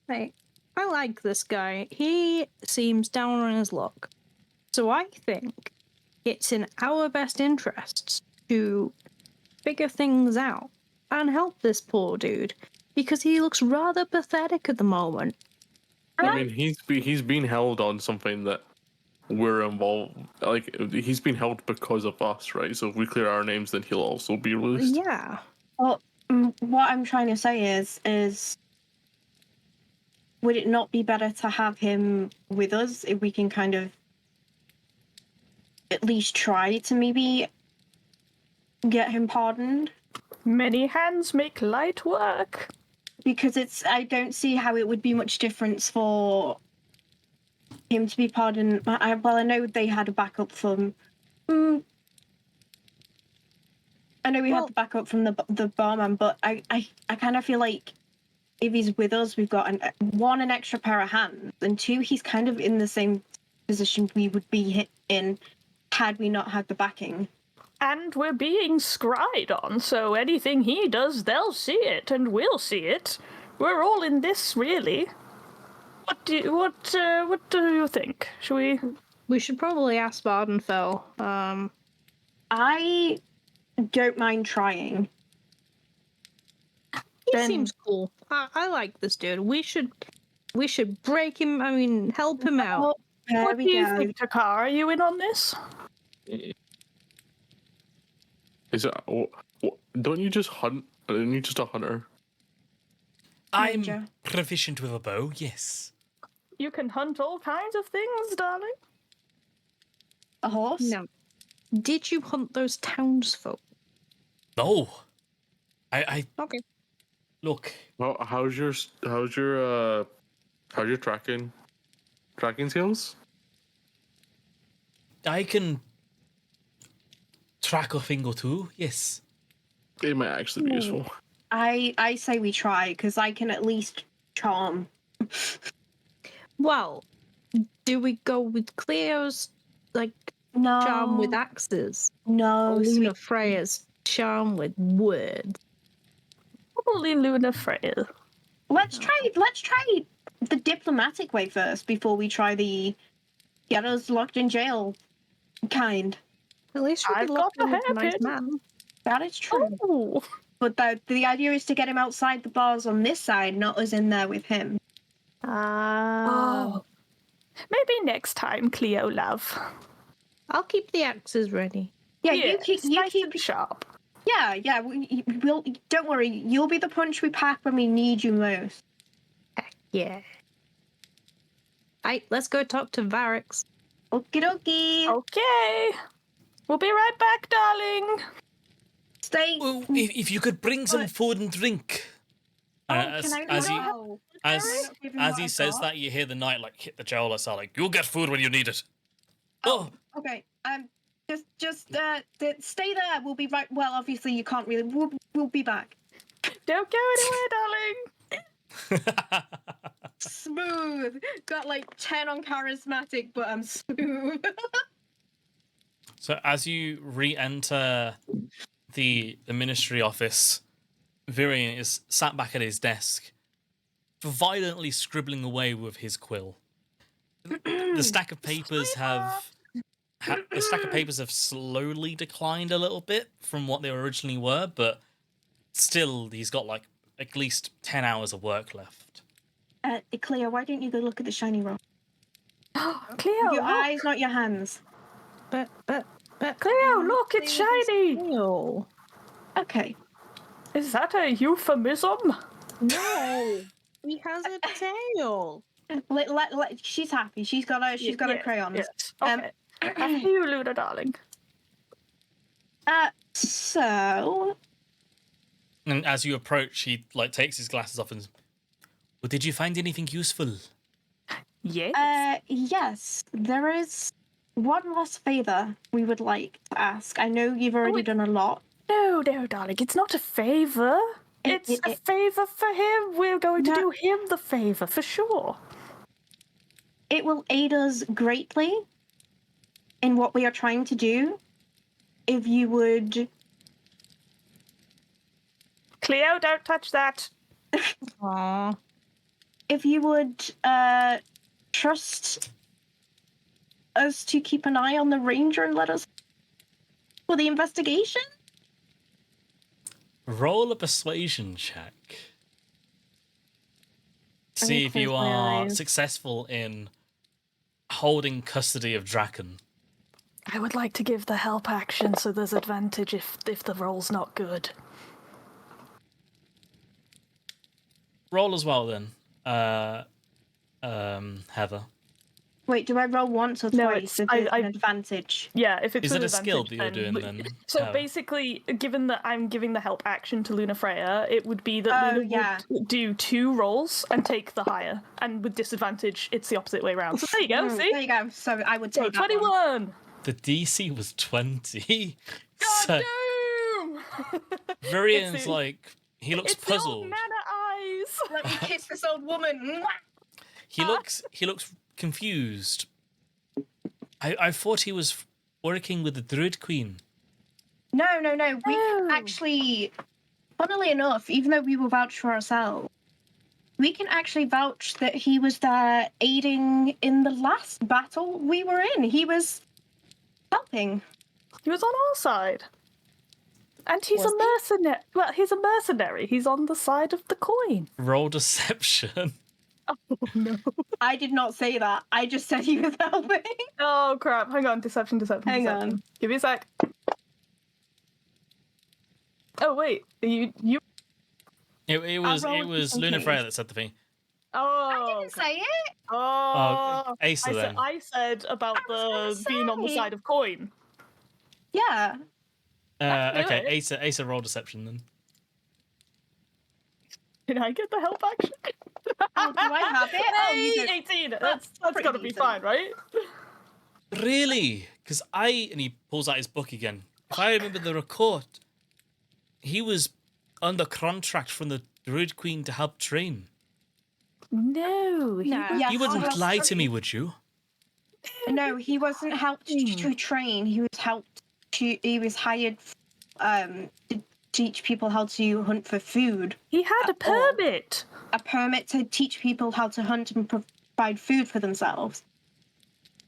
Hey, I like this guy. He seems down on his luck. So I think it's in our best interests to figure things out and help this poor dude because he looks rather pathetic at the moment. I mean, he's being held on something that we're involved. Like, he's been held because of us, right? So if we clear our names, then he'll also be released. Yeah. Well, what I'm trying to say is would it not be better to have him with us if we can kind of at least try to maybe get him pardoned? Many hands make light work. Because I don't see how it would be much difference for him to be pardoned. I know they had a backup from. I know we had the backup from the barman, but I kind of feel like if he's with us, we've got an extra pair of hands, and two, he's kind of in the same position we would be in had we not had the backing. And we're being scried on, so anything he does, they'll see it, and we'll see it. We're all in this, really. What do you think? Should we? We should probably ask Bardenfell. I don't mind trying. He seems cool. I like this dude. We should break him. I mean, help him out. What do you think, Takar? Are you in on this? Is it? Don't you just hunt? Aren't you just a hunter? I'm Ninja. proficient with a bow, yes. You can hunt all kinds of things, darling. A horse? No. Did you hunt those townsfolk? No. I Okay. look. Well, how's your tracking skills? I can track a thing or two, yes. It might actually be useful. I say we try, because I can at least charm. Well, do we go with Cleo's No. charm with axes? No. Or Luna Freya's charm with words? Probably Luna Freya. Let's try the diplomatic way first before we try the get us locked in jail kind. At least we I've could got lock the in with a nice hairpin. man. That is true. Oh. But the idea is to get him outside the bars on this side, not us in there with him. Oh. Maybe next time, Cleo, love. I'll keep the axes ready. Yeah, Yes, you nice keep and sharp. Yeah. We'll don't worry. You'll be the punch we pack when we need you most. Heck yeah. Let's go talk to Varix. Okie dokie. Okay. We'll be right back, darling. Stay. Well, if you could bring some food and drink. Can I As he says that, you hear the knight hit the jail outside, you'll get food when you need it. Oh. Okay. Just stay there. We'll be right. Well, obviously you can't really. We'll be back. Don't go anywhere, darling. Smooth. Got 10 on charismatic, but I'm smooth. So as you re-enter the ministry office, Virion is sat back at his desk, violently scribbling away with his quill. The stack of papers have slowly declined a little bit from what they originally were, but still he's got at least 10 hours of work left. Cleo, why don't you go look at the shiny rock? Cleo, Your look. eyes, not your hands. But Cleo, look, it's shiny. No. Okay. Is that a euphemism? No. He has a tail. She's happy. She's got her crayons. Yes. Okay. After you, Luna, darling. So. And as you approach, he takes his glasses off and. Well, did you find anything useful? Yes. Yes. There is one last favor we would like to ask. I know you've already done a lot. No, darling. It's not a favor. It's a favor for him. We're going to do him the favor for sure. It will aid us greatly in what we are trying to do. If you would. Cleo, don't touch that. Aww. If you would trust us to keep an eye on the ranger and let us for the investigation. Roll a persuasion check. I'm See gonna if you close my are eyes. successful in holding custody of Draken. I would like to give the help action so there's advantage if the roll's not good. Roll as well then, Heather. Wait, do I roll once or No, twice? it's- If it's I- an advantage. Yeah, if it's Is with it a skill advantage, that you're doing then? So Heather? basically, given that I'm giving the help action to Luna Freya, it would be that Oh, Luna yeah. would do 2 rolls and take the higher, and with disadvantage, it's the opposite way around. So there you go. Mm, See, there you go. So I would so take that one. 21. The DC was 20. God So damn! Virian's It's the- like, he looks It's the old puzzled. mana eyes. Let me kiss this old woman. Mwah! He looks confused. I thought he was working with the Druid Queen. No. We Oh. actually, funnily enough, even though we will vouch for ourselves, we can actually vouch that he was there aiding in the last battle we were in. He was helping. He was on our side. And he's Was a he? mercenary. Well, he's a mercenary. He's on the side of the coin. Roll deception. Oh no. I did not say that. I just said he was helping. Oh crap! Hang on, deception. Hang deception. on. Give me a sec. Oh wait, you. It was roll just in Luna case. Freya that said the thing. Oh. I didn't say it. Oh. Asa then. I said about was the gonna being on the say. side of coin. Yeah. do Okay, it. Asa roll deception then. Did I get the help action? Oh, do I have it? Oh, you Hey, don't. 18. That's pretty gotta be decent. fine, right? Really? Because and he pulls out his book again. If I remember the record, he was under contract from the Druid Queen to help train. No. Nah. Yes, You wouldn't was- lie to me, would you? No, he wasn't helped to train. He was helped to. He was hired to teach people how to hunt for food. He had a all. permit. A permit to teach people how to hunt and provide food for themselves.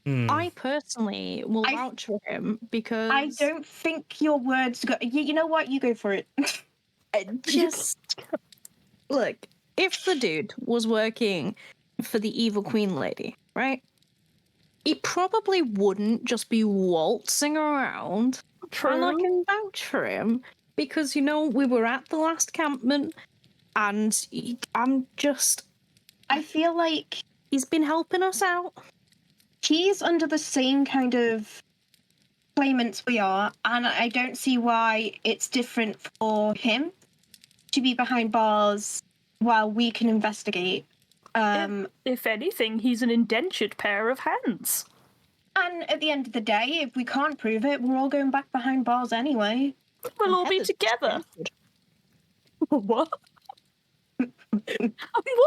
Hmm. I personally will I- vouch for him because I don't think your words go. You know what? You go for it. just look. If the dude was working for the evil queen lady, right? He probably wouldn't just be waltzing around. And I True. can vouch for him because we were at the last campment, and I'm just I feel like he's been helping us out. he's under the same kind of claimants we are, and I don't see why it's different for him to be behind bars while we can investigate. If anything, he's an indentured pair of hands. And at the end of the day, if we can't prove it, we're all going back behind bars anyway. We'll all be Heather's together. disappointed. What?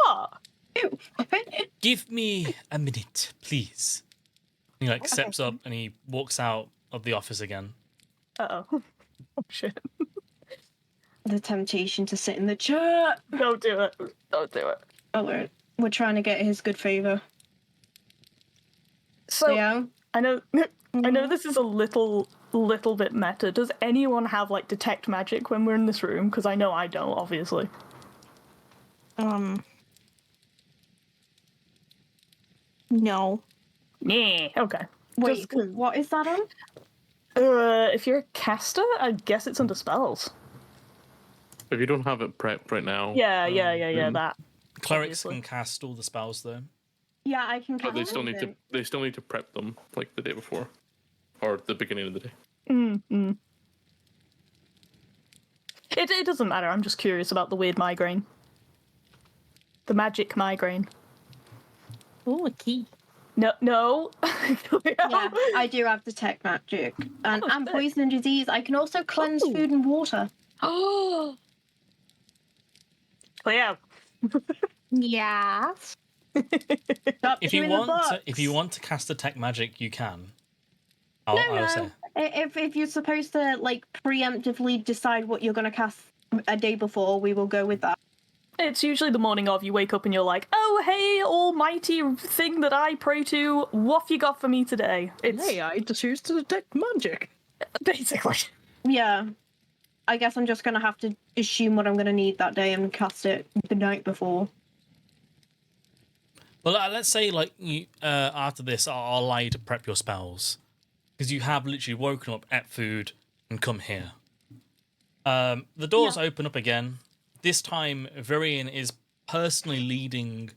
What? Give me a minute, please. He steps up and he walks out of the office again. Uh oh. Oh shit. The temptation to sit in the chair. Don't do it. Don't do it. Oh, we're trying to get his good favor. So Yeah. I know this is a little bit meta. Does anyone have detect magic when we're in this room? Because I know I don't, obviously. No. Yeah. Okay. Wait, Just 'cause- what is that on? if you're a caster, I guess it's under spells. If you don't have it prepped right now, Yeah. then- That. Clerics Obviously. can cast all the spells though. Yeah, I can. but they cast still need to anything. they still need to prep them like the day before, or the beginning of the day. It doesn't matter. I'm just curious about the weird migraine. The magic migraine. Oh, a key. No. Yeah, I do have detect magic and Oh, sick. poison and disease. I can also cleanse Ooh. food and water. Oh. Cleo. Yes. Stop If you chewing the want to books. cast detect magic, you can. No. I'll say. If you're supposed to preemptively decide what you're going to cast a day before, we will go with that. It's usually the morning of. You wake up and you're like, "Oh, hey, almighty thing that I pray to, what have you got for me today?" It's Hey, I choose to detect magic. basically. Yeah. I guess I'm just gonna have to assume what I'm gonna need that day and cast it the night before. Well, let's say like you after this, I'll allow you to prep your spells because you have literally woken up, ate food, and come here. The doors open up again. This time, Virian is personally leading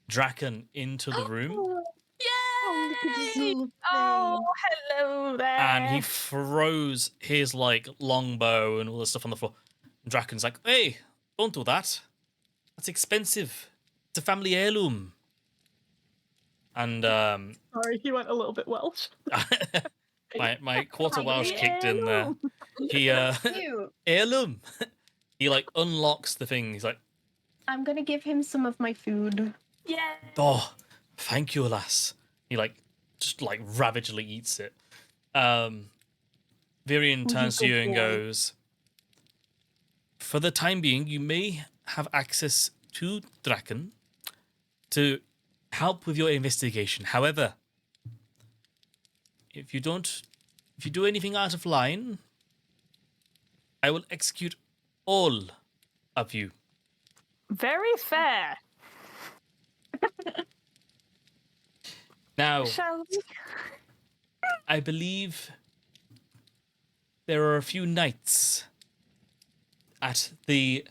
Draken into the room, Yay! Oh, hello there. and he throws his like longbow and all the stuff on the floor. And Draken's like, "Hey, don't do that. That's expensive. It's a family heirloom." And Sorry, he went a little bit Welsh. my quarter Welsh kicked in there. He Cute. heirloom. He like unlocks the thing. He's like, I'm gonna give him some of my food. Yeah. "Oh, thank you, lass." He like just like ravagely eats it. Virian turns to you and goes, "For the time being, you may have access to Draken to help with your investigation. However, if you do anything out of line, I will execute all of you." Very fair. Now, Shall we? I believe there are a few knights at the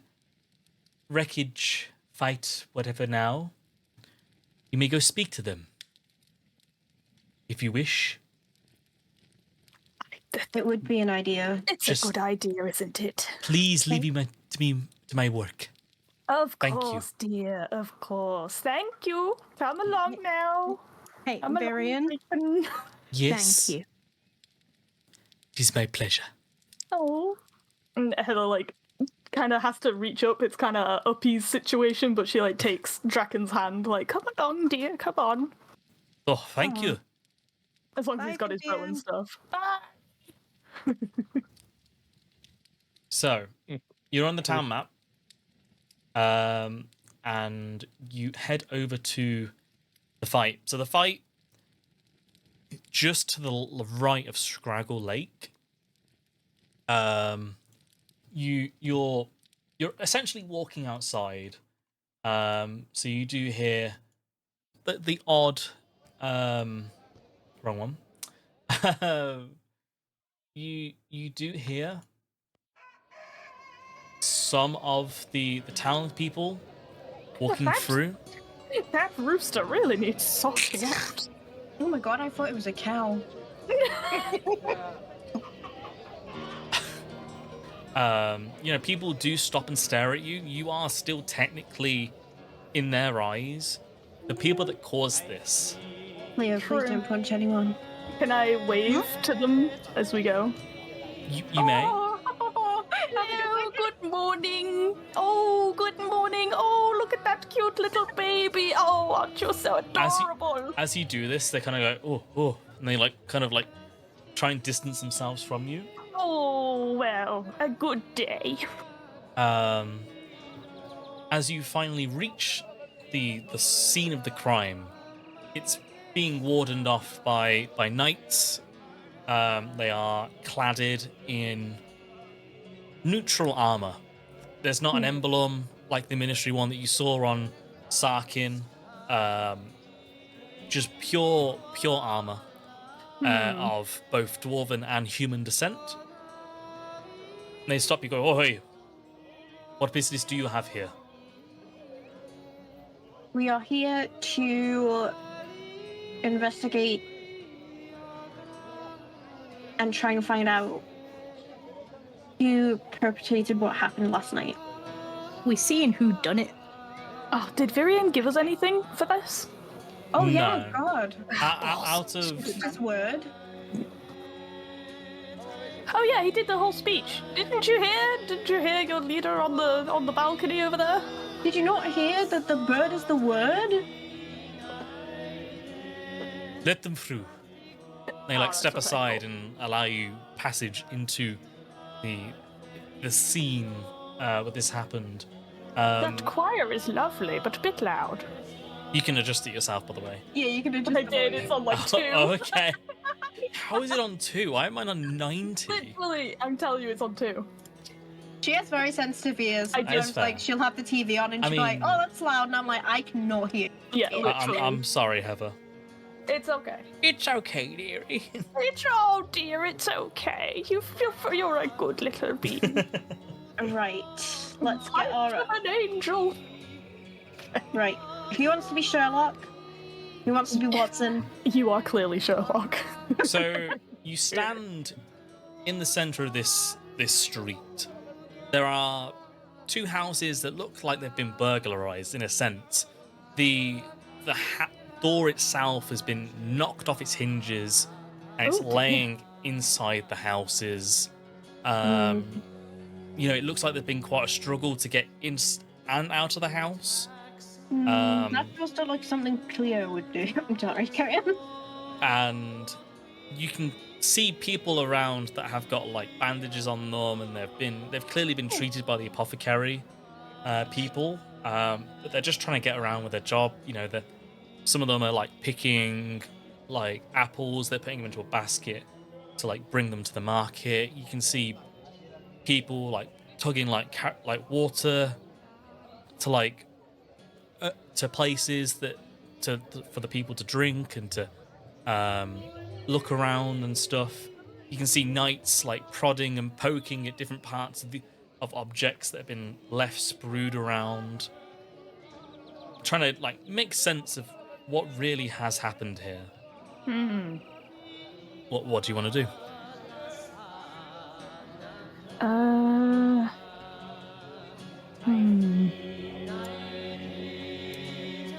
wreckage fight, whatever now. You may go speak to them if you wish. It would be an idea. It's Just- a good idea, isn't it? Please leave to my work. Of Thank you. course, dear. Of course. Thank you. Come along now. Hey, Come along, Varian, Draken. Yes, thank you. it is my pleasure. Oh. And Heather, like, kind of has to reach up. It's kind of a uppies situation, but she, like, takes Draken's hand, like, come along, dear, come on. Oh, thank you. As long as Bye, he's got his bow and Vivian. stuff. Bye. So, you're on the town map, and you head over to the fight. So the fight, just to the right of Scraggle Lake. You're essentially walking outside. So you do hear the odd, wrong one. You do hear some of the town people walking What? through. That rooster really needs sorting out. Oh my god, I thought it was a cow. People do stop and stare at you. You are still technically, in their eyes, the people that caused this. Leo, please don't punch anyone. Can I wave to them as we go? You may. Hello, good morning. Oh, good morning. Oh, look at that cute little baby. Oh, aren't you so adorable? As you do this, they kind of go, oh, and they kind of try and distance themselves from you. Oh, well, a good day. As you finally reach the scene of the crime, it's being warded off by knights. They are cladded in neutral armor. There's not an emblem like the ministry one that you saw on Sarkin. Just pure armor of both dwarven and human descent. And they stop you, go, "Oh, hey, what business do you have here?" We are here to investigate and try and find out who perpetrated what happened last night. We seeing who done it. Oh, did Virian give us anything for this? Oh No. yeah, God. Out of Just his word. Oh yeah, he did the whole speech. Didn't you hear? Did you hear your leader on the balcony over there? Did you not hear that the bird is the word? let them through. They step that's aside and allow you passage into the scene where this happened. That choir is lovely, but a bit loud. You can adjust it yourself, by the way. Yeah, you can adjust I the did. volume. It's on like 2. Oh, okay. How is it on 2? Why am I on 90? Literally, I'm telling you, it's on 2. She has very sensitive ears. I do. That's Sometimes, fair. like, she'll have the TV on and I she'll be like, mean- oh, that's loud. And I'm like, I cannot hear. Yeah, Yeah. literally. I'm sorry, Heather. It's okay. It's okay, dearie. It's oh dear, it's okay. You're a good little bean. Right. Let's get our... I'm an angel. Right. Who wants to be Sherlock? Who wants to be Watson? You are clearly Sherlock. So you stand in the center of this street. There are two houses that look like they've been burglarized in a sense. The door itself has been knocked off its hinges and it's Oh, dear. laying inside the houses. You know, it looks like there's been quite a struggle to get in and out of the house. That feels like something Cleo would do. I'm sorry, carry on. And you can see people around that have got like bandages on them, and they've clearly been treated by the apothecary people, but they're just trying to get around with their job. You know, some of them are like picking like apples, they're putting them into a basket to like bring them to the market. You can see people like tugging like water to like to places for the people to drink and to look around and stuff. You can see knights like prodding and poking at different parts of objects that have been left sprued around, trying to like make sense of what really has happened here. What do you want to do?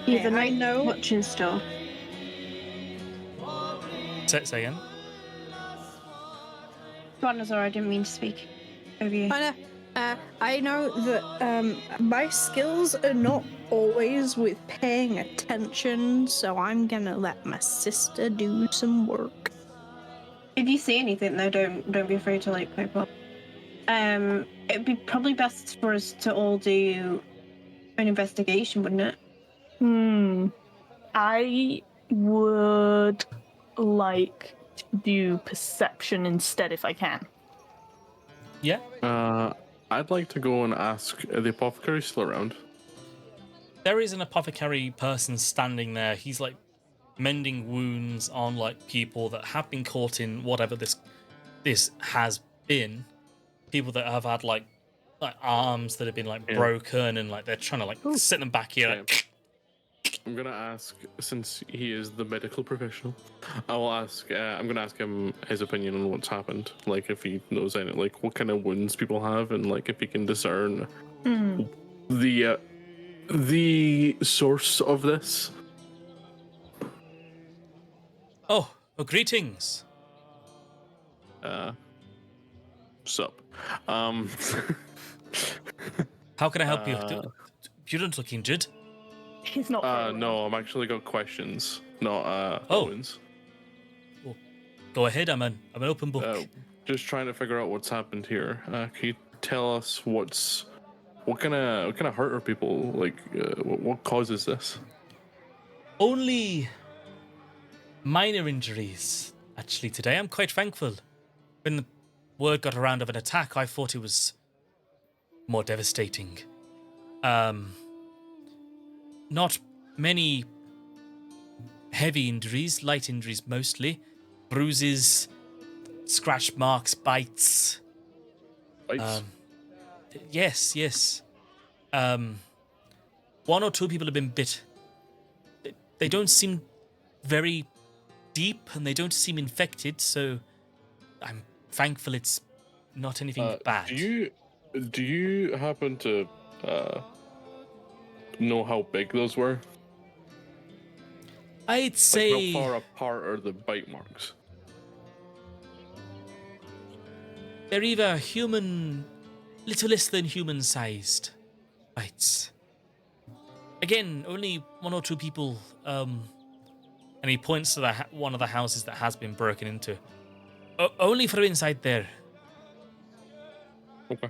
He's a I night know- watching store. Say again. Go on, Azora, I didn't mean to speak over you. I know that my skills are not always with paying attention, so I'm gonna let my sister do some work. If you see anything though, don't be afraid to like pipe up. It'd be probably best for us to all do an investigation, wouldn't it? I would like to do perception instead if I can. Yeah. I'd like to go and ask, are the apothecary still around? There is an apothecary person standing there. He's like mending wounds on like people that have been caught in whatever this has been. People that have had like arms that have been like broken, and like they're trying to like set them back here. Like, I'm gonna ask, since he is the medical professional, I'm gonna ask him his opinion on what's happened. Like if he knows any, like what kind of wounds people have, and like if he can discern the source of this. oh, greetings. Sup. How can I help you? You don't look injured. He's not. very well. No, I'm actually got questions, not Oh. wounds. Go ahead. I'm an open book. Just trying to figure out what's happened here. Can you tell us what kind of hurt are people like? What causes this? Only minor injuries, actually, today. I'm quite thankful. When the word got around of an attack, I thought it was more devastating. Not many heavy injuries, light injuries mostly. Bruises, scratch marks, bites. Bites? Yes. One or two people have been bit. They don't seem very deep, and they don't seem infected, so I'm thankful it's not anything bad. Do you happen to know how big those were? I'd say Like how far apart are the bite marks? they're either little less than human-sized bites. Again, only one or two people, and he points to one of the houses that has been broken into. Only for inside there. Okay.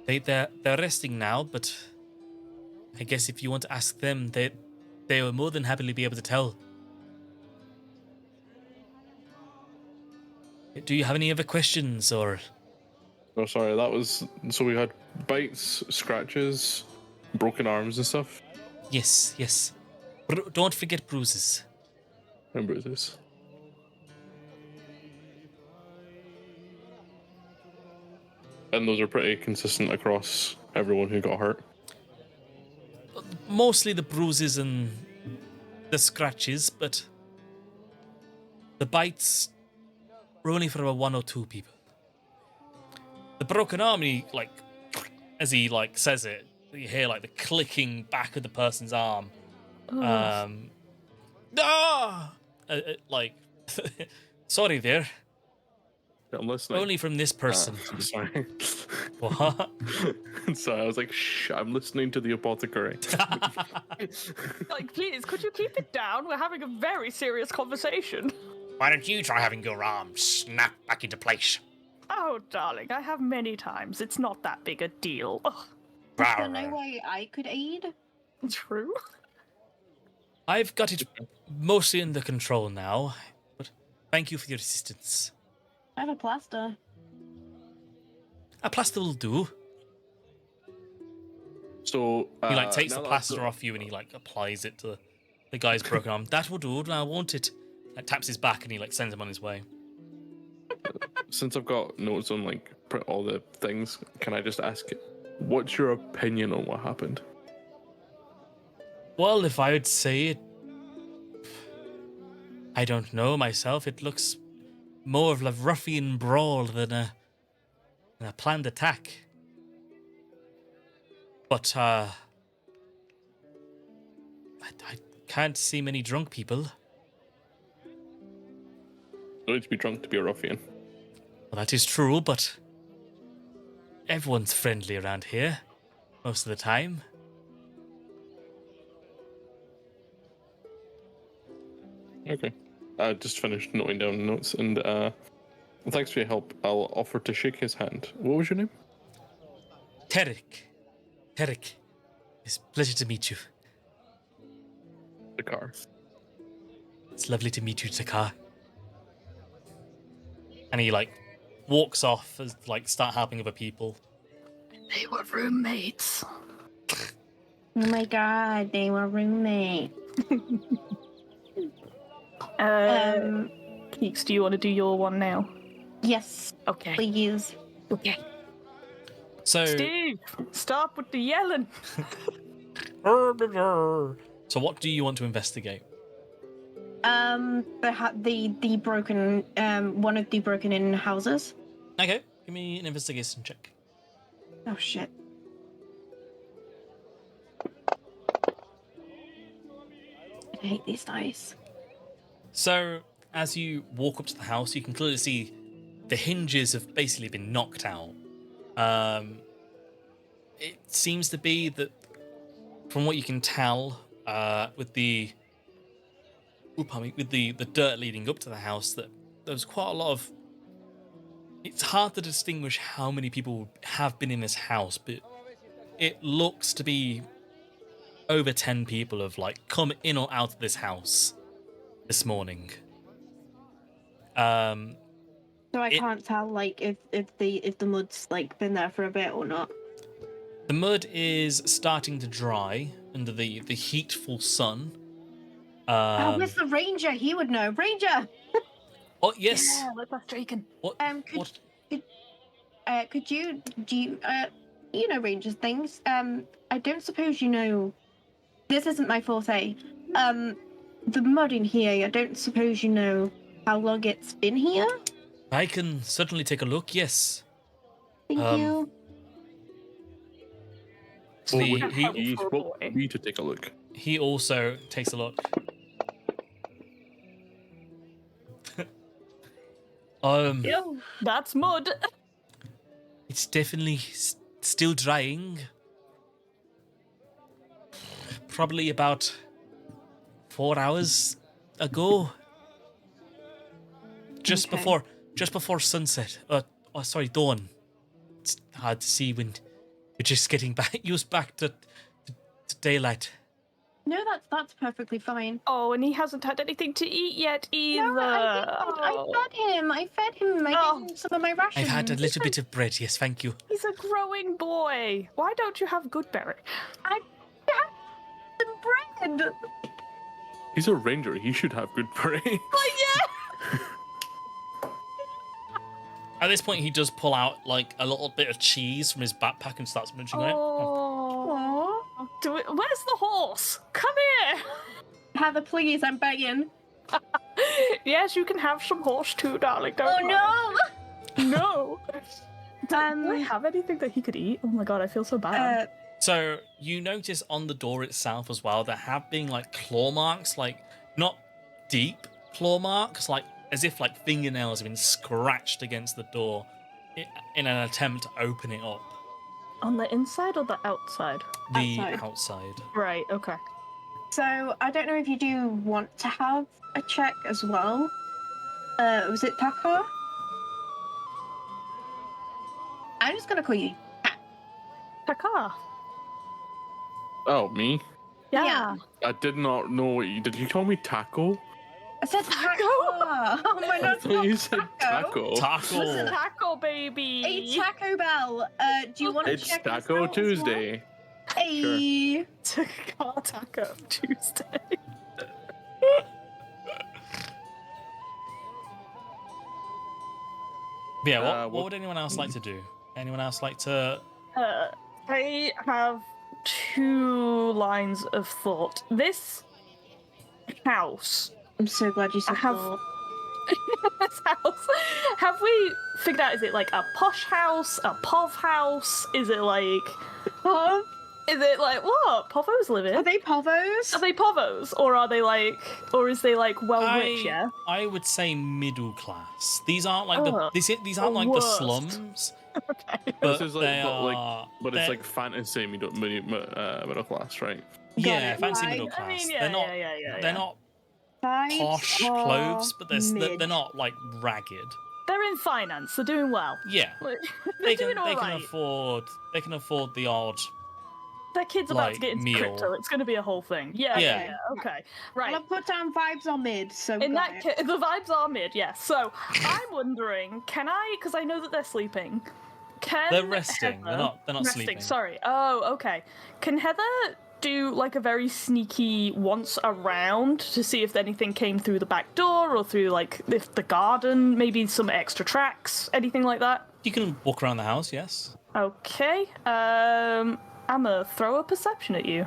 They're resting now, but I guess if you want to ask them, they will more than happily be able to tell. Do you have any other questions, or Oh, sorry, that was... So we had bites, scratches, broken arms and stuff. Yes, yes. Don't forget bruises. And bruises. And those are pretty consistent across everyone who got hurt. Mostly the bruises and the scratches, but the bites were only for about 1 or 2 people. The broken arm, as he says it, you hear like the clicking back of the person's arm. Sorry there. I'm listening. Only from this person. Sorry. What? Sorry, I was like, shh, I'm listening to the apothecary. Like, please, could you keep it down? We're having a very serious conversation. Why don't you try having your arm snap back into place? Oh, darling, I have many times. It's not that big a deal. Ugh, Is there no way I could aid? true. I've got it mostly under control now, but thank you for your assistance. I have a plaster. A plaster will do. So He takes now the that plaster I've off you and he applies it to the guy's broken arm. That will do now, won't it? Taps his back and he sends him on his way. Since I've got notes on all the things, can I just ask, what's your opinion on what happened? Well, if I would say it, I don't know myself. It looks more of a ruffian brawl than a planned attack. But I can't see many drunk people. You don't need to be drunk to be a ruffian. Well, that is true, but everyone's friendly around here most of the time. Okay. I just finished noting down notes, and thanks for your help. I'll offer to shake his hand. What was your name? Terek. It's a pleasure to meet you. The car. It's lovely to meet you, Takar. And he walks off as start helping other people. They were roommates. Oh my god, they were roommates. Keeks, do you want to do your one now? Yes, Okay. please. Okay. So Steve, stop with the yelling. So what do you want to investigate? The broken one of the broken in houses. Okay, give me an investigation check. Oh shit. I hate these dice. So as you walk up to the house, you can clearly see the hinges have basically been knocked out. It seems to be that, from what you can tell, with the dirt leading up to the house, that there was quite a lot of. It's hard to distinguish how many people have been in this house, but it looks to be over 10 people have come in or out of this house this morning. So I can't tell if the mud's been there for a bit or not. The mud is starting to dry under the heatful sun. Where's the ranger? He would know. Ranger. Oh yes. Yeah, let's ask Draken. What? Could you you know rangers things? I don't suppose you know. This isn't my forte. The mud in here. I don't suppose you know how long it's been here. I can certainly take a look. Yes. Thank you. So Well, he spoke to me to take a look. he also takes a look. Ew, that's mud. It's definitely still drying. Probably about 4 hours ago. Just Okay. before sunset. Sorry, dawn. It's hard to see when you're just getting used back to daylight. No, that's perfectly fine. Oh, and he hasn't had anything to eat yet either. No, I fed him. I gave him some of my rations. I've had a little bit of bread, yes, thank you. He's a growing boy. Why don't you have good berry? I had some bread. He's a ranger. He should have good brains. Oh yeah. At this point, he does pull out like a little bit of cheese from his backpack and starts munching on it. Oh. Where's the horse? Come here. Heather, please, I'm begging. Yes, you can have some horse too, darling. Don't Oh worry. no! No. Do I have anything that he could eat? Oh my god, I feel so bad. So you notice on the door itself as well, there have been like claw marks, like not deep claw marks, like as if like fingernails have been scratched against the door in an attempt to open it up. On the inside or the outside? The Outside. outside. Right, okay. So I don't know if you do want to have a check as well. Was it Taco? I'm just gonna call you. Taka. Oh, me? Yeah. I did not know what you did. You call me Taco? I said Taco. Oh my I god! thought you said Taco. Taco. Taco. Taco baby. Hey Taco Bell. Do you want to It's check this Taco out as well? Tuesday. Hey. Taco Tuesday. Yeah, what what- would anyone else like to do? Anyone else like to... I have 2 lines of thought. This house. I'm so glad you said I have- that. This house. Have we figured out? Is it like a posh house, a pov house? Is it like? Pov? Is it like what? Povos live in? Are they povos? Are they povos, or are they like, or is they like well rich? Yeah. I would say middle class. These aren't like Oh, these aren't like the worst. slums, Okay. but This is like- they but like- are. But it's they're- like fantasy middle class, right? yeah, it. fancy Right. middle I class. mean, yeah, they're not. yeah. They're not Vibes posh are clothes, but they're mid. not like ragged. They're in finance. They're doing well. Yeah, Like, they they're can doing all right. they can afford the odd. Their kid's about to like, get into meal. crypto. It's going to be a whole thing. Yeah. Yeah. Okay. Right. I'll put down vibes on mid. So In got that it. case, the vibes are mid, yes. So I'm wondering, can I? Because I know that they're sleeping. Can They're resting. Heather- They're not resting? sleeping. Sorry. Oh, okay. Can Heather do like a very sneaky once around to see if anything came through the back door or through like if the garden, maybe some extra tracks, anything like that? You can walk around the house. Yes. Okay. I'm gonna throw a perception at you.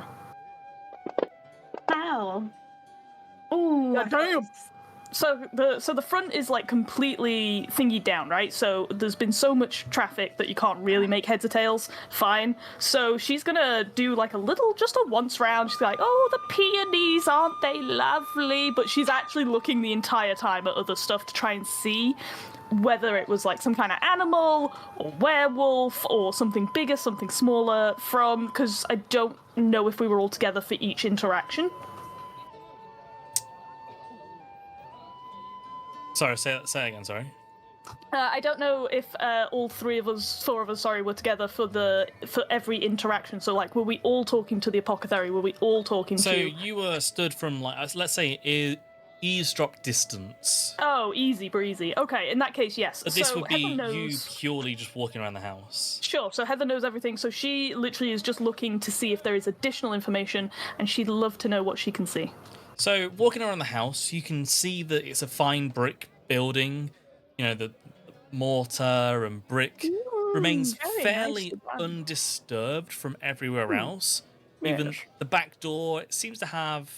Ow. Ooh. Yeah, damn. So the front is like completely thingied down, right? So there's been so much traffic that you can't really make heads or tails. Fine. So she's gonna do like just a once round. She's like, oh, the peonies, aren't they lovely? But she's actually looking the entire time at other stuff to try and see whether it was like some kind of animal or werewolf or something bigger, something smaller because I don't know if we were all together for each interaction. Sorry. Say again. Sorry. I don't know if all 4 of us, were together for every interaction. So, like, were we all talking to the apothecary? Were we all talking So to? you were stood from like let's say eavesdrop distance. Oh, easy breezy. Okay, in that case, yes. But this so would be Heather knows... you purely just walking around the house. Sure. So Heather knows everything. So she literally is just looking to see if there is additional information, and she'd love to know what she can see. So walking around the house, you can see that it's a fine brick building. You know, the mortar and brick remains very fairly nicely done. undisturbed from everywhere else. Even Yes. the back door, it seems to have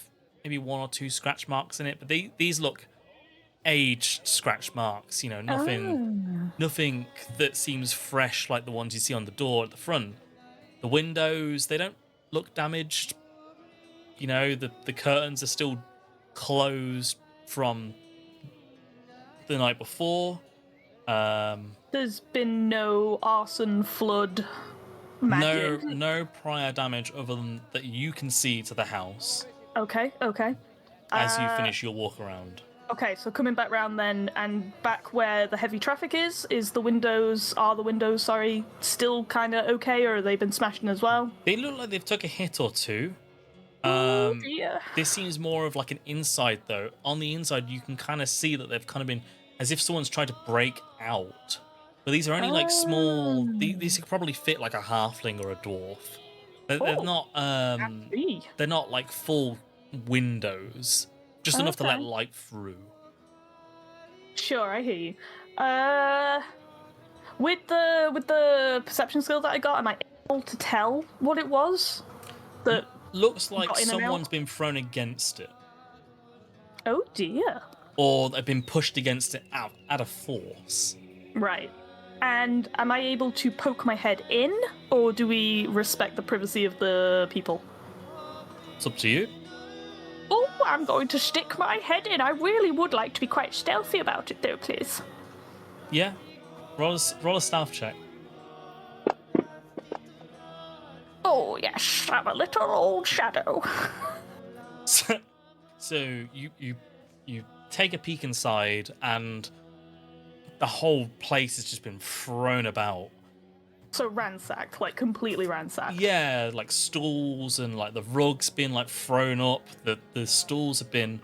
maybe 1 or 2 scratch marks in it, but these look aged scratch marks. You know, nothing that seems fresh like the ones you see on the door at the front. The windows, they don't look damaged. You know, the curtains are still closed from the night before. There's been no arson, flood, magic. No prior damage other than that you can see to the house Okay. as you finish your walk around. Okay, so coming back round then, and back where the heavy traffic is the windows, still kind of okay, or have they been smashed in as well? They look like they've took a hit or two. Oh dear. This seems more of like an inside, though. On the inside, you can kind of see that they've kind of been as if someone's tried to break out. But these are only like small. These could probably fit like a halfling or a dwarf. They're Oh, not. see. They're not like full windows. Just enough to let Okay. light through. Sure, I hear you. With the perception skill that I got, am I able to tell what it was? That Looks like got in and out? someone's been thrown against it, Oh dear. or they've been pushed against it out at a force. Right. And am I able to poke my head in, or do we respect the privacy of the people? It's up to you. Oh, I'm going to stick my head in. I really would like to be quite stealthy about it, though, please. Yeah. Roll a stealth check. Oh, yes, I'm a little old shadow. So you take a peek inside, and the whole place has just been thrown about. So ransacked, like completely ransacked. Yeah, like stools and like the rug's been like thrown up. The stools have been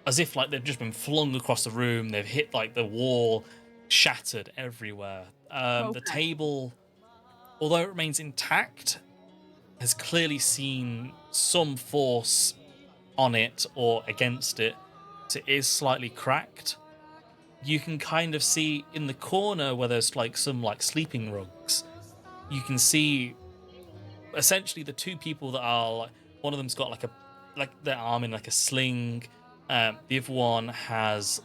as if like they've just been flung across the room. They've hit like the wall, shattered everywhere. The table, although it remains intact, has clearly seen some force on it or against it, so it is slightly cracked. You can kind of see in the corner where there's like some like sleeping rugs, you can see essentially the two people that are like, one of them's got like their arm in like a sling, the other one has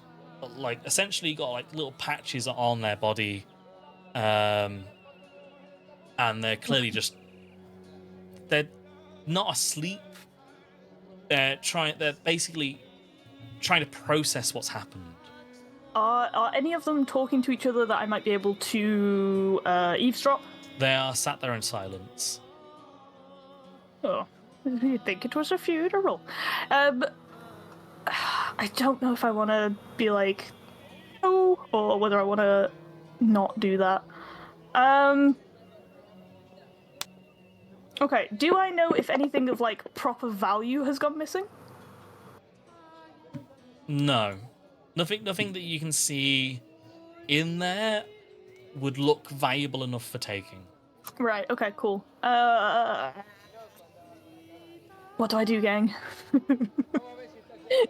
like essentially got like little patches on their body, and they're clearly just, they're not asleep, they're basically trying to process what's happened. Are any of them talking to each other that I might be able to eavesdrop? They are sat there in silence. Oh, you'd think it was a funeral. I don't know if I want to be like, no, or whether I want to not do that. Okay, do I know if anything of like proper value has gone missing? No. Nothing that you can see in there would look valuable enough for taking. Right, okay, cool. What do I do, gang?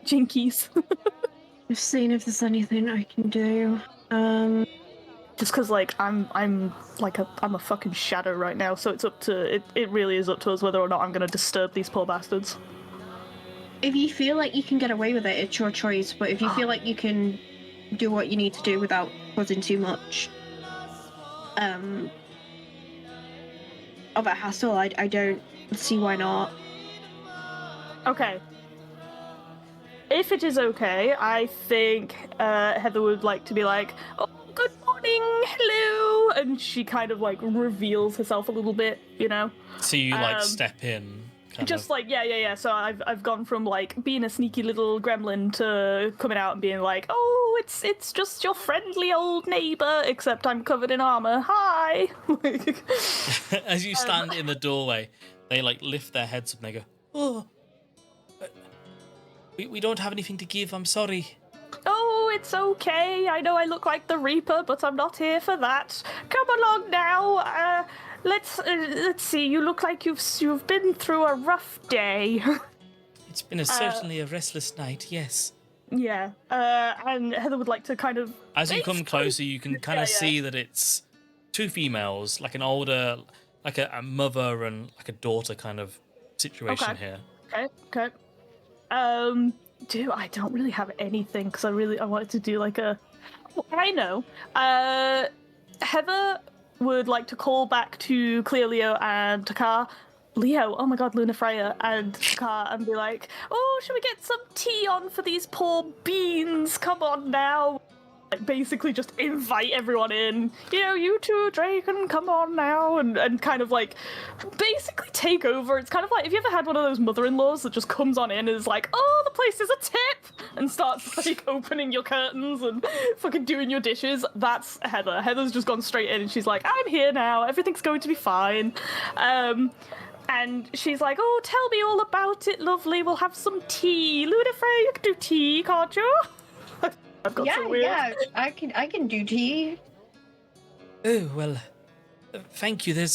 Jinkies. Just seeing if there's anything I can do. Just because, like, I'm a fucking shadow right now, so it's up to it really is up to us whether or not I'm gonna disturb these poor bastards. If you feel like you can get away with it, it's your choice. But if you feel like you can do what you need to do without causing too much of a hassle, I don't see why not. Okay. If it is okay, I think Heather would like to be like, oh, good morning, hello, and she kind of like reveals herself a little bit, you know? So you like step in. Just like, yeah. So I've gone from like being a sneaky little gremlin to coming out and being like, oh, it's just your friendly old neighbor, except I'm covered in armor. Hi. As you stand in the doorway, they like lift their heads up and they go, oh, we don't have anything to give, I'm sorry. Oh, it's okay. I know I look like the Reaper, but I'm not here for that. Come along now. Let's see. You look like you've been through a rough day. It's been certainly a restless night, yes. Yeah. And Heather would like to kind of. As you come closer, you can kind of see that it's two females, like an older, like a mother and like a daughter kind of situation here. Okay. I don't really have anything because I wanted to do like a. I know. Heather would like to call back to Cleo, Leo, and Takar. Leo, oh my god, Luna Freya, and Takar, and be like, oh, should we get some tea on for these poor beans? Come on now. Like, basically just invite everyone in. You know, you two, Draken, come on now, and kind of like basically take over. It's kind of like, have you ever had one of those mother-in-laws that just comes on in and is like, oh, the place is a tip, and starts like opening your curtains and fucking doing your dishes? That's Heather. Heather's just gone straight in and she's like, I'm here now, everything's going to be fine. And she's like, "Oh, tell me all about it, lovely. We'll have some tea. Lunafrey, you can do tea, can't you?" I've got so weird. Yeah, I can do tea. Oh, well, thank you. There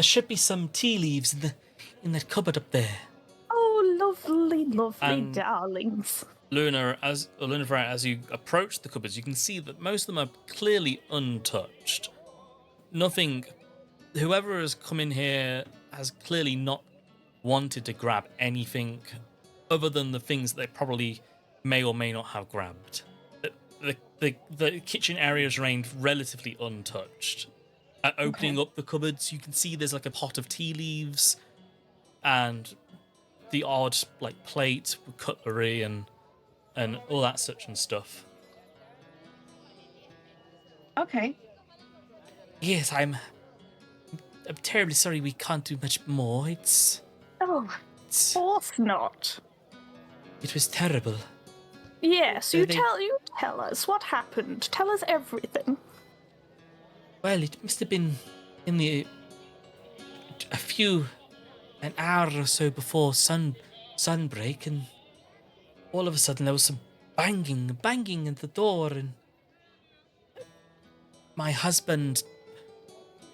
should be some tea leaves in that cupboard up there. Oh, lovely, lovely And- darlings. Luna, as you approach the cupboards, you can see that most of them are clearly untouched. Nothing. Whoever has come in here has clearly not wanted to grab anything other than the things that they probably may or may not have grabbed. The kitchen areas remained relatively untouched. Opening up the cupboards, you can see there's like a pot of tea leaves and the odd like plate with cutlery and all that such and stuff. Okay. Yes, I'm terribly sorry we can't do much more. Oh, of course not. It was terrible. Yes, So you they- tell us what happened. Tell us everything. Well, it must have been in an hour or so before sunbreak, and all of a sudden there was some banging at the door, and my husband,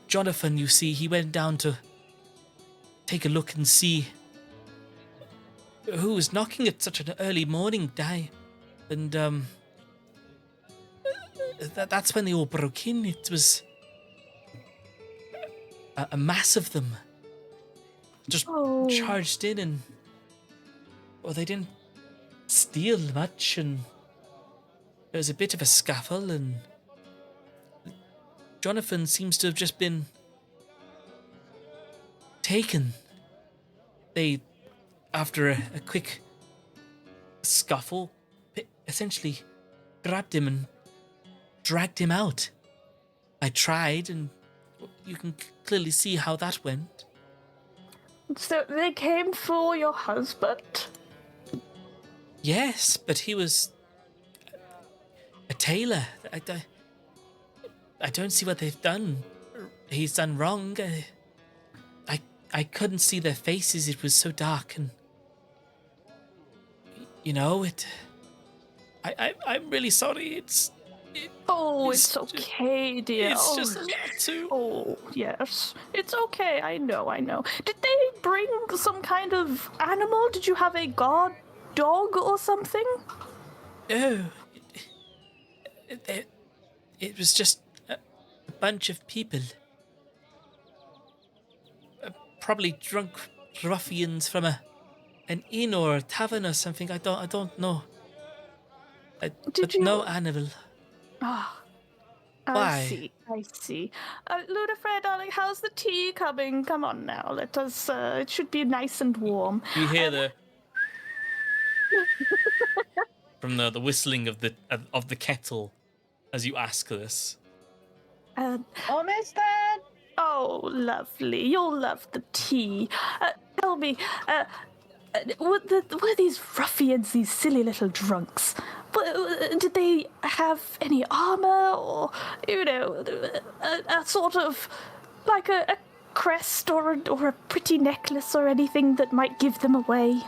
Jonathan, you see, he went down to take a look and see who was knocking at such an early morning day, and that's when they all broke in. It was a mass of them just Oh. charged in, and well, they didn't steal much, and there was a bit of a scuffle, and Jonathan seems to have just been taken. They, after a quick scuffle, essentially grabbed him and dragged him out. I tried, and you can clearly see how that went. So they came for your husband? Yes, but he was a tailor. I don't see what they've done. He's done wrong. I couldn't see their faces. It was so dark, and you know it. I'm really sorry. It's Okay, dear. It's just a lot too. Oh, yes. It's okay, I know. Did they bring some kind of animal? Did you have a guard dog or something? Oh, it was just a bunch of people. Probably drunk ruffians from an inn or a tavern or something. I don't know. But no animal. Ah, Why? I see. Lunafrey, darling, how's the tea coming? Come on now, let us, it should be nice and warm. You hear the from the whistling of the kettle as you ask this. Almost there. Oh, lovely. You'll love the tea. Tell me, were these ruffians, these silly little drunks, did they have any armor or, a sort of, like a crest or a pretty necklace or anything that might give them away?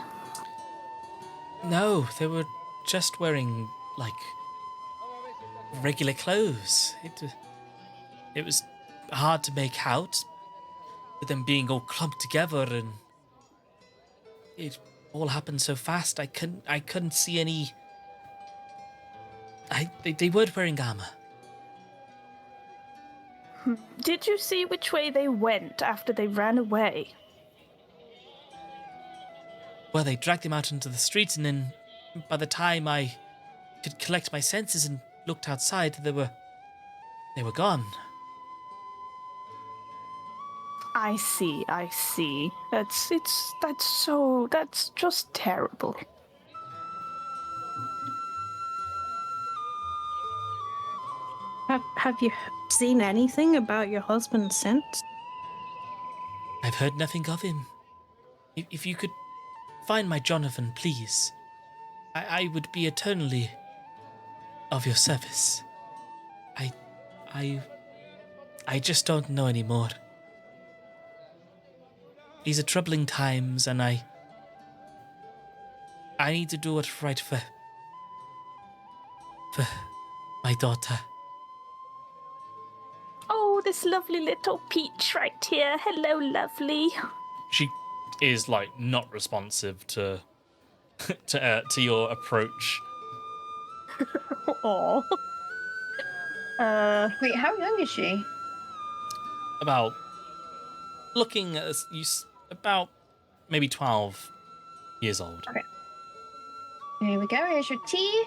No, they were just wearing like regular clothes. It was hard to make out with them being all clumped together, and it all happened so fast. I couldn't see any. They weren't wearing armor. Did you see which way they went after they ran away? Well, they dragged him out into the street, and then by the time I could collect my senses and looked outside, they were gone. I see. That's just terrible. Have you seen anything about your husband since? I've heard nothing of him. If you could find my Jonathan, please, I would be eternally of your service. I just don't know anymore. these are troubling times, and I need to do what's right for my daughter. Oh, this lovely little peach right here. Hello, lovely. She is like not responsive to to your approach. Aw. Wait, how young is she? About looking at about maybe 12 years old. Okay. Here we go. Here's your tea.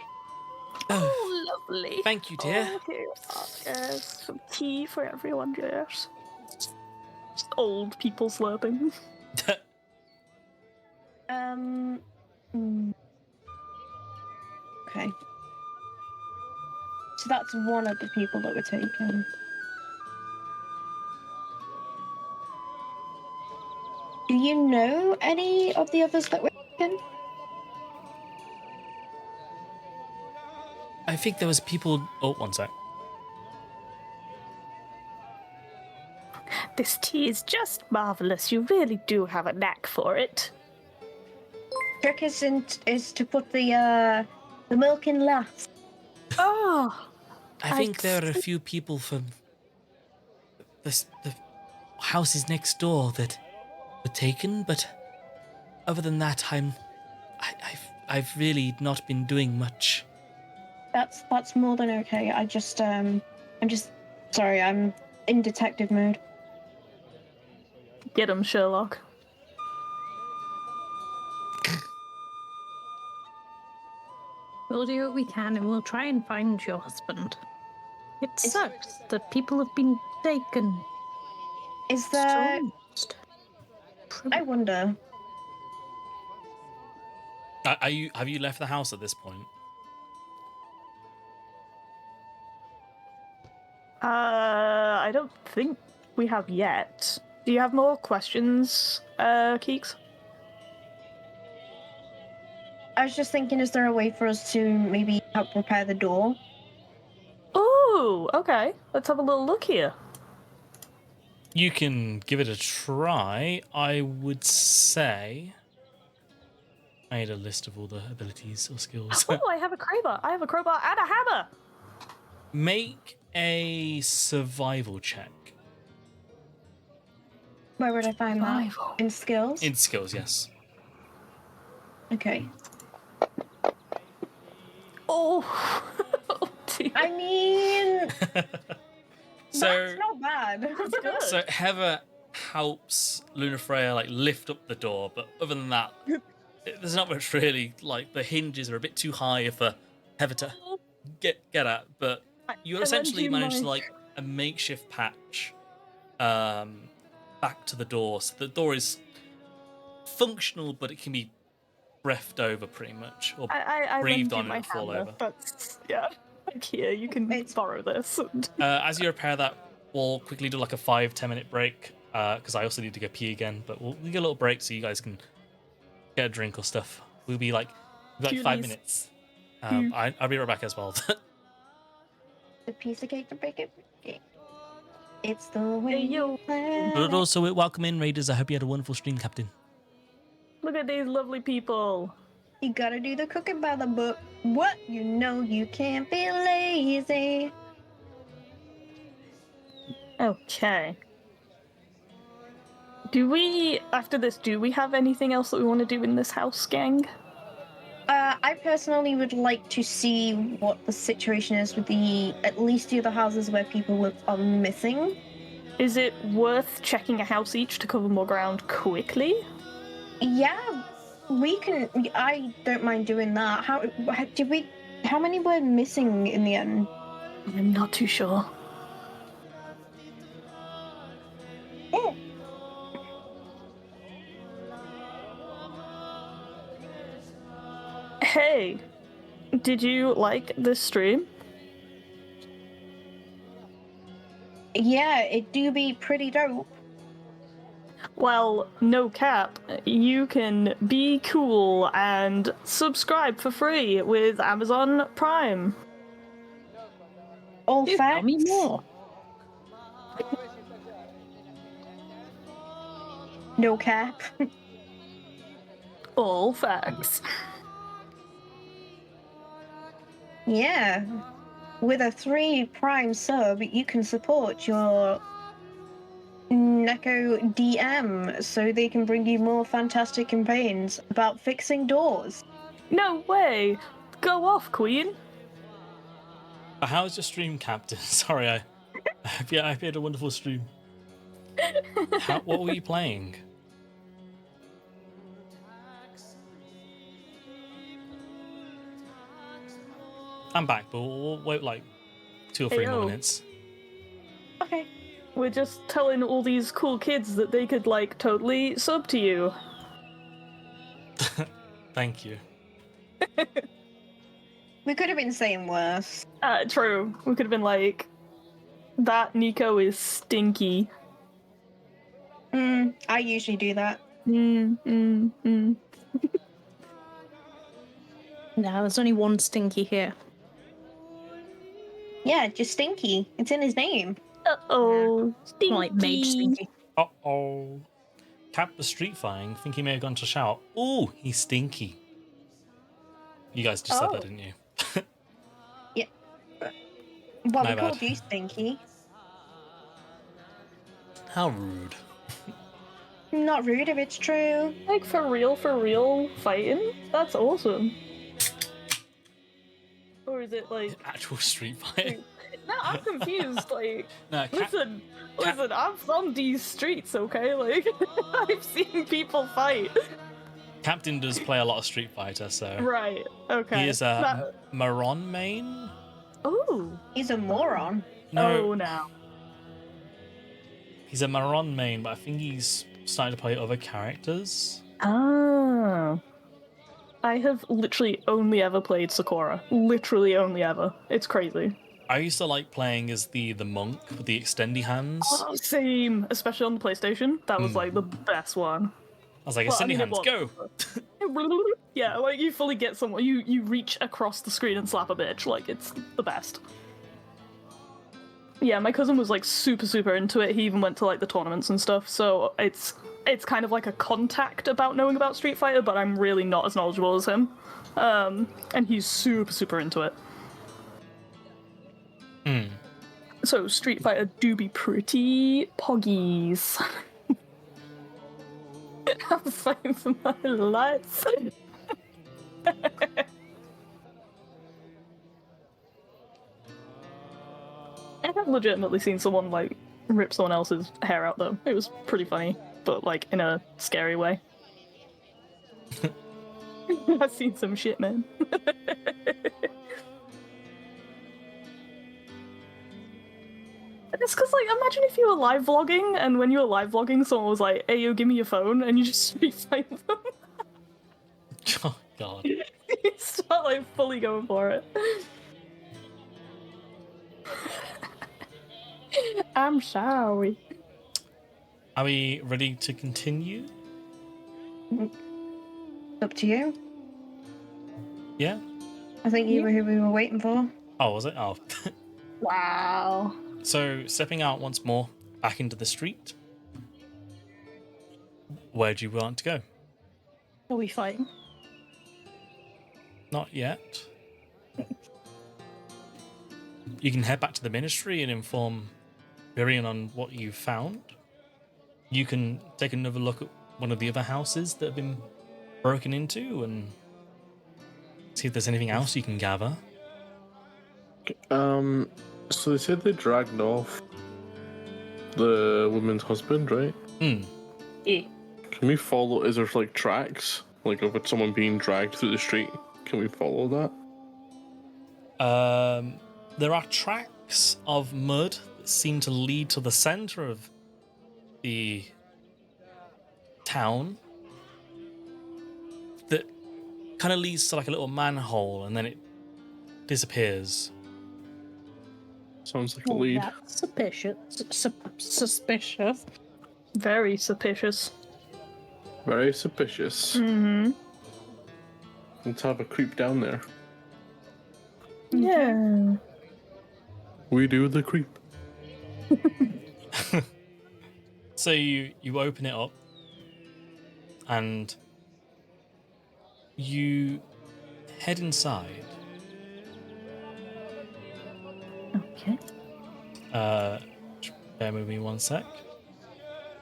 Oh, lovely. Thank you, dear. Oh, here's that. Yes, some tea for everyone, yes. Just old people slurping. Okay. So that's one of the people that were taken. Do you know any of the others that were taken? I think there was people. Oh, one sec. This tea is just marvelous. You really do have a knack for it. Trick is to put the milk in last. Oh, I think there are a few people from the houses next door that were taken, but other than that, I've really not been doing much. That's more than okay. I'm just sorry. I'm in detective mode. Get him, Sherlock. We'll do what we can and we'll try and find your husband. It sucks that people have been taken. Is there? Almost. I wonder. Have you left the house at this point? I don't think we have yet. Do you have more questions, Keeks? I was just thinking, is there a way for us to maybe help repair the door? Oh, okay. Let's have a little look here. You can give it a try. I would say. I need a list of all the abilities or skills. Oh, I have a crowbar. I have a crowbar and a hammer. Make a survival check. Where would I find that? Survival. In skills? In skills, yes. Okay. Oh. Oh, dear. I mean, So, that's not bad. That's good. so Heather helps Luna Freya like lift up the door, but other than that, there's not much really. Like the hinges are a bit too high for Heather to get at. But you I essentially lend you managed to my- like a makeshift patch back to the door. So the door is functional, but it can be breathed over pretty much, or I breathed lend you on my and fall hammer. over. That's, yeah. Like here, you can borrow this. And... As you repair that, we'll quickly do like a 5-10 minute break because I also need to go pee again. But we'll get a little break so you guys can get a drink or stuff. We'll be like 5 Cuties. minutes. I'll be right back as well. The piece of cake to break it. It's the way Hey, yo. you plan But it. also, welcome in, Raiders. I hope you had a wonderful stream, Captain. Look at these lovely people. You gotta do the cooking by the book. What? You know you can't be lazy. Okay. After this, do we have anything else that we want to do in this house, gang? I personally would like to see what the situation is with at least the other houses where people live are missing. Is it worth checking a house each to cover more ground quickly? Yeah, we can. I don't mind doing that. How many were missing in the end? I'm not too sure. Oh, Hey, did you like this stream? yeah, it do be pretty dope. Well, no cap. You can be cool and subscribe for free with Amazon Prime. All Tell facts. me more. No cap. All facts. Yeah. With a 3 Prime sub, you can support your Neko DM so they can bring you more fantastic campaigns about fixing doors. No way! Go off, Queen! How's your stream, Captain? Sorry, I hope you had a wonderful stream. What were you playing? I'm back, but we'll wait like 2 or 3 more Heyo. minutes. Okay. We're just telling all these cool kids that they could, like, totally sub to you. Thank you. We could have been saying worse. True. We could have been like, that Nico is stinky. I usually do that. No, there's only one stinky here. Yeah, just stinky. It's in his name. Uh-oh. Stinky. More like mage stinky. Uh-oh. Cap was street fighting. Think he may have gone to shout. Ooh, he's stinky. You guys just said that, didn't you? Well, My we called bad. you stinky. How rude. Not rude if it's true. Like, for real fighting? That's awesome. Or is it like... Actual street fighting. No, I'm confused. Like, No, listen, I'm from these streets, okay? Like, I've seen people fight. Captain does play a lot of Street Fighter, so Right, okay. he is a Maron main. Ooh. He's a moron. No, Oh, now. he's a Maron main, but I think he's starting to play other characters. Oh. I have literally only ever played Sakura. Literally only ever. It's crazy. I used to like playing as the monk with the extendy hands. Oh, same. Especially on the PlayStation. That was like the best one. I was like, Well, I extendy mean, it hands, go! was. Yeah, like you fully get someone. You reach across the screen and slap a bitch. Like, it's the best. Yeah, my cousin was like super into it. He even went to like the tournaments and stuff. So it's kind of like a contact about knowing about Street Fighter, but I'm really not as knowledgeable as him. And he's super into it. So Street Fighter do be pretty poggies. I'm fighting for my life. I have legitimately seen someone like rip someone else's hair out though. It was pretty funny, but like in a scary way. I've seen some shit, man. It's because, like, imagine if you were live vlogging, and when you were live vlogging, someone was like, "Hey, yo, give me your phone," and you just street fight them. Oh god. You start like fully going for it. I'm sorry. Are we ready to continue? Up to you. Yeah? I think you were who we were waiting for. Oh, was it? Oh. Wow. So, stepping out once more, back into the street. Where do you want to go? Are we fighting? Not yet. You can head back to the ministry and inform Virion on what you found. You can take another look at one of the other houses that have been broken into and see if there's anything else you can gather. So they said they dragged off the woman's husband, right? Yeah. Can we follow? Is there like tracks, like of someone being dragged through the street? Can we follow that? There are tracks of mud that seem to lead to the center of the town that kind of leads to like a little manhole and then it disappears. Sounds like a lead. That's suspicious. Suspicious. Very suspicious. Very suspicious. Mm-hmm. Let's have a creep down there. Yeah. We do the creep. So you open it up and you head inside. Okay. Bear with me one sec.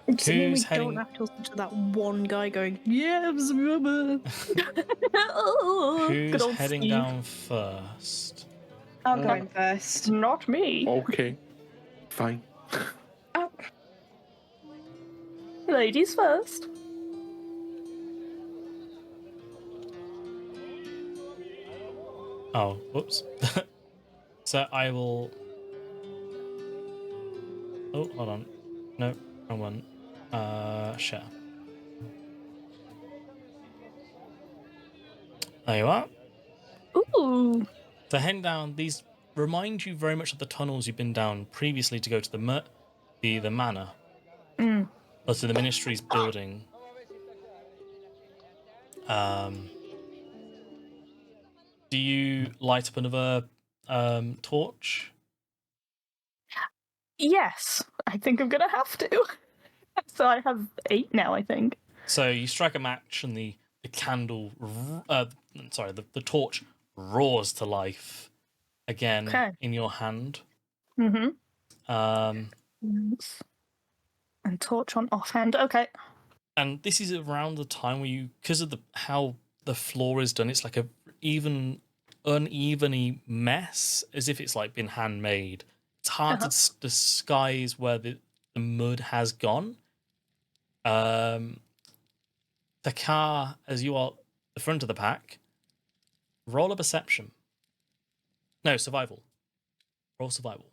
It's when we Who's heading? don't have to listen to that one guy going, yes, mama. Good Who's old heading Steve. down first? I'll go in first. Not me. Okay. Fine. Oh, Ladies first. Oh, whoops. So I will. Oh, hold on. No, wrong one. Share. There you are. Ooh. So heading down, these remind you very much of the tunnels you've been down previously to go to the manor. Mm. Or to the ministry's building. Do you light up another torch? Yes, I think I'm gonna have to. So I have 8 now, I think. So you strike a match and the candle, the torch roars to life again Okay. in your hand. Mm-hmm. Um, And torch on offhand. Okay. and this is around the time where you, because of how the floor is done, it's like a unevenly mess, as if it's like been handmade. It's hard to disguise where the mud has gone. The car, as you are the front of the pack, roll a perception. No, survival. Roll survival.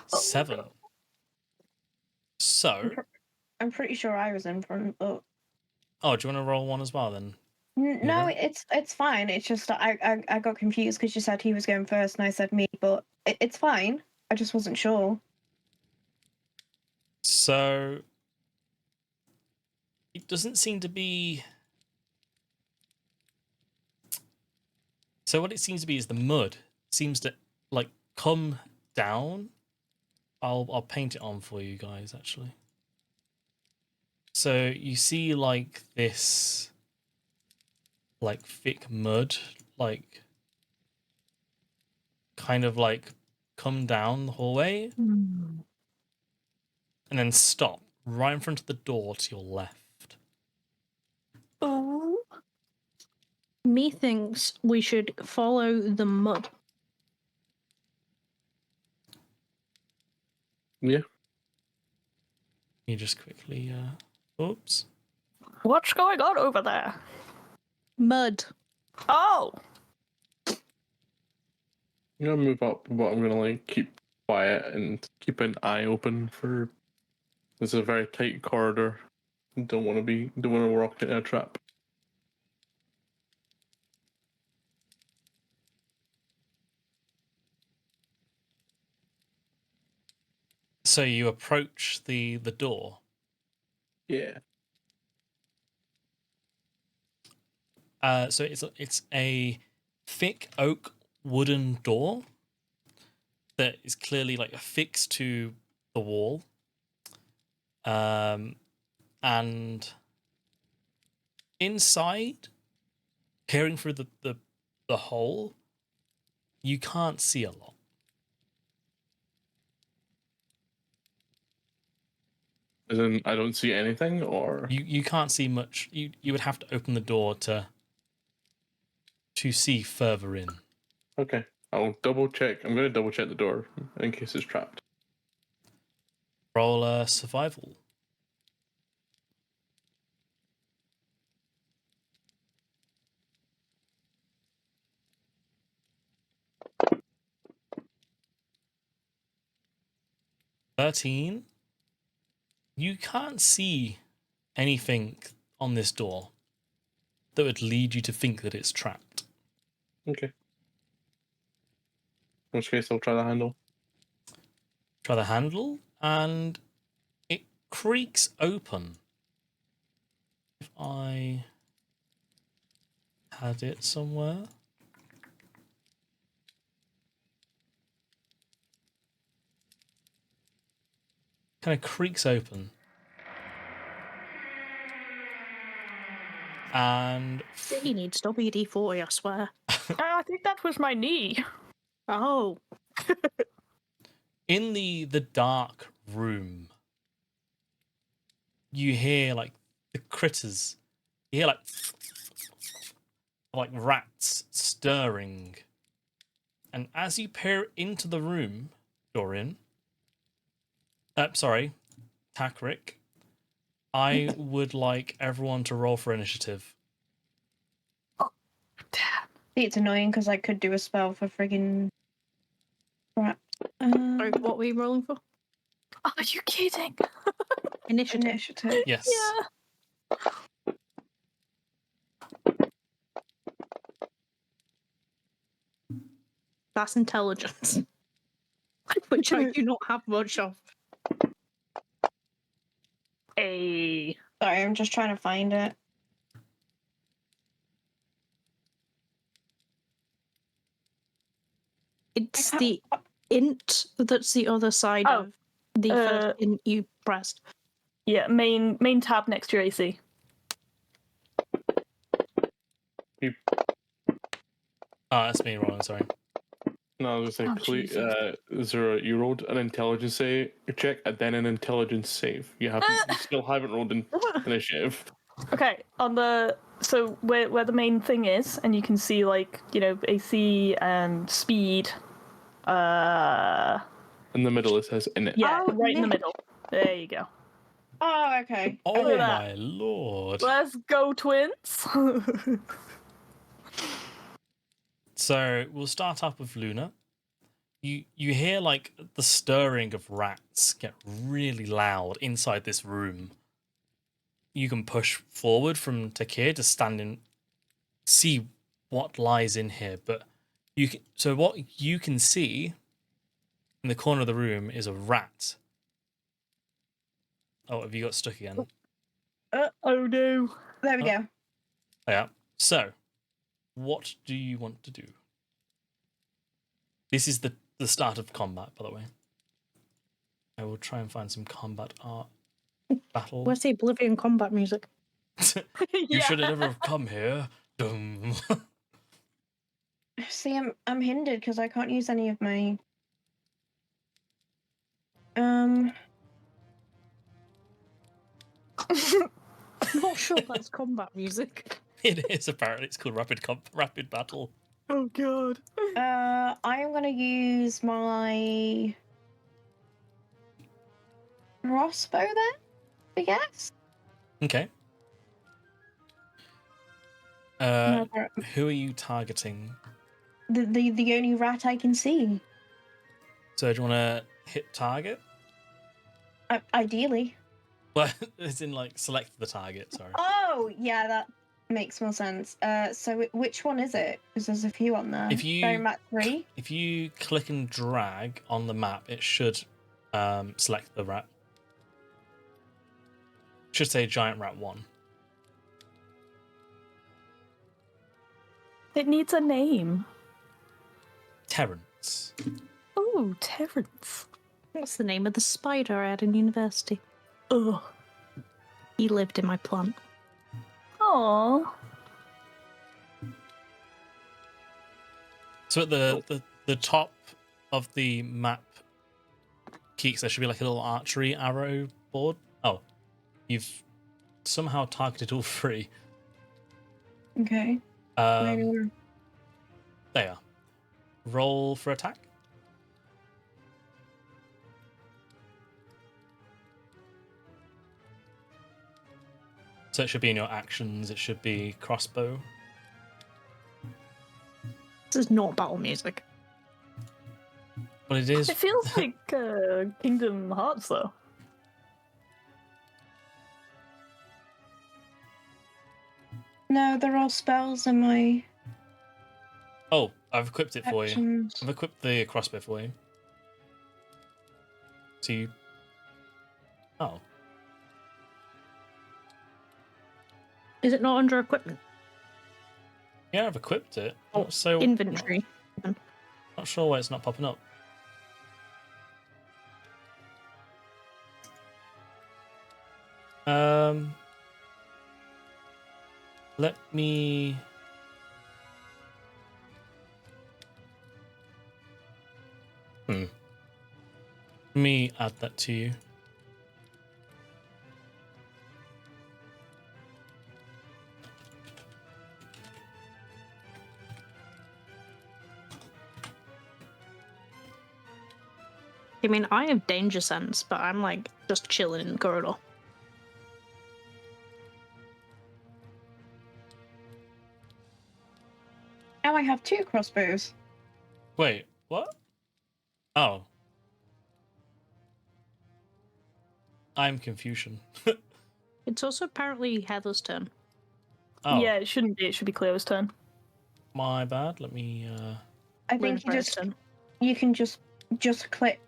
Seven. So, I'm pretty sure I was in front, but oh, do you want to roll one as well then? no, Yeah. it's fine. It's just I got confused because you said he was going first and I said me, but it's fine. I just wasn't sure. So, it doesn't seem to be. So what it seems to be is the mud seems to like come down. I'll paint it on for you guys actually. So you see like this like thick mud like kind of like come down the hallway and then stop right in front of the door to your left. Oh. Methinks we should follow the mud. Yeah. You just quickly oops. What's going on over there? Mud. Oh. I'm gonna move up, but I'm gonna like keep quiet and keep an eye open for. This is a very tight corridor. Don't want to walk in a trap. So you approach the door. Yeah. So it's a thick oak wooden door that is clearly like affixed to the wall. And inside, peering through the hole, you can't see a lot. As in, I don't see anything, or You can't see much. You would have to open the door to see further in. okay. I'll double check. I'm gonna double check the door in case it's trapped. Roll a survival. $13. You can't see anything on this door that would lead you to think that it's trapped. Okay. In which case, I'll try the handle. Try the handle, and it creaks open. If I had it somewhere. kind of creaks open. And He needs WD-40, I swear. I think that was my knee. Oh. in the dark room, you hear like the critters. You hear like rats stirring. And as you peer into the room, Dorian, sorry, Takrick, I would like everyone to roll for initiative. Damn. It's annoying because I could do a spell for friggin' crap. Sorry, what were you rolling for? Are you kidding? Initiative. Yes. Yeah. That's intelligence. Which I do not have much of. Hey. Sorry, I'm just trying to find it. It's the int that's the other side Oh, of the first int you pressed. Yeah, main tab next to your AC. That's me rolling, sorry. No, I was going Oh, to say, Jesus. Zero, you rolled an intelligence check and then an intelligence save. You still haven't rolled an initiative. Okay, so where the main thing is, and you can see like, AC and speed. In the middle it says in it. Yeah, Oh, right in the Nick. middle. There you go. Oh, okay. Oh Look at that. my lord. Let's go, twins. So we'll start off with Luna. You hear like the stirring of rats get really loud inside this room. You can push forward from Takir to stand and see what lies in here, but what you can see in the corner of the room is a rat. Oh, have you got stuck again? Oh no. There we go. Yeah. So, what do you want to do? This is the start of combat, by the way. I will try and find some combat art battle. Where's the Oblivion combat music? You should have never have come here. Dum. See, I'm hindered because I can't use any of my. I'm not sure that's combat music. It is apparently. It's called rapid battle. Oh god. I am gonna use my crossbow then, I guess. Okay. No, Who are you targeting? the only rat I can see. So do you want to hit target? Ideally. Well, it's in like select the target. Sorry. Oh, yeah, that makes more sense. So which one is it? Because there's a few on there. If you- Very map 3. If you click and drag on the map, it should select the rat. It should say giant rat 1. It needs a name. Terrence. Oh, Terrence. What's the name of the spider I had in university? Ugh. He lived in my plant. Aww. So at the top of the map, Keeks, there should be like a little archery arrow board. Oh, you've somehow targeted all 3. Okay. There you are. Roll for attack. So it should be in your actions. It should be crossbow. This is not battle music. But it is. It feels like Kingdom Hearts though. No, they're all spells in my Oh, I've equipped it for you. actions. I've equipped the crossbow for you. So you. Oh. Is it not under equipment? Yeah, I've equipped it. Oh, So Inventory. not sure why it's not popping up. Let me. Let me add that to you. I mean, I have danger sense, but I'm like just chilling in the corridor. Now I have 2 crossbows. Wait, what? Oh. I'm Confucian. It's also apparently Heather's turn. Oh, Yeah, it shouldn't be. It should be Cleo's turn. my bad. Let me. I think you can just click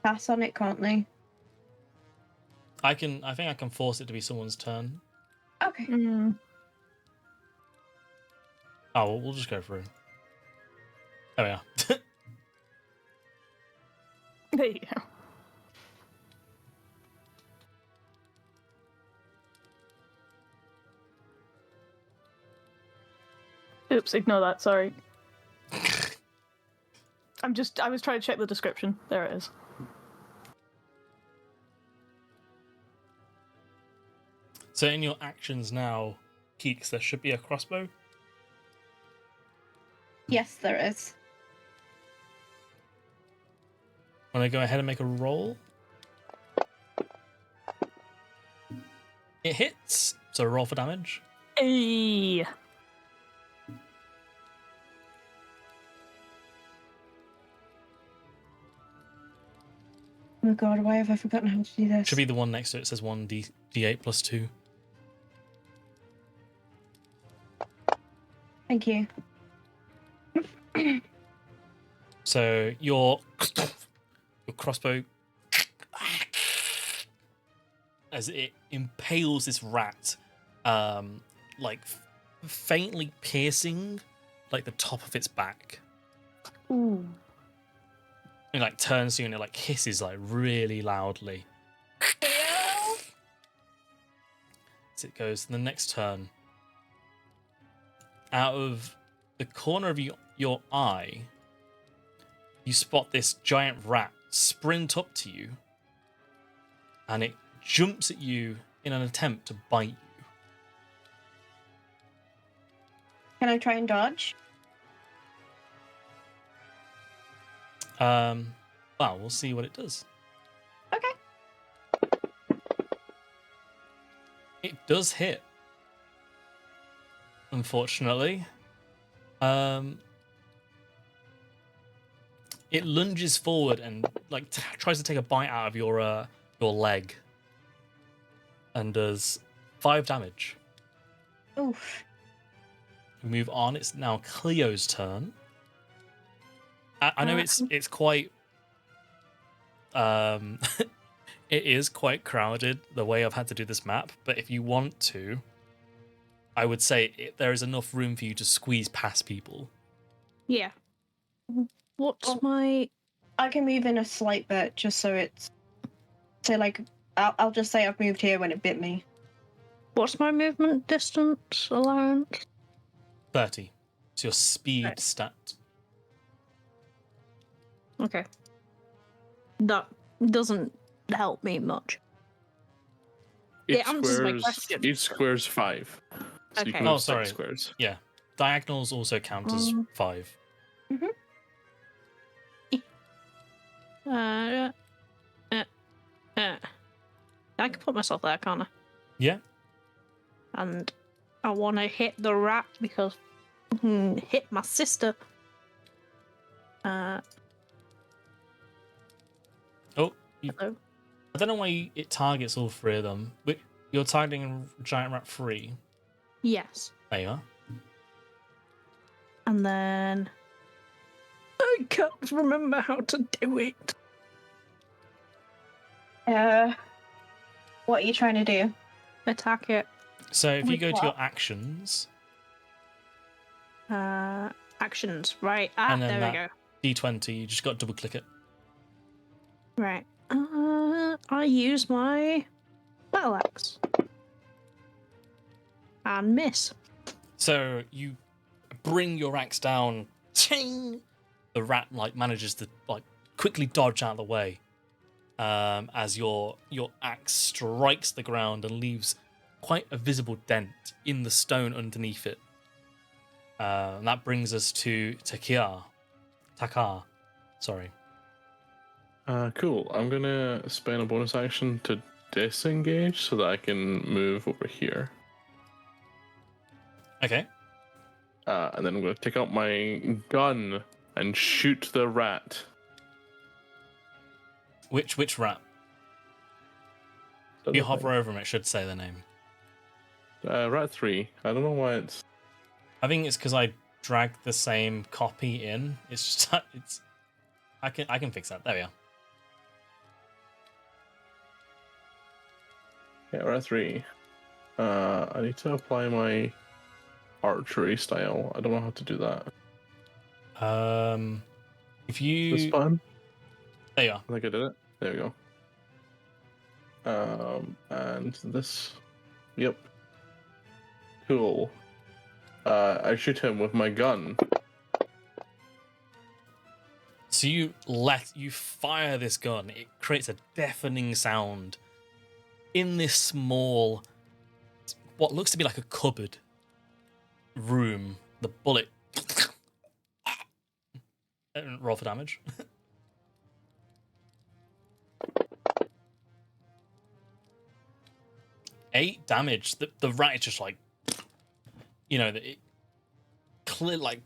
pass on it, can't they? I think I can force it to be someone's turn. Okay. Mm. Oh, well, we'll just go through. There we are. There you go. Oops, ignore that, sorry. I was trying to check the description. There it is. So in your actions now, Keeks, there should be a crossbow. Yes, there is. Want to go ahead and make a roll? It hits, so roll for damage. Hey. Oh god, why have I forgotten how to do this? Should be the one next to it. It says 1d8 plus 2. Thank you. So your crossbow, as it impales this rat, like faintly piercing, like the top of its back. Ooh. It like turns to you and it like hisses like really loudly. As it goes to the next turn. Out of the corner of your eye, you spot this giant rat sprint up to you, and it jumps at you in an attempt to bite you. Can I try and dodge? Well, we'll see what it does. Okay. It does hit. Unfortunately. It lunges forward and like tries to take a bite out of your leg, and does 5 damage. Oof. We move on. It's now Cleo's turn. I know it's quite it is quite crowded the way I've had to do this map, but if you want to, I would say there is enough room for you to squeeze past people. Yeah. What's my... I can move in a slight bit just so it's... So, like, I'll just say I've moved here when it bit me. What's my movement distance allowance? 30. It's your speed Right. stat. Okay. That doesn't help me much. Each It answers my square's question. each square's 5. So you Okay. can Oh, move 6 sorry. squares. Yeah. Diagonals also count as 5. I can put myself there, can't I? Yeah. And I want to hit the rat because hit my sister. Oh, Hello. I don't know why it targets all 3 of them. But you're targeting Giant Rat 3. Yes. There you are. And then I can't remember how to do it. What are you trying to do? Attack it. So if you With go to what? your actions, Actions. Right. And then There we that- go. D20, you just got to double click it. Right. I use my battle axe. and miss. So you bring your axe down. Ting! The rat manages to quickly dodge out of the way as your axe strikes the ground and leaves quite a visible dent in the stone underneath it. And that brings us to Takar. Sorry. Cool. I'm gonna spend a bonus action to disengage so that I can move over here. Okay. And then I'm gonna take out my gun and shoot the rat. Which rat? If you hover over him, it should say the name. Rat 3. I don't know why it's... I think it's because I dragged the same copy in. It's just it's. I can fix that. There we are. Yeah, rat 3. I need to apply my archery style. I don't know how to do that. If you This button? there you are. I think I did it. There we go. And this. Yep. Cool. I shoot him with my gun. So you fire this gun. It creates a deafening sound in this small, what looks to be like a cupboard room. The bullet. Roll for damage. 8 damage. The rat is just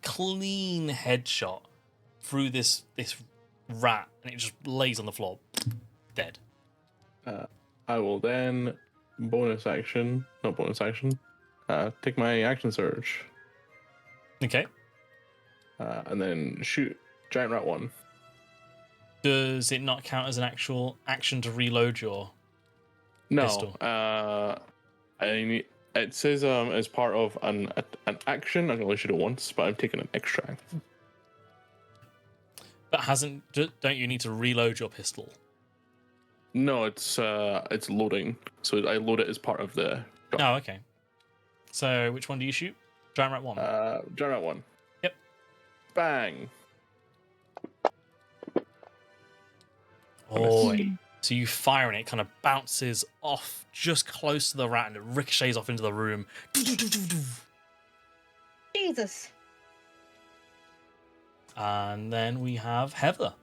clean headshot through this rat, and it just lays on the floor, dead. I will then take my action surge. Okay. And then shoot giant rat 1. Does it not count as an actual action to reload your pistol? No. It says as part of an action, I can only shoot it once, but I'm taking an extra action. But don't you need to reload your pistol? No, it's loading. So I load it as part of the shot. Oh, okay. So which one do you shoot? Giant rat 1. Giant rat 1. Yep. Bang. Oh, so you fire and it kind of bounces off just close to the rat and it ricochets off into the room. Jesus. And then we have Heather.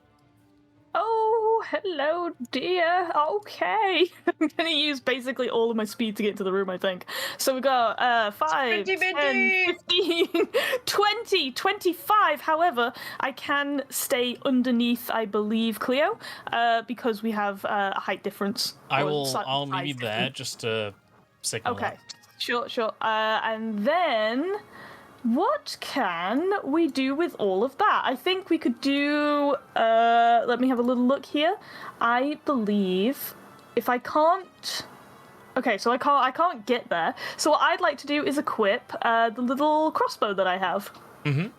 Oh, hello, dear. Okay. I'm going to use basically all of my speed to get into the room, I think. So we got 5, 10, 15, 20, 25. However, I can stay underneath, I believe, Cleo, because we have a height difference. I'll leave you there just to signal Okay, that. sure. And then... what can we do with all of that? I think we could do... let me have a little look here. I believe if I can't... Okay, so I can't get there. So what I'd like to do is equip the little crossbow that I have. Mm-hmm.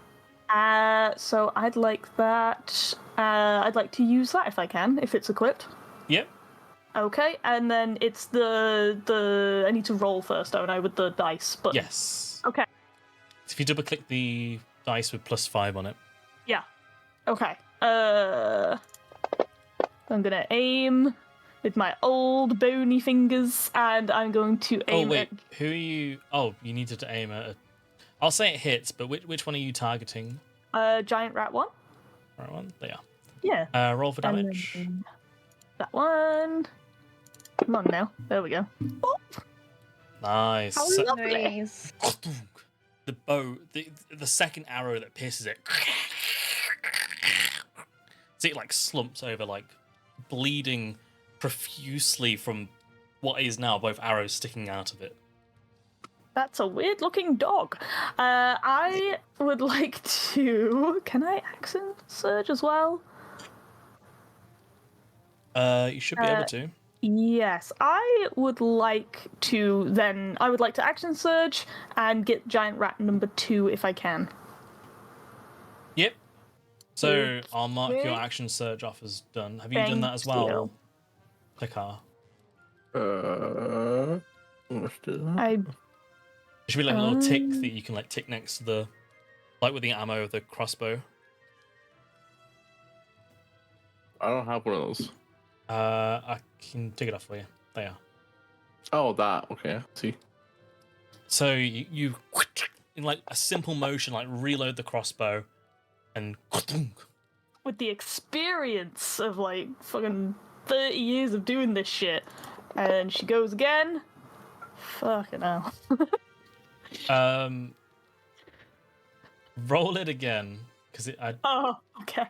So I'd like that... I'd like to use that if I can, if it's equipped. Yep. Okay, and then it's the... I need to roll first, don't I, with the dice? But... Yes. Okay. So if you double click the dice with +5 on it. Yeah. Okay. I'm gonna aim with my old bony fingers, and I'm going to aim who are you? Oh, you needed to aim at. I'll say it hits, but which one are you targeting? Giant rat 1. Right one. There. Yeah. Roll for damage. That one. Come on now. There we go. Oh, Nice. how So- lovely. Nice. the bow, the second arrow that pierces it, so it slumps over, bleeding profusely from what is now both arrows sticking out of it. That's a weird looking dog. I would like to... Can I accent surge as well? You should be able to. Yes, I would like to then... I would like to action surge and get giant rat number 2 if I can. Yep. So I'll mark your Okay. action surge off as done. Have you done that as well, Takar? Let's do that. should be like a little tick that you can like tick next to the, like with the ammo of the crossbow. I don't have one of those. I can take it off for you. There you are. Oh, that. Okay, see. So you in like a simple motion, like reload the crossbow, and With the experience of like fucking 30 years of doing this shit. And she goes again. Fucking hell. roll it again because Oh, okay.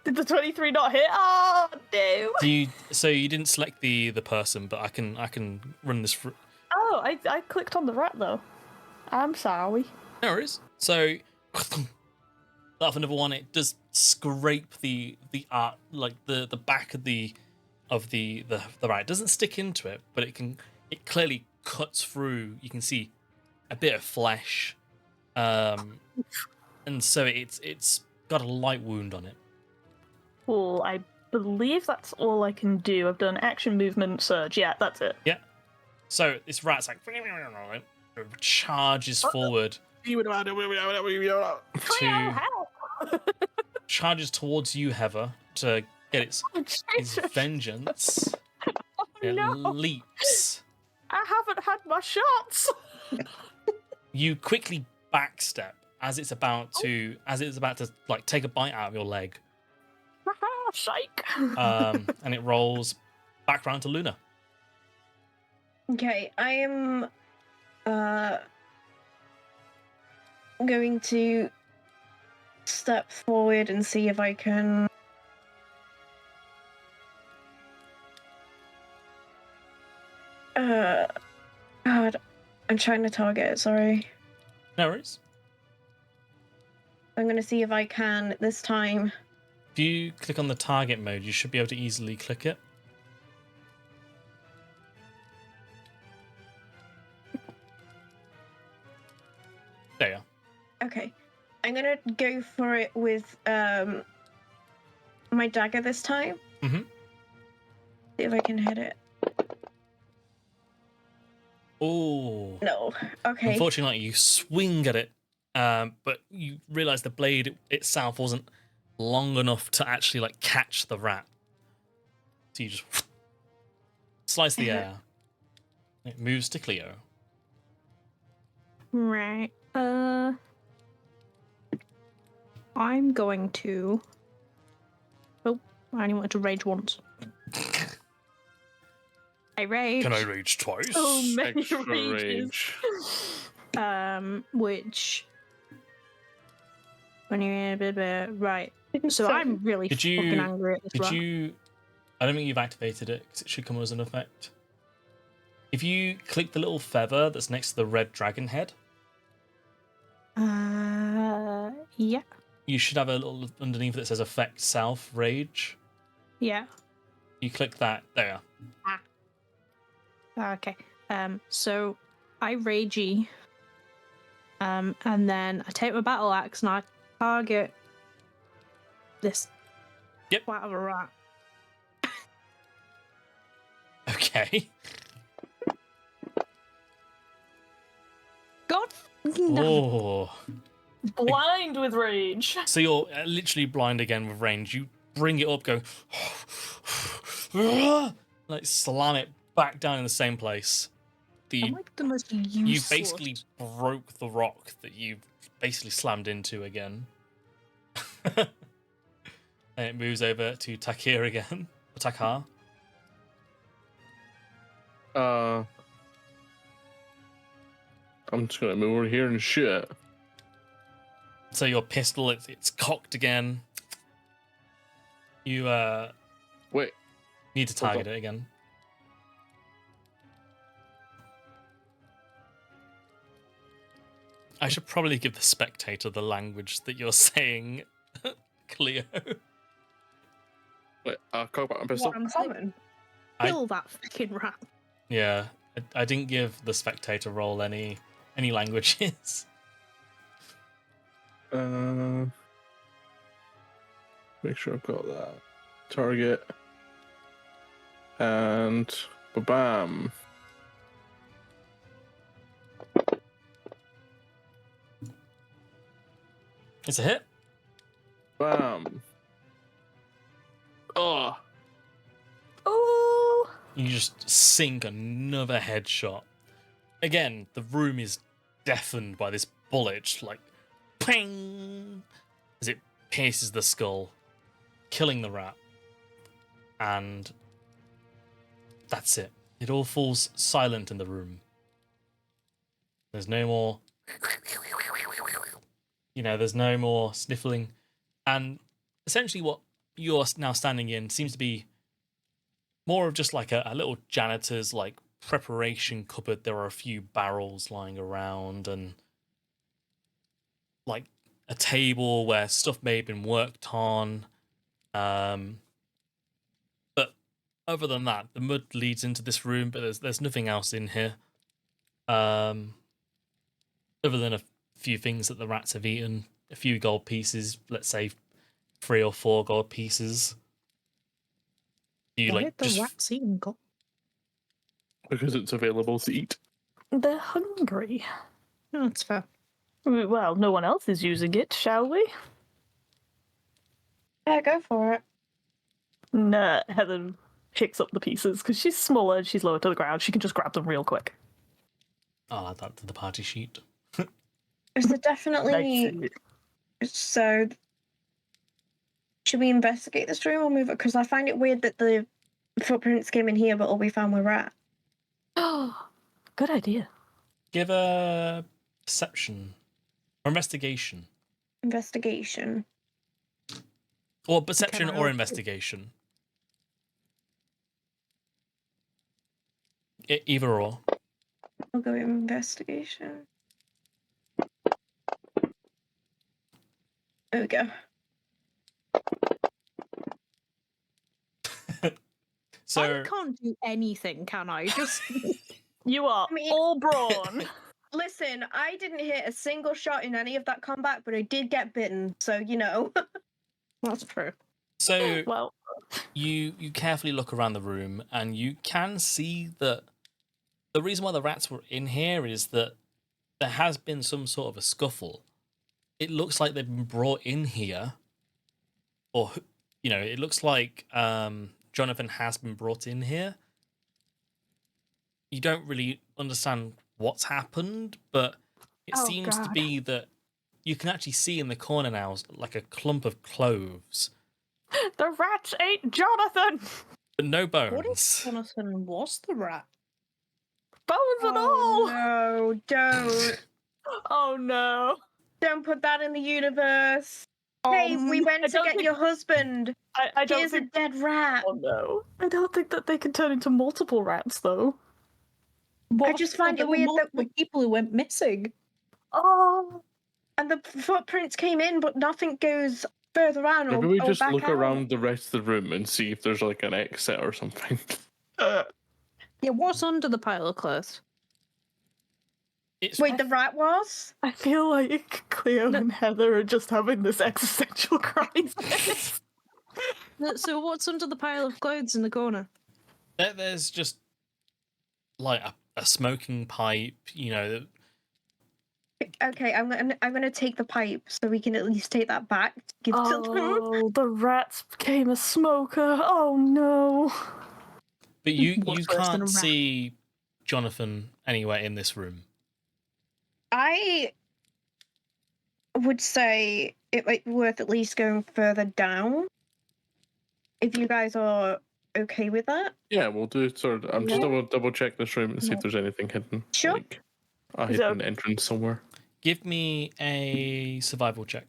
Did the 23 not hit? Oh, no. So you didn't select the person, but I can run this for. Oh, I clicked on the rat though. I'm sorry. No worries. So that for another one, it does scrape the art, like the back of the rat. It doesn't stick into it, but it clearly cuts through. You can see a bit of flesh, and so it's got a light wound on it. Cool. I believe that's all I can do. I've done action, movement, surge. Yeah, that's it. Yeah. So this rat's like charges forward charges towards you, Heather, to get its vengeance. It leaps. I haven't had my shots. You quickly backstep as it's about to like take a bite out of your leg. Psych. And it rolls back round to Luna. Okay, I am going to step forward and see if I can God, I'm trying to target it, sorry. No worries. I'm gonna see if I can this time. If you click on the target mode, you should be able to easily click it. There you are. Okay. I'm gonna go for it with my dagger this time. Mm-hmm. See if I can hit it. Oh. No. Okay. Unfortunately, you swing at it, but you realise the blade itself wasn't long enough to actually like catch the rat. So you just slice the air. It moves to Cleo. Right. I'm going to. Oh, I only wanted to rage once. I rage. Can I rage twice? So many Extra rages. rage. Which. When you're right. So I'm really Did you- fucking angry at this Did rat. you? I don't think you've activated it because it should come as an effect. If you click the little feather that's next to the red dragon head, Yeah. you should have a little underneath that says "Affect Self Rage." Yeah. You click that. There. Okay. So I ragey. And then I take my battle axe and I target this Yep. twat of a rat. Okay. God fucking damn it. Oh. Blind with rage. So you're literally blind again with range. You bring it up, go like slam it back down in the same place. I'm like the most You useless. basically broke the rock that you basically slammed into again. And it moves over to Takir again. Takar. I'm just gonna move over here and shit. So your pistol, it's cocked again. You Wait. need to target it again. I should probably give the spectator the language that you're saying, Cleo. Wait, cock back my pistol. What I'm saying. Kill that fucking rat. Yeah, I didn't give the spectator role any languages. Make sure I've got that. Target. And ba-bam. It's a hit. Bam. Oh. Oh, You just sink another headshot. Again, the room is deafened by this bullet, like ping, as it pierces the skull, killing the rat. And that's it. It all falls silent in the room. There's no more, there's no more sniffling. And essentially what you're now standing in seems to be more of just like a little janitor's like preparation cupboard. There are a few barrels lying around and like a table where stuff may have been worked on. But other than that, the mud leads into this room, but there's nothing else in here. Other than a few things that the rats have eaten, a few gold pieces, let's say 3 or 4 gold pieces. You Why like did the just rats eating gold? Because it's available to eat. they're hungry. No, that's fair. Well, no one else is using it, shall we? Yeah, go for it. Nah, Heather picks up the pieces because she's smaller and she's lower to the ground. She can just grab them real quick. I'll add that to the party sheet. Is there definitely... So, should we investigate this room or move it? Because I find it weird that the footprints came in here, but all we found were rats. Oh, good idea. Give a perception or investigation. Investigation. Or perception Can I or help? investigation. Either or. I'll go with investigation. There we go. So I can't do anything, can I? Just You are I mean- all brawn. Listen, I didn't hit a single shot in any of that combat, but I did get bitten, so you know. that's true. so Well, you carefully look around the room and you can see that the reason why the rats were in here is that there has been some sort of a scuffle. It looks like they've been brought in here, or it looks like Jonathan has been brought in here. You don't really understand what's happened, but it Oh, seems to God. be that you can actually see in the corner now like a clump of cloves, the rats ate Jonathan! but no What if bones. Jonathan was the rat? Bones and all! No, don't. Oh no. Don't put that in the universe. Hey, we I went to don't get think- your husband. I don't Here's think. a dead rat. Oh no. I don't think that they can turn into multiple rats, though. What just if find there it were weird that multiple people who went missing. Oh. And the footprints came in, but nothing goes further on Maybe or, we or just back look out. around the rest of the room and see if there's like an exit or something. Yeah, what's under the pile of clothes? It's Wait, the rat was? I feel like Cleo and Heather are just having this existential crisis. So what's under the pile of clothes in the corner? there's just like a smoking pipe, Okay, I'm gonna take the pipe so we can at least take that back to give to them. Oh, the rats became a smoker. Oh no. but you What's worse than a can't rat? see Jonathan anywhere in this room. I would say it might be worth at least going further down. If you guys are okay with that. Yeah, we'll do sort of. I'm just double check this room and see if there's anything hidden. Sure. Like a Is that- hidden entrance somewhere. Give me a survival check.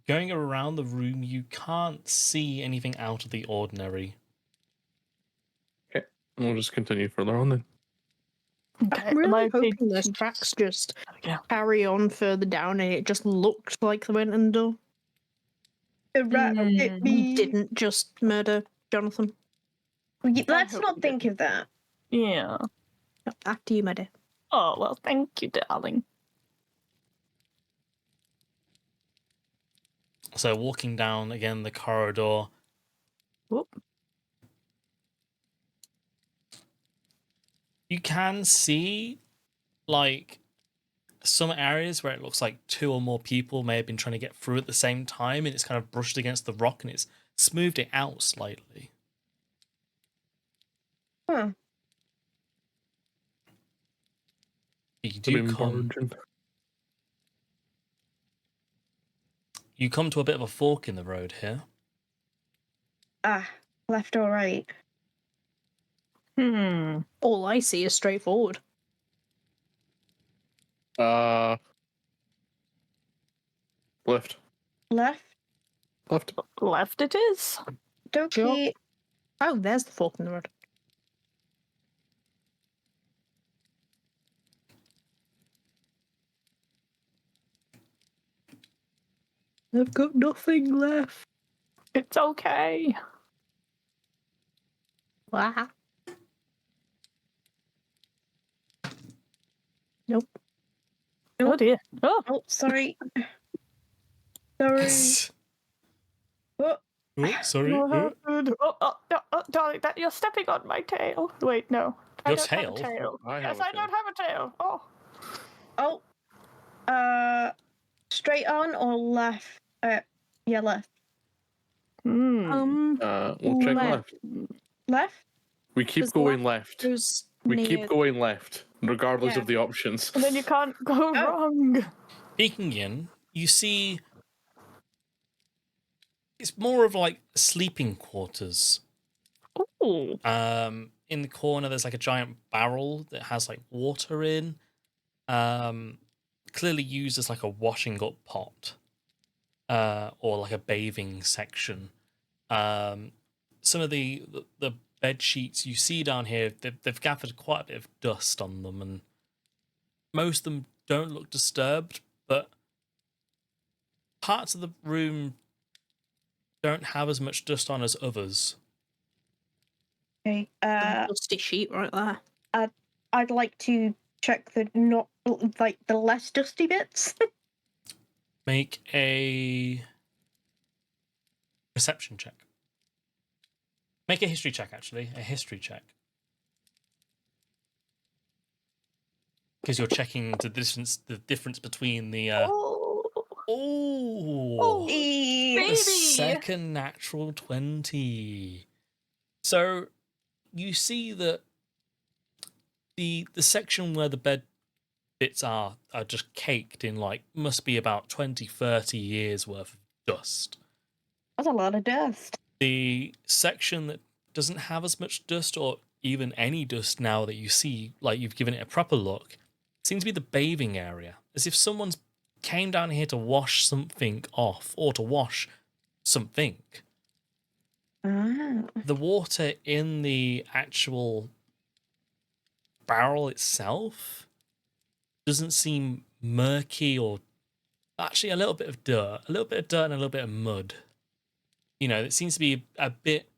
Going around the room, you can't see anything out of the ordinary. And we'll just continue further on then. Okay, I'm really am I okay hoping to- this tracks just Yeah. carry on further down and it just looked like they went in the door. The rat hit We me. didn't just murder Jonathan. Let's hope not we think of that. Yeah. After you murder. Oh, well, thank you, darling. So walking down again the corridor, Whoop. You can see, like, some areas where it looks like 2 or more people may have been trying to get through at the same time, and it's kind of brushed against the rock and it's smoothed it out slightly. Huh. You I do mean, come. barging. You come to a bit of a fork in the road here. Ah, left or right? All I see is straightforward. Left. Left? Left. Left it is. Okay. Oh, there's the fork in the road. I've got nothing left. It's okay. Wow. Nope. Oh dear. Oh. Oh, sorry. Sorry. Oh, Oh, sorry. What happened? Darling, that you're stepping on my tail. Wait, no. I Your don't have a tail? tail. I have Yes, a I don't have a tail. Oh. oh. Straight on or left? Yeah, left. Hmm. We'll check left. left. Left? We keep Does going left left. goes We near- keep going left, regardless Yeah. of the options. And then you can't go Oh. wrong. Peeking in, you see it's more of like sleeping quarters. Ooh. In the corner there's like a giant barrel that has like water in. Clearly used as like a washing up pot. Or like a bathing section. Some of the bed sheets you see down here, they've gathered quite a bit of dust on them, and most of them don't look disturbed, but parts of the room don't have as much dust on as others. Okay. the dusty sheet right there. I'd like to check the not like the less dusty bits. Make a perception check. Make a history check, actually. A history check. Because you're checking the difference between the... Oh! Baby. The second natural 20. So you see that the section where the bed bits are just caked in like must be about 20-30 years worth of dust. That's a lot of dust. The section that doesn't have as much dust or even any dust now that you see, like you've given it a proper look, seems to be the bathing area, as if someone's came down here to wash something off or to wash something. Ah. The water in the actual barrel itself doesn't seem murky, or actually a little bit of dirt and a little bit of mud. You know, it seems to be a bit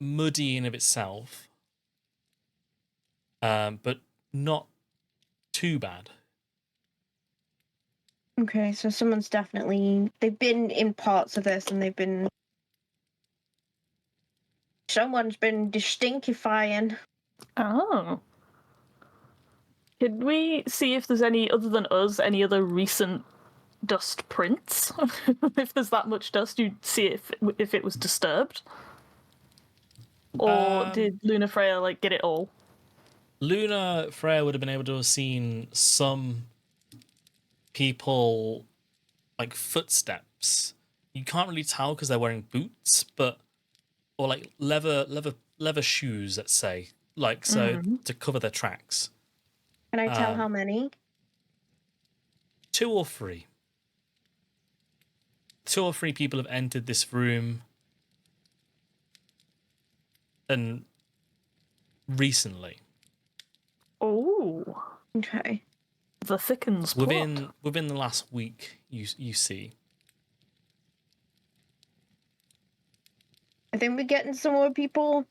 muddy in of itself, but not too bad. Okay, so someone's they've been in parts of this and someone's been distinctifying. Oh. Could we see if there's any, other than us, any other recent dust prints? If there's that much dust, you'd see if it was disturbed. Or did Luna Freya like get it all? Luna Freya would have been able to have seen some people like footsteps. You can't really tell because they're wearing boots, or like leather shoes, let's say, like so to cover their tracks. Can I tell how many? 2 or 3. 2 or 3 people have entered this room, and recently. Oh. Okay. The thickens plot. Within the last week, you see. I think we're getting some more people.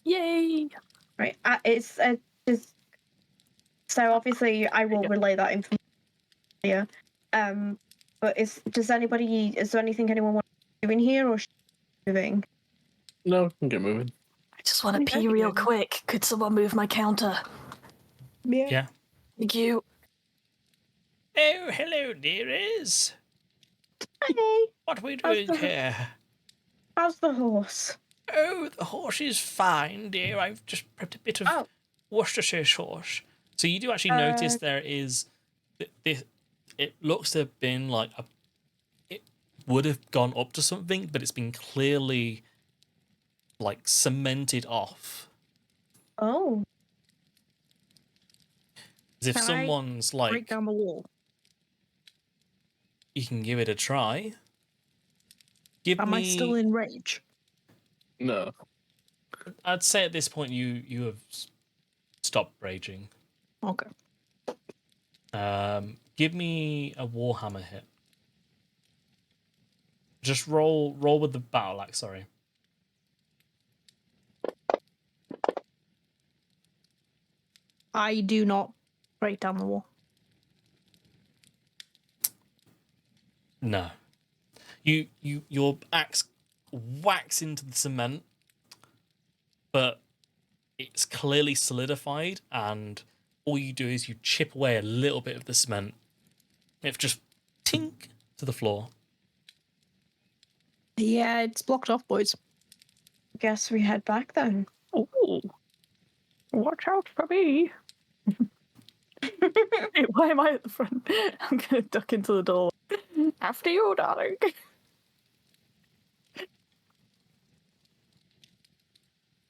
Yay! Right. It's just so obviously I will relay that information. Yeah. But is there anything anyone wants to do in here, or moving? No, we can get moving. I just want to pee real quick. Could someone move my counter? Yeah. Thank you. Oh, hello, dearies. Hey, What are we doing here? how's the horse? Oh, the horse is fine, dear. I've just prepped a bit of Oh. Worcestershire sauce. So you do actually notice there is this. It looks to have been like it would have gone up to something, but it's been clearly like cemented off, Oh. as if Can I someone's Break like. down the wall. You can give it a try. Give Am me. I still in rage? No. I'd say at this point you have stopped raging. Okay. Give me a Warhammer hit. Just roll with the battle axe. Sorry. I do not break down the wall. No. Your axe whacks into the cement, but it's clearly solidified, and all you do is you chip away a little bit of the cement. It just tink to the floor. Yeah, it's blocked off, boys. Guess we head back then. Ooh. Watch out for me. Wait, why am I at the front? I'm gonna duck into the door. After you, darling.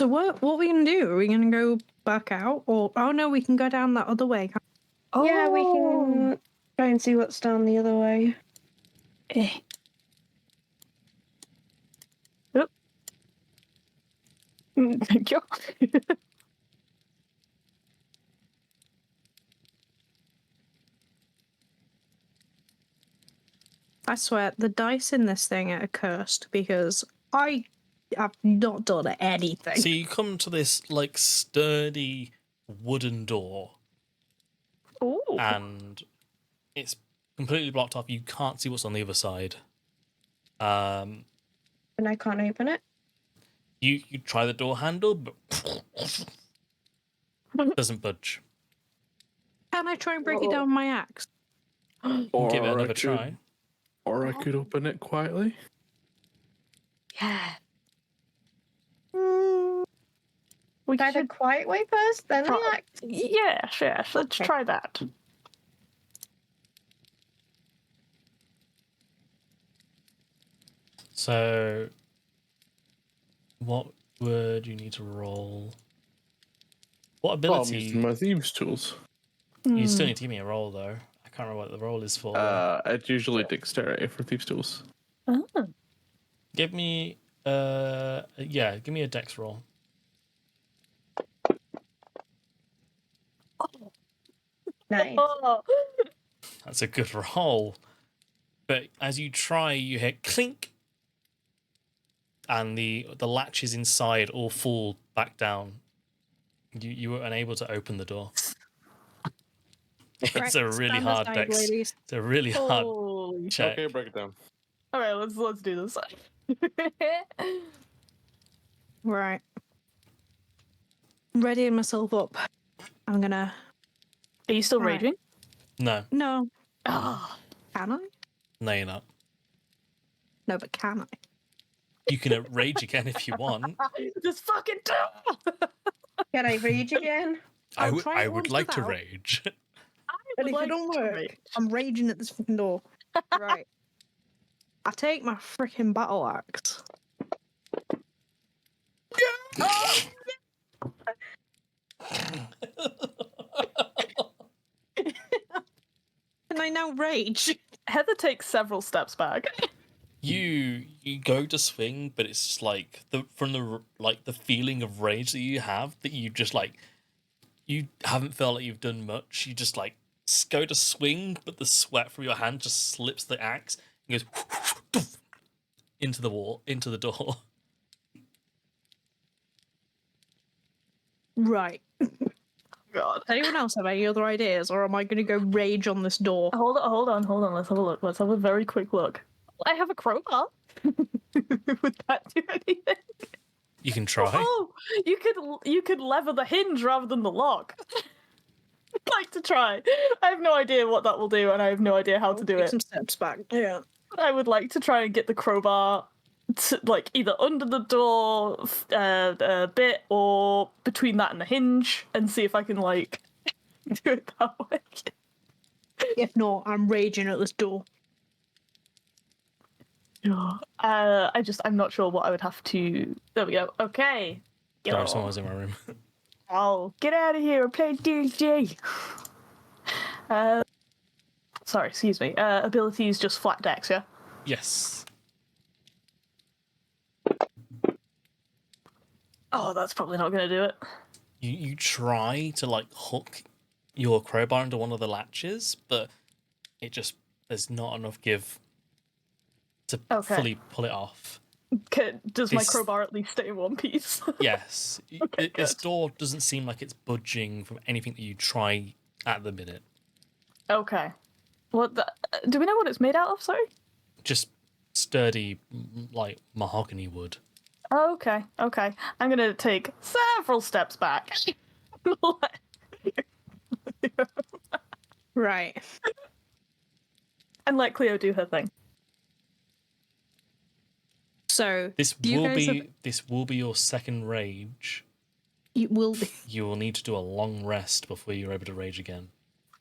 So what are we gonna do? Are we gonna go back out, or oh no, we can go down that other way? Yeah, we can try and see what's down the other way. Eh. Yep. Thank you. I swear, the dice in this thing are cursed because I have not done anything. So you come to this like sturdy wooden door, Ooh. and it's completely blocked off. You can't see what's on the other side. And I can't open it. You try the door handle, but doesn't budge. Can I try and break it down with my axe? Or Give it another I could, try. Or I could open it quietly. Yeah. We try the quiet way first, then the Try- act. Yes, let's Okay. try that. So, what would you need to roll? What Oh, I'm ability? using my thieves' tools. You still Hmm. need to give me a roll though. I can't remember what the roll is for. It's usually dexterity for thieves' tools. Oh. Give me give me a dex roll. Nice. Oh. That's a good roll. But as you try, you hear clink, and the latches inside all fall back down. You were unable to open the door. It's Right, a really stand hard aside, dex. ladies. It's a really hard Holy check. Okay, break it down. All right, let's do this. Right. Readying myself up. I'm gonna. Are you still Right. raging? No, No. Ah. Can I? no, you're not. No, but can I? You can rage again if you want. Just fucking do it. Can I rage again? I'll try it I would once like to without. rage. And would if like it don't to work, rage. I'm raging at this fucking door. Right. I take my freaking battle axe. Can I now rage? Heather takes several steps back. You go to swing, but it's just like the feeling of rage that you have, that you just like, you haven't felt like you've done much. You just like go to swing, but the sweat from your hand just slips the axe and goes into the wall, into the door. Right. God. Anyone else have any other ideas, or am I going to go rage on this door? Hold on. Let's have a look. Let's have a very quick look. I have a crowbar. Would that do anything? You can try. Oh, you could lever the hinge rather than the lock. I'd like to try. I have no idea what that will do, and I have no idea how to do Take it. some steps back. Yeah. I would like to try and get the crowbar to, like, either under the door a bit or between that and the hinge, and see if I can like do it that way. If not, I'm raging at this door. I'm not sure what I would have to. There we go. Okay. Sorry, someone was in my room. I'll get out of here and play D&D. Sorry, excuse me. Abilities just flat dex, yeah? Yes. Oh, that's probably not going to do it. You try to like hook your crowbar into one of the latches, but there's not enough give to fully pull it off. Does my crowbar at least stay in one piece? Yes. Okay, This good. door doesn't seem like it's budging from anything that you try at the minute. Okay. Do we know what it's made out of, sorry? Just sturdy, like mahogany wood. Oh, okay. I'm going to take several steps back. Right. And let Cleo do her thing. So This you will guys be your second rage. it will be. You will need to do a long rest before you're able to rage again.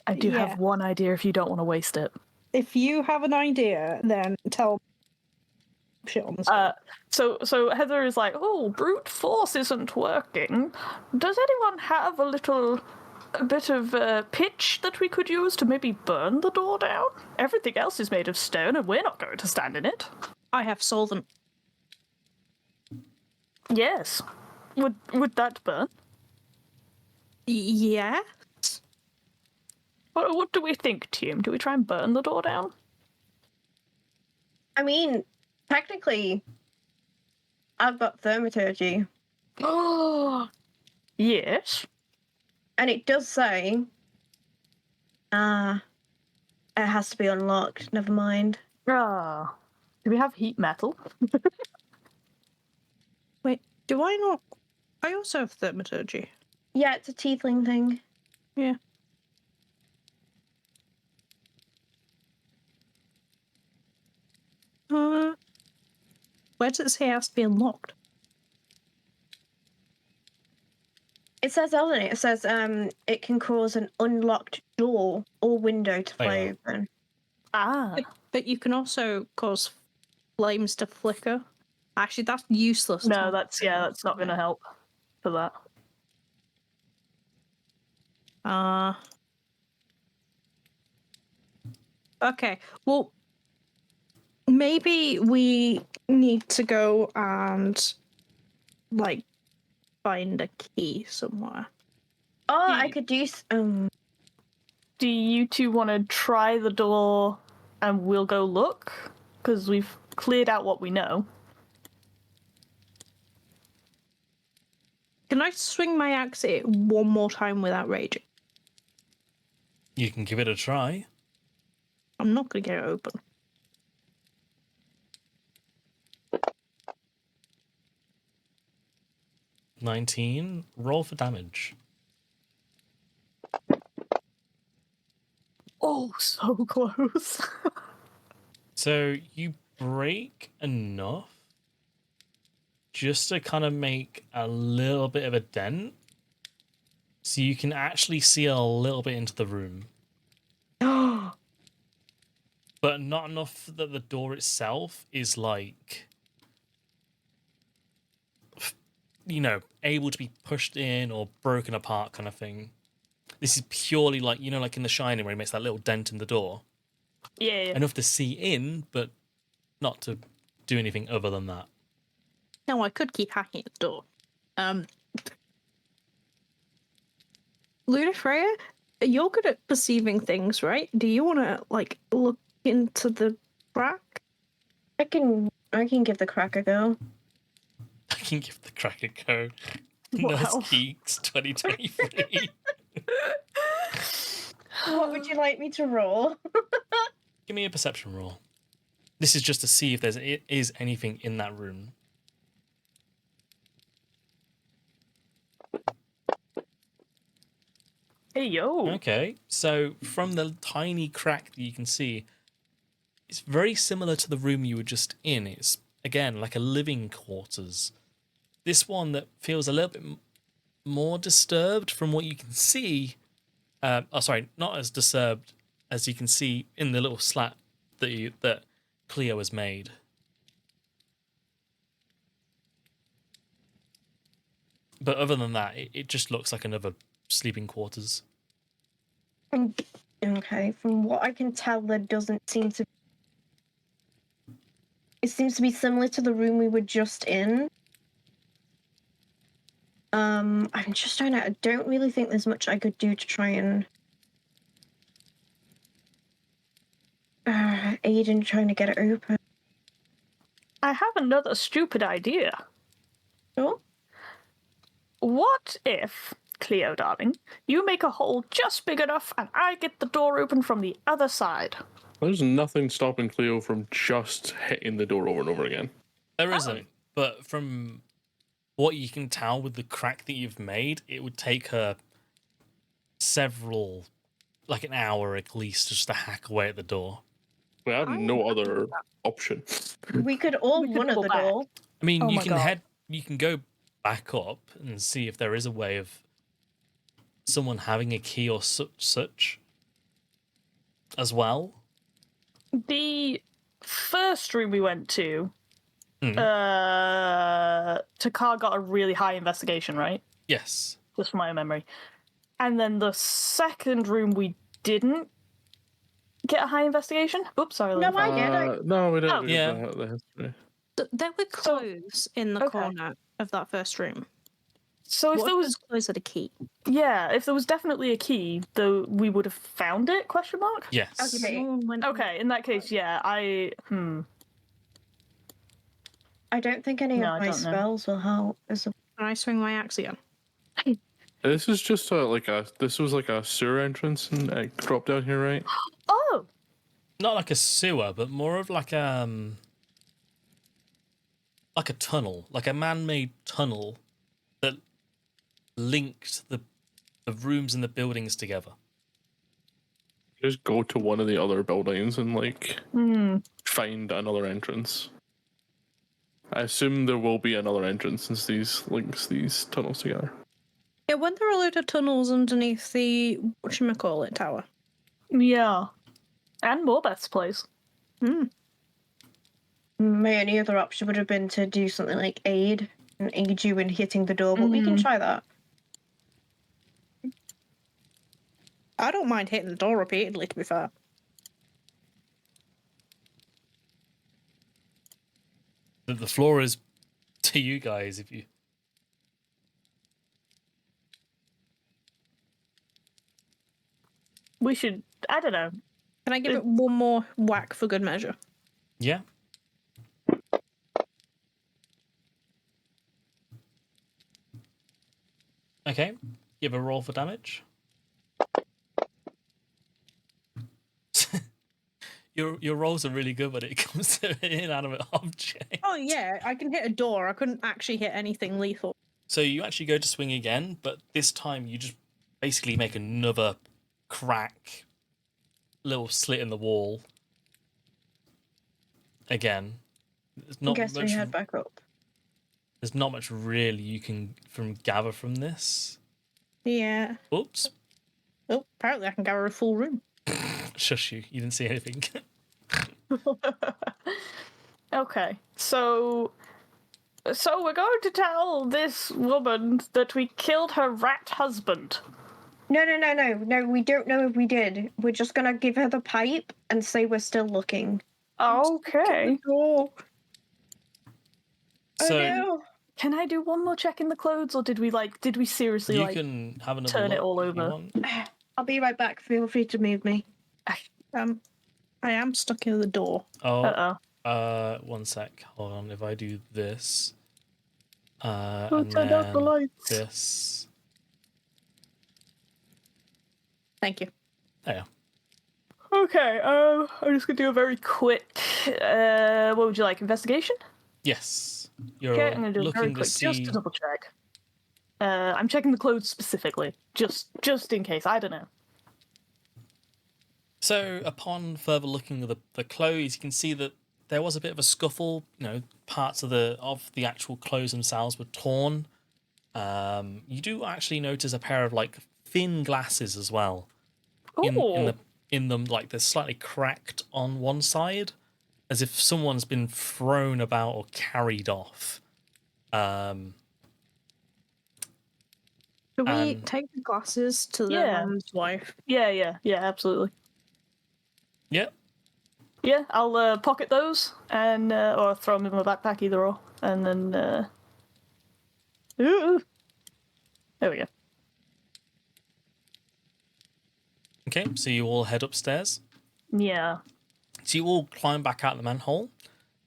I do Yeah. have one idea if you don't want to waste it. If you have an idea, then tell shit on the spot. So Heather is like, oh, brute force isn't working. Does anyone have a bit of pitch that we could use to maybe burn the door down? Everything else is made of stone, and we're not going to stand in it. I have solvent. Yes. Would that burn? Yeah. What do we think, team? Do we try and burn the door down? I mean, technically, I've got thaumaturgy, Oh, yes. and it does say, it has to be unlocked. Never mind. Ah, do we have heat metal? Wait, do I not? I also have thaumaturgy. Yeah, it's a tiefling thing. Yeah. Where does it say it has to be unlocked? It says, doesn't it? It says, it can cause an unlocked door or window to fly open. Ah, But you can also cause flames to flicker. Actually, that's useless. no, that's not going to help for that. Okay. Well, maybe we need to go and like find a key somewhere. Oh, I could do. Do you two want to try the door and we'll go look? Because we've cleared out what we know. Can I swing my axe at it one more time without raging? You can give it a try. I'm not going to get it open. $19. Roll for damage. Oh, so close. So you break enough just to kind of make a little bit of a dent. So you can actually see a little bit into the room. But not enough that the door itself is like, you know, able to be pushed in or broken apart kind of thing. This is purely like, you know, like in The Shining where he makes that little dent in the door. Yeah. Enough to see in, but not to do anything other than that. No, I could keep hacking at the door. Luna Freya, you're good at perceiving things, right? Do you want to like look into the crack? I can give the crack a go. I can give the crack a go. Wow. Nurse Geeks 2023. What would you like me to roll? Give me a perception roll. This is just to see if there is anything in that room. Hey, yo. Okay, so from the tiny crack that you can see, it's very similar to the room you were just in. It's, again, like a living quarters. This one that feels a little bit more disturbed from what you can see. Not as disturbed as you can see in the little slat that Cleo has made. But other than that, it just looks like another sleeping quarters. Okay, from what I can tell, there doesn't seem to. It seems to be similar to the room we were just in. I'm just trying to. I don't really think there's much I could do to try and aid in trying to get it open. I have another stupid idea. Sure. What if, Cleo, darling, you make a hole just big enough and I get the door open from the other side? There's nothing stopping Cleo from just hitting the door over and over again. There isn't, but from what you can tell with the crack that you've made, it would take her like an hour at least, just to hack away at the door. We have no other option. We could all We could run at double the back. door. I mean, Oh you my can God. you can go back up and see if there is a way of someone having a key or such as well. The first room we went to, Mm. Takar got a really high investigation, right? Yes. Just from my memory. And then the second room we didn't get a high investigation. Oops, sorry. No, Lily. I did. No, we didn't Oh. do Yeah. the history. There were clothes in the okay. corner of that first room. So if What there if was, those clothes had a key? yeah, if there was definitely a key, though, we would have found it? Question mark. Yes. Okay. No one went. Okay, in that case, yeah, I don't think any No, of I my don't know. spells will help. Can I swing my axe again? This is just this was like a sewer entrance and it dropped down here, right? Oh, Not like a sewer, but more of like a tunnel, like a man-made tunnel that linked the rooms and the buildings together. Just go to one of the other buildings and hmm. find another entrance. I assume there will be another entrance since these links these tunnels together. Yeah, weren't there a load of tunnels underneath the whatchamacallit tower? Yeah. And Morbeth's place. My only other option would have been to do something like aid you in hitting the door, but we can try that. I don't mind hitting the door repeatedly, to be fair. The floor is to you guys if you. We should, I don't know. Can I give it one more whack for good measure? Yeah. Okay. Give a roll for damage. Your rolls are really good when it comes to an inanimate object. Oh yeah, I can hit a door. I couldn't actually hit anything lethal. So you actually go to swing again, but this time you just basically make another crack, little slit in the wall. Again, there's I not guess we much. head back up. There's not much really you can gather from this. Yeah. Oops. Oh, apparently I can gather a full room. Shush you. You didn't see anything. Okay, so we're going to tell this woman that we killed her rat husband. No, we don't know if we did. We're just gonna give her the pipe and say we're still looking. Okay. Oh, So no. Can I do one more check in the clothes, or did we seriously you can have another turn it look all if you over? want. I'll be right back. Feel free to move me. I am stuck in the door. Oh, Uh-oh. one sec. Hold on. If I do this, Oh, and turn out the then lights. this. Thank you. There. Okay, I'm just gonna do a very quick, what would you like, investigation? Yes. You're Okay, I'm gonna do a very looking to quick, just see. to double check. I'm checking the clothes specifically, just in case. I don't know. So, upon further looking at the clothes, you can see that there was a bit of a scuffle. Parts of the actual clothes themselves were torn. You do actually notice a pair of like thin glasses as well. In them, like they're slightly cracked on one side, as if someone's been thrown about or carried off. Should we and- take the glasses to the Yeah. man's wife? Yeah, absolutely. Yep. Yeah, I'll pocket those and or throw them in my backpack, either or, and then. Ooh. There we go. Okay, so you all head upstairs. Yeah. So you all climb back out the manhole,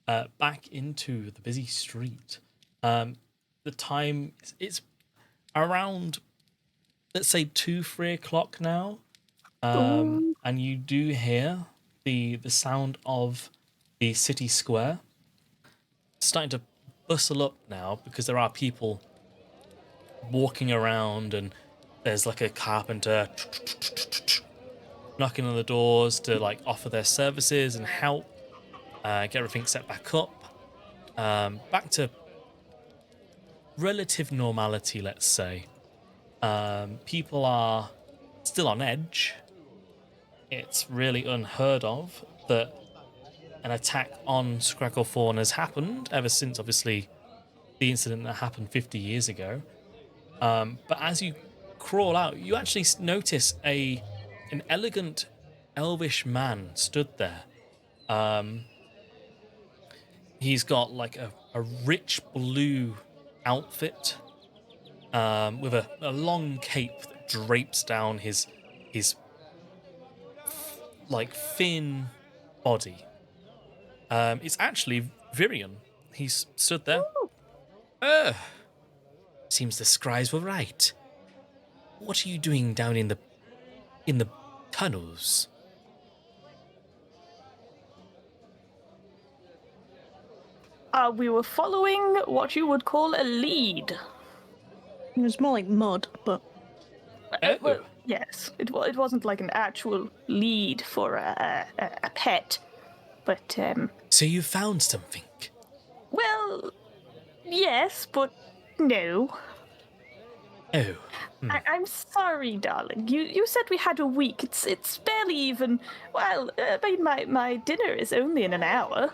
back into the busy street. The time it's around, let's say 2-3 o'clock now, and you do hear the sound of the city square starting to bustle up now, because there are people walking around, and there's like a carpenter knocking on the doors to like offer their services and help get everything set back up, back to relative normality, let's say. People are still on edge. It's really unheard of that an attack on ScraggleThorn has happened ever since, obviously, the incident that happened 50 years ago. But as you crawl out, you actually notice an elegant elvish man stood there. He's got like a rich blue outfit, with a long cape that drapes down his like thin body. It's actually Virion. He's stood there. Seems the scribes were right. What are you doing down in the tunnels? We were following what you would call a lead. It was more like mud, but Well, yes, it wasn't like an actual lead for a pet, but So you found something? well, yes, but no. Oh, I'm sorry, darling. You said we had a week. It's barely even. Well, I mean, my dinner is only in an hour.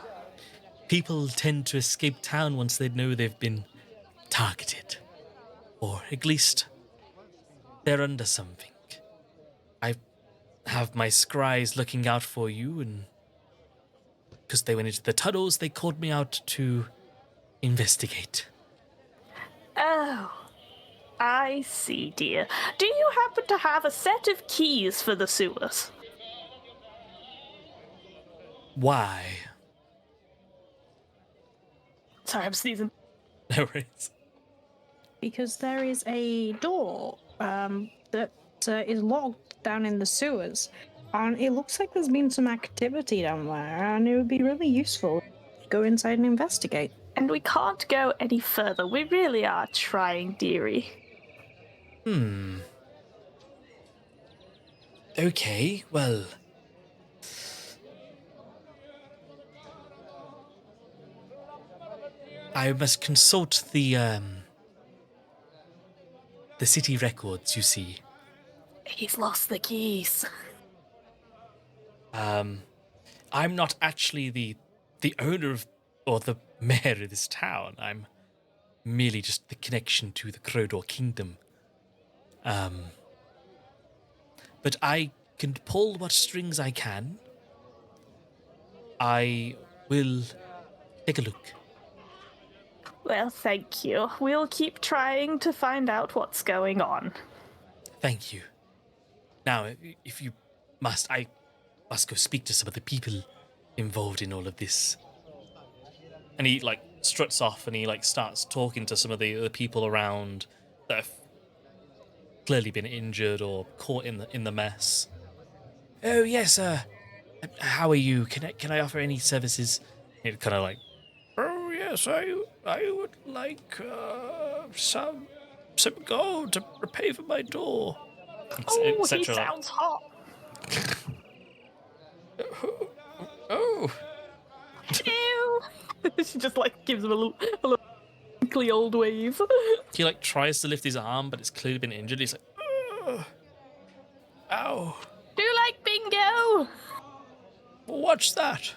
people tend to escape town once they know they've been targeted. Or at least they're under something. I have my scries looking out for you, and because they went into the tunnels, they called me out to investigate. Oh, I see, dear. Do you happen to have a set of keys for the sewers? Why? Sorry, I'm sneezing. No worries. because there is a door that is locked down in the sewers, and it looks like there's been some activity down there, and it would be really useful to go inside and investigate. And we can't go any further. We really are trying, dearie. Okay, well. I must consult the city records, you see. He's lost the keys. I'm not actually the owner of, or the mayor of this town. I'm merely just the connection to the Crodor Kingdom. But I can pull what strings I can. I will take a look. Well, thank you. We'll keep trying to find out what's going on. Thank you. Now, if you must, I must go speak to some of the people involved in all of this. And he like struts off, and he like starts talking to some of the people around that have clearly been injured or caught in the mess. Oh yes, how are you? Can I offer any services? It kind of like, oh yes, I would like some some gold to repay for my door. Oh, he etc. sounds hot. Oh, Ew. She just like gives him a little wrinkly old wave. he like tries to lift his arm, but it's clearly been injured. He's like, "Ugh. Ow, Do you like bingo? what's that?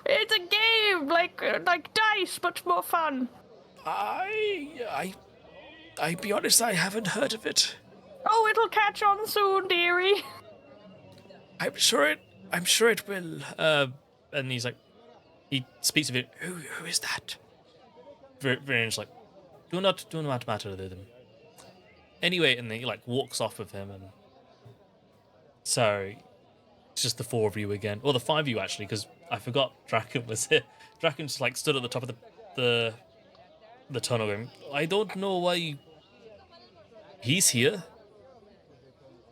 It's a game like dice, but more fun. I be honest, I haven't heard of it. Oh, it'll catch on soon, dearie. I'm sure it will. And he's like, he speaks of it. Who is that? Viren's like, do not matter with them. Anyway, and then he like walks off with him, and so it's just the four of you again, or the five of you actually, because I forgot Draken was here. Draken just like stood at the top of the tunnel, going, I don't know why he's here,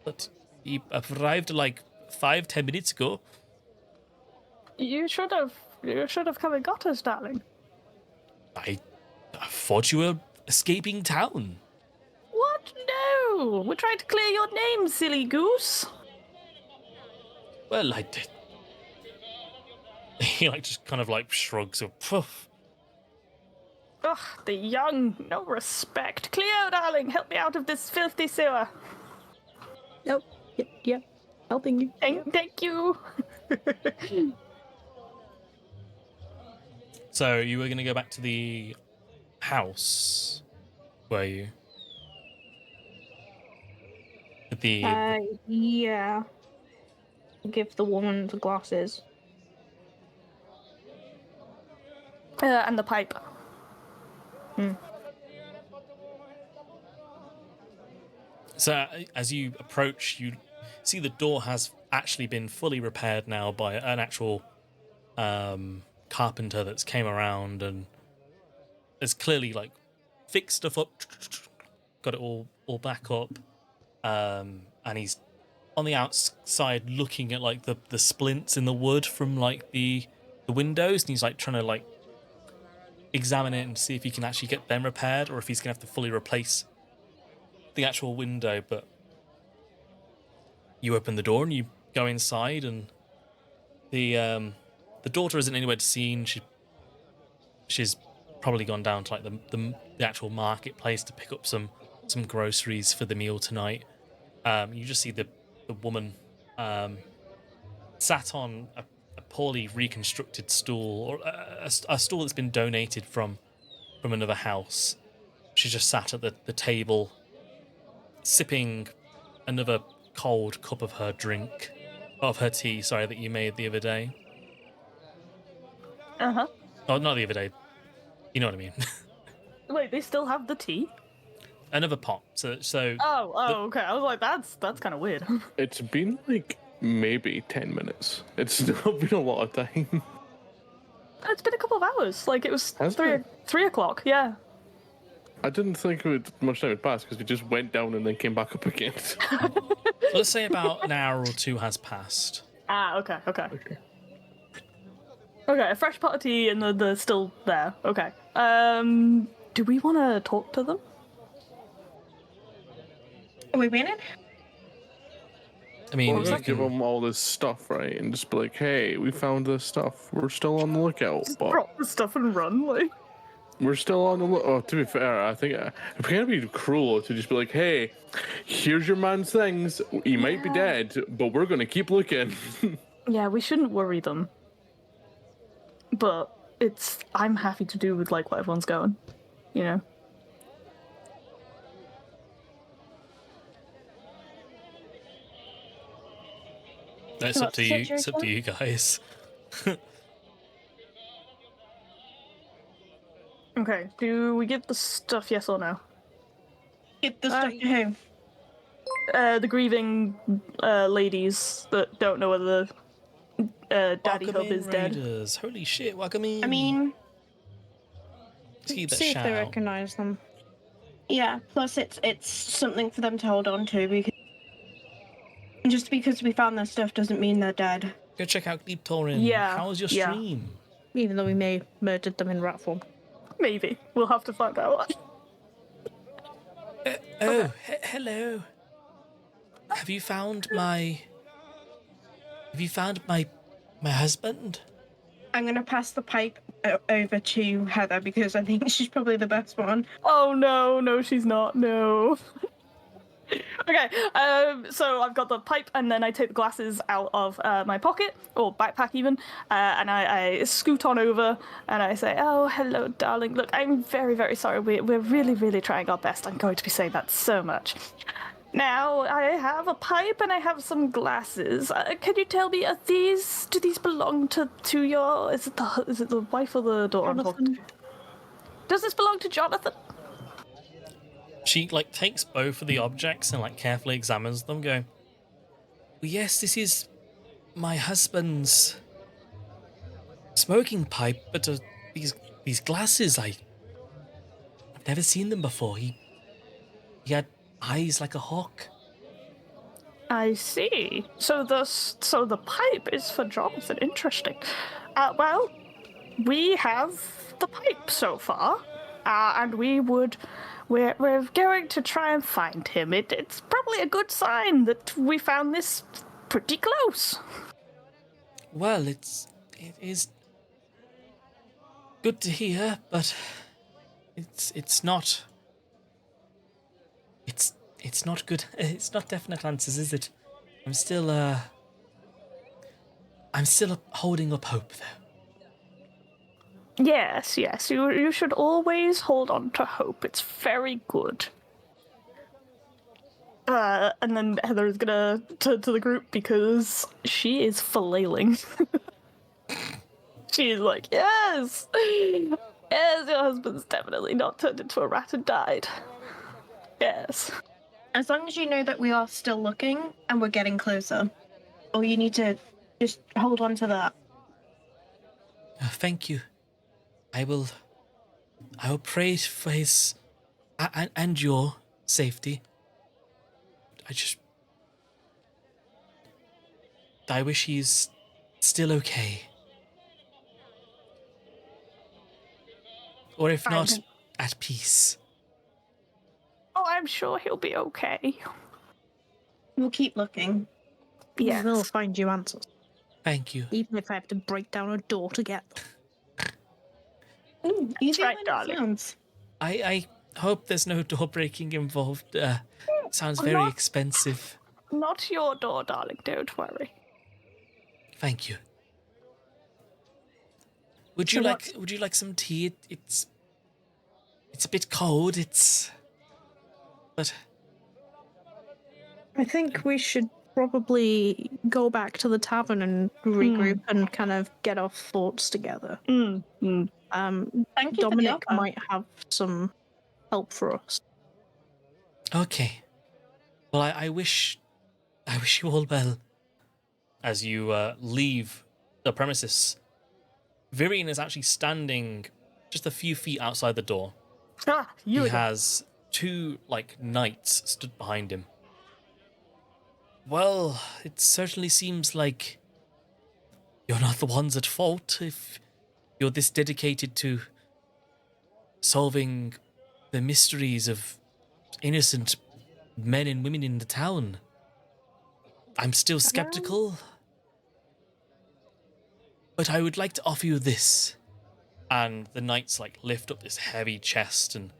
but he arrived like 5-10 minutes ago. You should have come and got us, darling. I thought you were escaping town. What? No! We're trying to clear your name, silly goose. Well, I did. He like just kind of like shrugs. Poof. Ugh, the young, no respect. Cleo, darling, help me out of this filthy sewer. Nope. Yep. Helping you. Thank you. So you were going to go back to the house, were you? With the Yeah. Give the woman the glasses. And the pipe. So as you approach, you see the door has actually been fully repaired now by an actual carpenter that's came around and has clearly like fixed stuff up, got it all back up, and he's on the outside looking at like the splints in the wood from like the windows, and he's like trying to like examine it and see if he can actually get them repaired, or if he's gonna have to fully replace the actual window. But you open the door and you go inside, and the daughter isn't anywhere to seen. She's probably gone down to like the actual marketplace to pick up some groceries for the meal tonight. You just see the woman sat on a poorly reconstructed stool, or a stool that's been donated from another house. She's just sat at the table, sipping another cold cup of her tea, sorry, that you made the other day. Uh-huh. Oh, not the other day. You know what I mean. Wait, they still have the tea? Another pot. So Okay. I was like, that's kind of weird. It's been like maybe 10 minutes. It's not been a lot of time. It's been a couple of hours. Like, it was Has 3 o'clock, yeah. I didn't think much time had passed because we just went down and then came back up again. let's say about an hour or two has passed. Ah, okay. Okay, a fresh pot of tea and they're still there. Okay. Do we want to talk to them? Are we winning? I mean, Or you just give can- them all this stuff, right? And just be like, hey, we found this stuff. We're still on the lookout. But Drop the stuff and run, like. we're still on the look. Oh, to be fair, I think it's gonna be cruel to just be like, "Hey, here's your man's things. He might be dead, but we're gonna keep looking." Yeah, we shouldn't worry them. But I'm happy to do with like what everyone's going, you know. That's up to you. It's up to you guys. Okay, do we give the stuff, yes or no? Get the stuff to who? The grieving ladies that don't know whether Daddy Welcome Hub in, is dead. Raiders. Holy shit! Welcome in. I mean, Let's keep that See if they shout. recognise them. yeah. Plus, it's something for them to hold on to, because just because we found their stuff doesn't mean they're dead. Go check out Deep Torin. Yeah, How was your yeah. stream? Even though we may have murdered them in rat form. Maybe we'll have to find out. Hello. Have you found my husband? I'm gonna pass the pipe over to Heather because I think she's probably the best one. Oh no, she's not. No. Okay, so I've got the pipe, and then I take the glasses out of my pocket, or backpack even, and I scoot on over, and I say, "Oh, hello, darling. Look, I'm very, very sorry. We're really, really trying our best. I'm going to be saying that so much. Now, I have a pipe, and I have some glasses. Can you tell me, do these belong to your, is it the wife or the daughter I'm talking to? Does this belong to Jonathan?" She takes both of the objects and carefully examines them, going, "Well, yes, this is my husband's smoking pipe, but these glasses, I've never seen them before. He had eyes like a hawk." I see. So the pipe is for Jonathan. Interesting. Well, we have the pipe so far, and we're going to try and find him. It's probably a good sign that we found this pretty close. Well, it is good to hear, but it's not good. It's not definite answers, is it? I'm still holding up hope, though. Yes, you should always hold on to hope. It's very good. And then Heather's gonna turn to the group because she is flailing. She's like, yes, your husband's definitely not turned into a rat and died. Yes. As long as you know that we are still looking and we're getting closer, or you need to just hold on to that. Thank you. I will pray for his and your safety. I wish he's still okay. Or if not, at peace. Oh, I'm sure he'll be okay. We'll keep looking. Yes. We'll find you answers. Thank you. Even if I have to break down a door to get them. Ooh, easy right, when it darling. sounds. I hope there's no door breaking involved. Sounds very Not- expensive. Not your door, darling, don't worry. Thank you. Would you like some tea? It's a bit cold. But I think we should probably go back to the tavern and regroup and kind of get our thoughts together. Thank you Dominic for the offer. might have some help for us. okay. Well, I wish you all well. As you leave the premises, Virion is actually standing just a few feet outside the door. You He again. has two knights stood behind him. Well, it certainly seems like you're not the ones at fault if you're this dedicated to solving the mysteries of innocent men and women in the town. I'm still skeptical, but I would like to offer you this. And the knights lift up this heavy chest and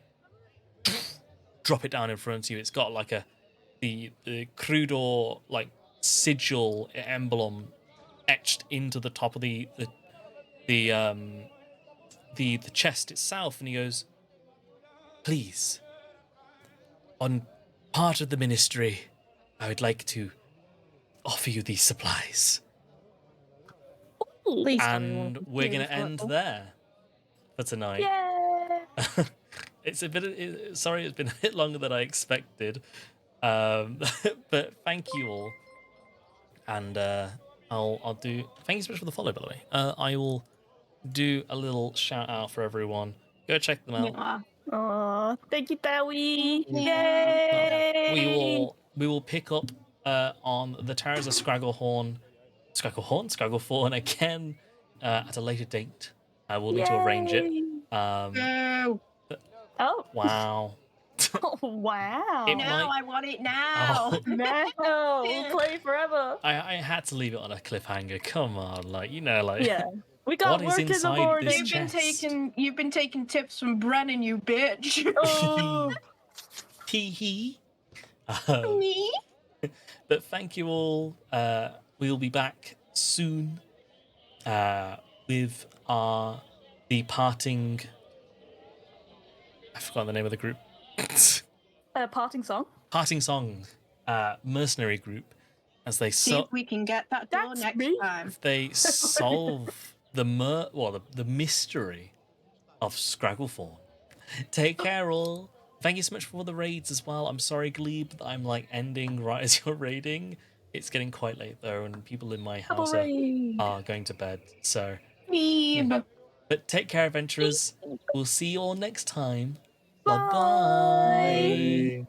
drop it down in front of you. It's got the Crudor sigil emblem etched into the top of the chest itself, and he goes, "Please, on part of the ministry, I would like to offer you these supplies." Please tell me And what we're to gonna do end for it. there for tonight. Yeah. It's sorry, it's been a bit longer than I expected, but thank you all, and I'll do. Thank you so much for the follow, by the way. I will do a little shout out for everyone. Go check them out. Yeah. Aw, thank you, Bowie. Yeah. Yay! We will pick up on the Towers of Scragglethorn again at a later date. We'll need to arrange it. Yay! No. Oh. Wow. Oh, wow. It now might- I want it now. Oh. No, we'll play forever. I had to leave it on a cliffhanger. Come on, like like Yeah. We got What is work in the inside morning. this You've been taking tips from Brennan, you bitch. Oh, Tee hee. Me? But thank you all. We'll be back soon with our departing. I forgot the name of the group. parting song. Parting song, mercenary group, as they See if we can get that door That's next me. time. they solve the mystery of ScraggleThorn. Take care, all. Thank you so much for the raids as well. I'm sorry, Glebe, that I'm ending right as you're raiding. It's getting quite late though, and people in my house are going to bed. So, Beeb. but take care, adventurers. We'll see you all next time. Bye. Bye bye.